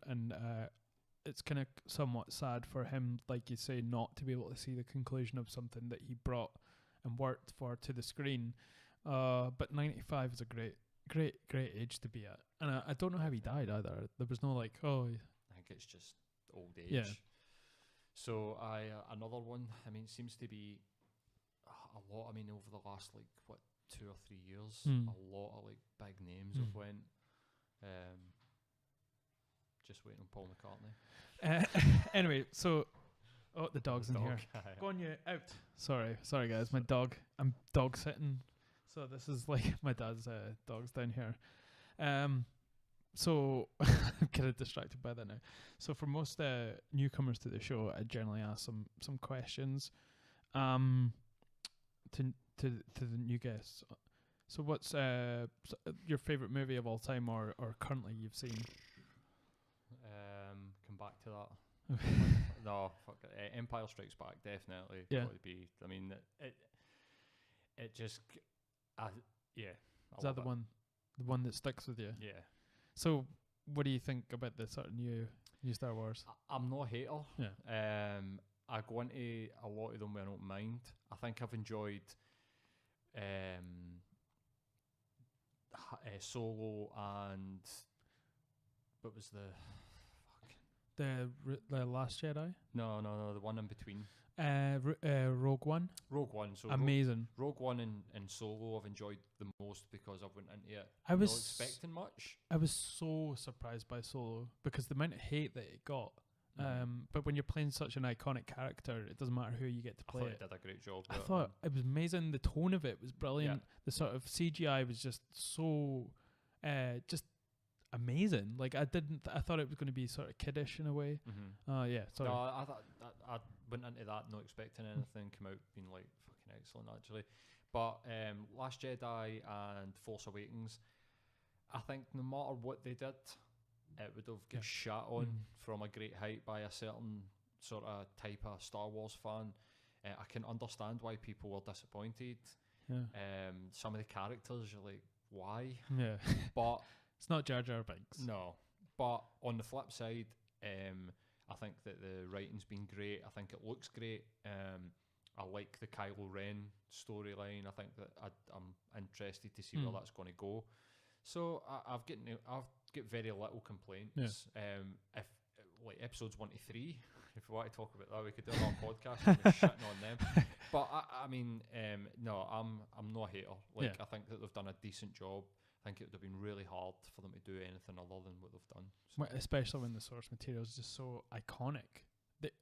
it's kind of somewhat sad for him, like you say, not to be able to see the conclusion of something that he brought and worked for to the screen. But 95 is a great age to be at. And I don't know how he died either. There was no like, I think it's just old age. Yeah. So another one, I mean, it seems to be a lot. I mean, over the last, like, 2 or 3 years, a lot of, like, big names have went. Just waiting on Paul McCartney. Anyway, so the dog's in here. Go on, you out. Sorry guys, my dog. I'm dog sitting, so this is like my dad's dog's down here. So I'm kind of distracted by that now. So for most newcomers to the show, I generally ask some questions, to the new guests. So what's your favorite movie of all time, or currently you've seen? Come back to that. No, fuck it. Empire Strikes Back, definitely. Yeah. Would be. I mean, it just. Yeah. Is that the one that sticks with you? Yeah. So, what do you think about the sort of new Star Wars? I'm not a hater. Yeah. I go into a lot of them where I don't mind. I think I've enjoyed Solo and what was the The Last Jedi? No, the one in between. Rogue One. Rogue One. So amazing. Rogue One and Solo I've enjoyed the most because I went into it I was not expecting much. I was so surprised by Solo because the amount of hate that it got. But when you're playing such an iconic character, it doesn't matter who you get to play. I thought it did a great job. I thought it was amazing. The tone of it was brilliant. Yeah. The sort of CGI was just so, just amazing. Like I thought it was going to be sort of kiddish in a way. Yeah. Sorry. No, I thought I went into that not expecting anything. Came out being like fucking excellent actually. But Last Jedi and Force Awakens, I think no matter what they did, it would have got shot on from a great height by a certain sort of type of Star Wars fan. I can understand why people were disappointed. Yeah. Some of the characters, you're like, why? Yeah. But it's not Jar Jar Binks. No. But on the flip side, I think that the writing's been great. I think it looks great. I like the Kylo Ren storyline. I think that I'm interested to see where that's going to go. So I've got very little complaints. If like episodes 1 to 3, if we want to talk about that, we could do another podcast and we're shitting on them. But I mean, no, I'm not a hater. Like I think that they've done a decent job. I think it would have been really hard for them to do anything other than what they've done. So. Especially when the source material is just so iconic. That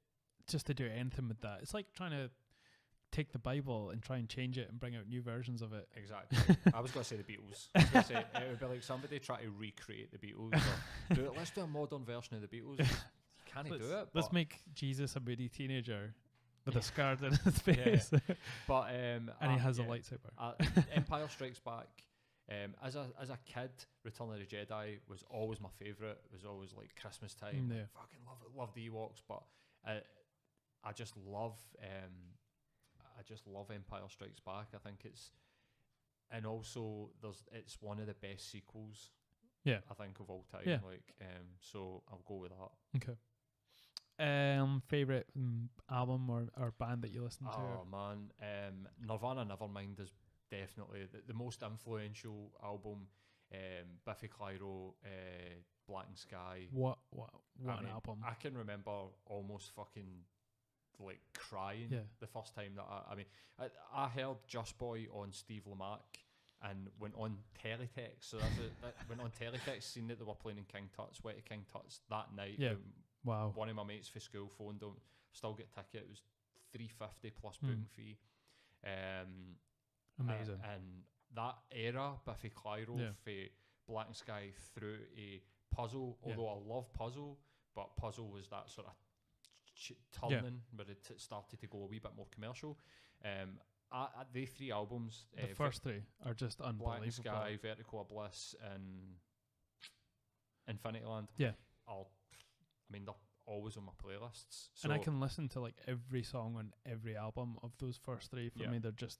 just to do anything with that, it's like trying to take the Bible and try and change it and bring out new versions of it. Exactly. I was going to say the Beatles. I was going to say it would be like somebody try to recreate the Beatles. Or let's do a modern version of the Beatles. You can't do it. Let's make Jesus a moody teenager with a scar in his face. Yeah. But and he has a lightsaber. Empire Strikes Back. As a kid, Return of the Jedi was always my favourite. It was always like Christmas time. Yeah. Fucking love the Ewoks, but I just love Empire Strikes Back. I think and also it's one of the best sequels. Yeah, I think of all time. Yeah. So I'll go with that. Okay. Favorite album or band that you listen to? Oh man, Nirvana Nevermind is definitely the most influential album. Biffy Clyro, Black and Sky. What an album! I can remember almost fucking like crying the first time that I heard Just Boy on Steve Lamacq and went on Teletext. So that went on Teletext, seen that they were playing in King Tut's, went to King Tut's that night. Yeah. Wow. One of my mates for school phoned him, still get a ticket. It was $350 plus booking fee. Amazing. And that era, Biffy Clyro for Black and Sky through a Puzzle, although I love Puzzle, but Puzzle was that sort of turning where it started to go a wee bit more commercial. The 3 albums, the first 3 are just unbelievable. Black and Sky, Vertical Abyss, and Infinity Land. Yeah. They're always on my playlists. So and I can listen to like every song on every album of those first 3. For me, they're just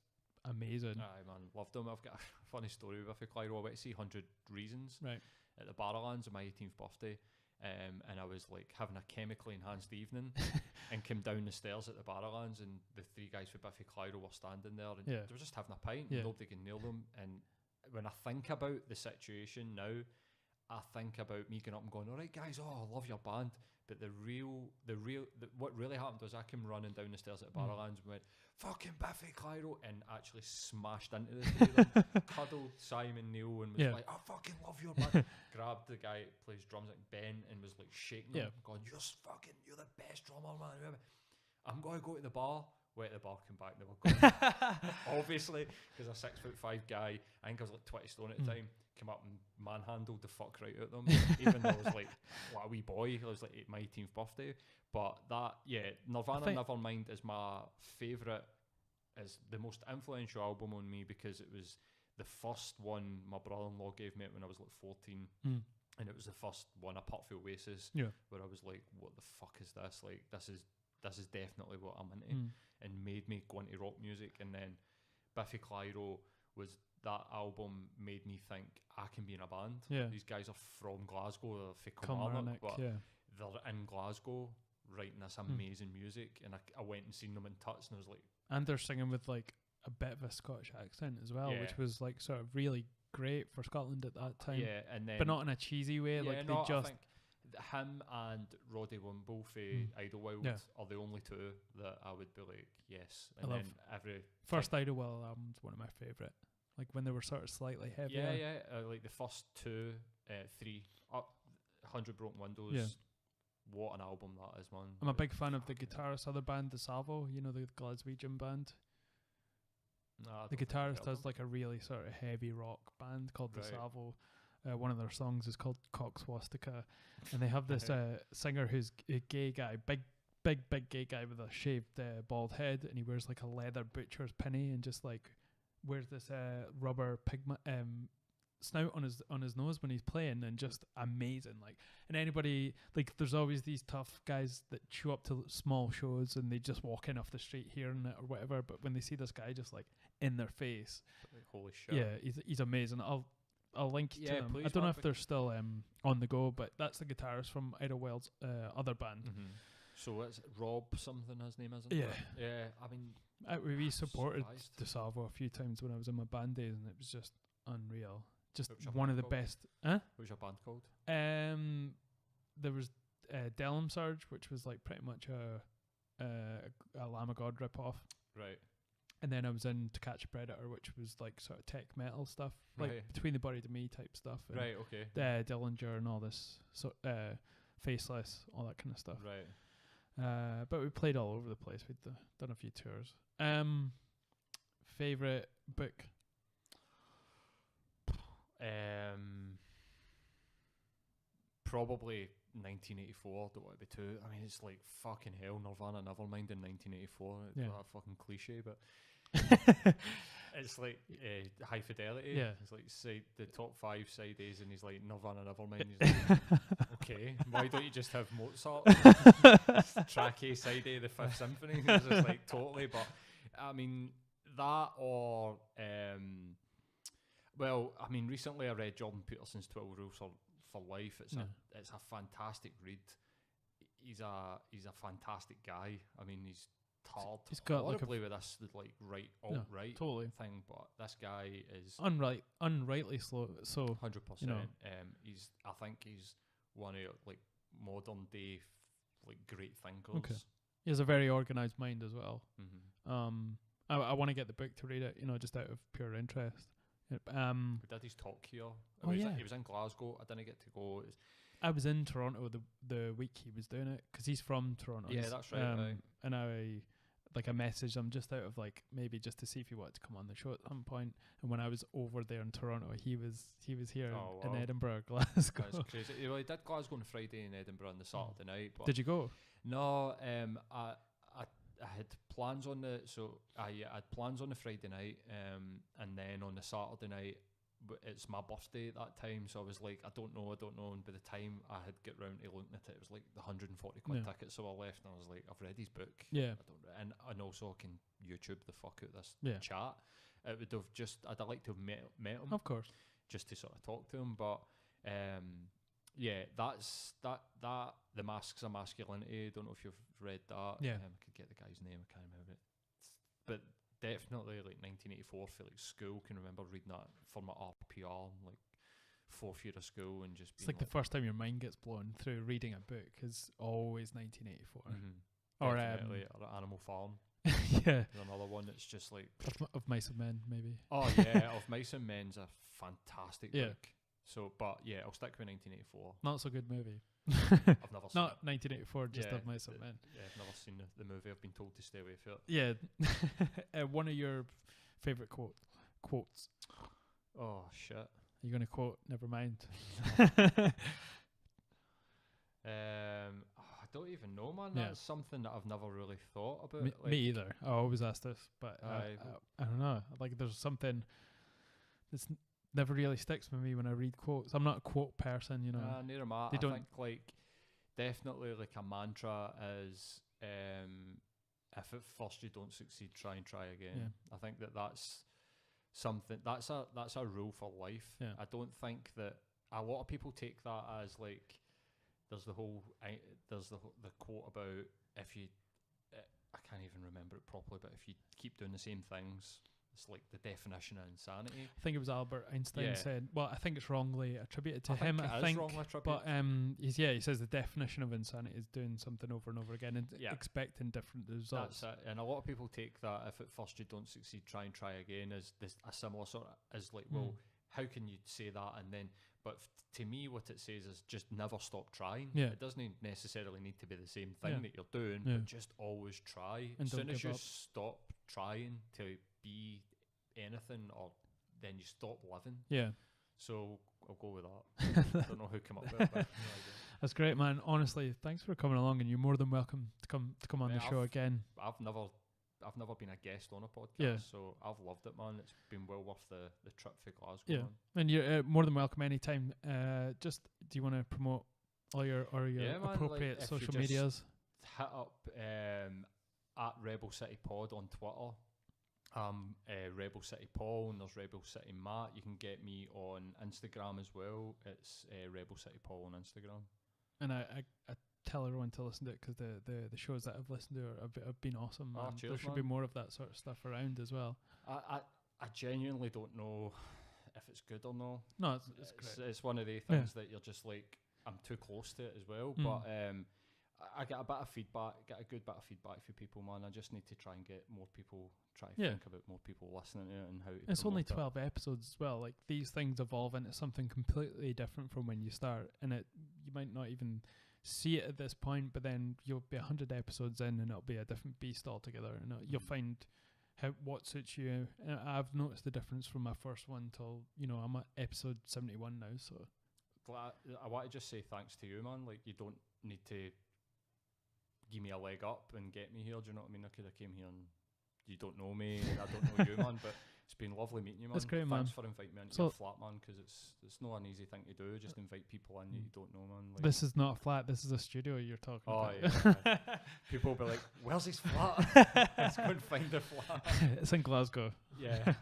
amazing. Aye, man, loved them. I've got a funny story with Biffy Clyro. I went to see 100 Reasons at the Barrowlands on my 18th birthday. and I was like having a chemically enhanced evening, and came down the stairs at the Barrowlands, and the three guys from Biffy Clyro were standing there, and they were just having a pint, and nobody could nail them. And when I think about the situation now, I think about me going up and going, all right guys, I love your band. But what really happened was I came running down the stairs at Barrowlands and went, fucking Biffy Clyro, and actually smashed into the three of them, cuddled Simon Neil, and was like, I fucking love your band. Grabbed the guy that plays drums like Ben and was like shaking him, going, you're the best drummer, man. I'm going to go to the bar. Went to the bar, come back, they were gone. Obviously, because a 6'5" guy, I think I was like 20 stone at the time, came up and manhandled the fuck right out of them, even though I was like a wee boy. It was like my 18th birthday. But that, Nirvana Nevermind is my favourite, is the most influential album on me, because it was the first one my brother-in-law gave me when I was like 14. And it was the first one, apart from Oasis, where I was like, what the fuck is this? Like, this is definitely what I'm into, and made me go into rock music. And then Biffy Clyro that album made me think I can be in a band. These guys are from Glasgow, they're from Kilmarnock, but they're in Glasgow writing this amazing music. And I went and seen them in Tuts, and I was like, and they're singing with like a bit of a Scottish accent as well, which was like sort of really great for Scotland at that time. And then, but not in a cheesy way. I think him and Roddy Wimble for Idlewild are the only two that I would be like, yes. And then every first Idlewild album's one of my favourite. Like when they were sort of slightly heavier. Like the first two, 3, 100 Broken Windows. What an album that is, man. I'm a big fan of the guitarist other band, the Salvo. You know, the Glaswegian band. The guitarist does like a really sort of heavy rock band called the Salvo. One of their songs is called Cock Swastika, and they have this singer who's a gay guy, big gay guy with a shaved bald head, and he wears like a leather butcher's penny and just like wears this rubber pigment snout on his nose when he's playing, and just amazing. Like, and anybody, like, there's always these tough guys that show up to small shows and they just walk in off the street hearing it or whatever, but when they see this guy just like in their face, like, holy shit, he's amazing. I'll link you to them. I don't know if they're still on the go, but that's the guitarist from Idlewild's other band. So it's Rob something, his name isn't it? I mean, we supported DeSalvo a few times when I was in my band days, and it was just unreal. Just one of the best. What was your band called? There was Delum Surge, which was like pretty much a Lamb of God rip-off. Right. And then I was in To Catch a Predator, which was like sort of tech metal stuff, like Between the Buried and Me type stuff. Right, okay. Dillinger and all this, Faceless, all that kind of stuff. Right. But we played all over the place. We'd done a few tours. Favorite book? Probably 1984. Don't want to be too. I mean, it's like fucking hell. Nirvana Nevermind in 1984. It's a fucking cliche, but it's like High Fidelity. Yeah, it's like the top 5 side A's, and he's like Nirvana Nevermind. He's like, okay, why don't you just have Mozart? Track A, side A, the Fifth Symphony. It's just like totally. But I mean that, or well, I mean, recently I read Jordan Peterson's 12 Rules for Life. It's a fantastic read. He's a fantastic guy. I mean, he's tarred. He's got horribly with this like alt-right totally thing, but this guy is unrightly slow. So 100%. I think he's one of like modern day like great thinkers. Okay. He has a very organized mind as well. I want to get the book to read it, just out of pure interest. We did his talk here. He was in Glasgow. I didn't get to go. I was in Toronto the week he was doing it, because he's from Toronto. Yeah, that's right. And I messaged him just out of like maybe just to see if he wanted to come on the show at some point. And when I was over there in Toronto, he was here in Edinburgh, Glasgow. That's crazy. Well, he did Glasgow on Friday and Edinburgh on the Saturday night. But did you go? No, I had plans on I had plans on the Friday night, and then on the Saturday night, it's my birthday at that time, so I was like, I don't know, and by the time I had get round to looking at it, it was like the 140 quid tickets, so I left, and I was like, I've read his book, and also I can YouTube the fuck out this chat. It would have I'd like to have met him, of course, just to sort of talk to him, but that's that The Masks of Masculinity. Don't know if you've read that. Yeah. I could get the guy's name. I can't remember it. But definitely like 1984 for like school. Can remember reading that for my RPR, like 4th year of school, and just It's being like the first time your mind gets blown through reading a book is always 1984. Or Animal Farm. Yeah. There's another one that's just like Of Mice and Men, maybe. Oh yeah, Of Mice and Men's a fantastic Yeah. book. So, but yeah, I'll stick with 1984. Not so good movie. I've never seen Not 1984, just Of Mice and Men. Yeah, I've never seen the movie. I've been told to stay away from it. Yeah. One of your favourite quotes. Oh shit. Are you going to quote? Never mind. I don't even know, man. Yeah. That's something that I've never really thought about. Me either. I always ask this, but I don't know. Like, there's something that's never really sticks with me when I read quotes. I'm not a quote person, you know. Neither am I. They I don't- think like definitely like a mantra is if at first you don't succeed, try and try again. Yeah. I think that's something that's a rule for life. Yeah. I don't think that a lot of people take that as like there's the quote about if you I can't even remember it properly, but if you keep doing the same things, it's like the definition of insanity. I think it was Albert Einstein said. Well, I think it's wrongly attributed to I him. think I it think, is wrongly attributed. but he says the definition of insanity is doing something over and over again and expecting different results. That's it. And a lot of people take that if at first you don't succeed, try and try again as a similar sort of as like, well, how can you say that and then? But to me, what it says is just never stop trying. Yeah. It doesn't necessarily need to be the same thing that you're doing, Yeah. but just always try. And As soon don't as give you up. stop trying to be anything, or then you stop living. Yeah. So I'll go with that. I don't know who came up with it, but no idea. That's great, man. Honestly, thanks for coming along, and you're more than welcome to come on Yeah, the show again. I've never been a guest on a podcast, Yeah. so I've loved it, man. It's been well worth the trip for Glasgow. Yeah, Man. and you're more than welcome anytime. Just do you want to promote all your Yeah, man, appropriate like, if social you just medias? Hit up at Rebel City Pod on Twitter. Rebel City Paul, and there's Rebel City Matt. You can get me on Instagram as well. It's Rebel City Paul on Instagram. And I tell everyone to listen to it because the shows that I've listened to have been awesome. Oh, Man. cheers, There should man. be more of that sort of stuff around as well. I genuinely don't know if it's good or not. No, it's great. It's one of the things that you're just like, I'm too close to it as well. But I get a bit of feedback, get a good bit of feedback from people, man. I just need to try and get more people, think about more people listening to it and how to It's only promote 12 episodes as well. Like, these things evolve into something completely different from when you start, and you might not even see it at this point, but then you'll be 100 episodes in and it'll be a different beast altogether, and you'll find what suits you. And I've noticed the difference from my first one till, I'm at episode 71 now, so I want to just say thanks to you, man. Like, you don't need to give me a leg up and get me here. Do you know what I mean? I could have came here and you don't know me. I don't know you, man. But it's been lovely meeting you, man. That's great, man. Thanks for inviting me into your flat, man. Because it's not an easy thing to do. Just invite people in that you don't know, man. Like, this is not a flat. This is a studio you're talking about. Yeah. People will be like, "Where's his flat?" Let's go and find the flat. It's in Glasgow. Yeah,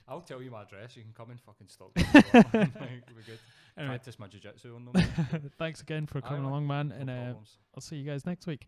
I'll tell you my address. You can come and fucking stop me. Like, we're good. Anyway. Practice my jiu-jitsu on them. Thanks again for coming man. along, man. No And problems. I'll see you guys next week.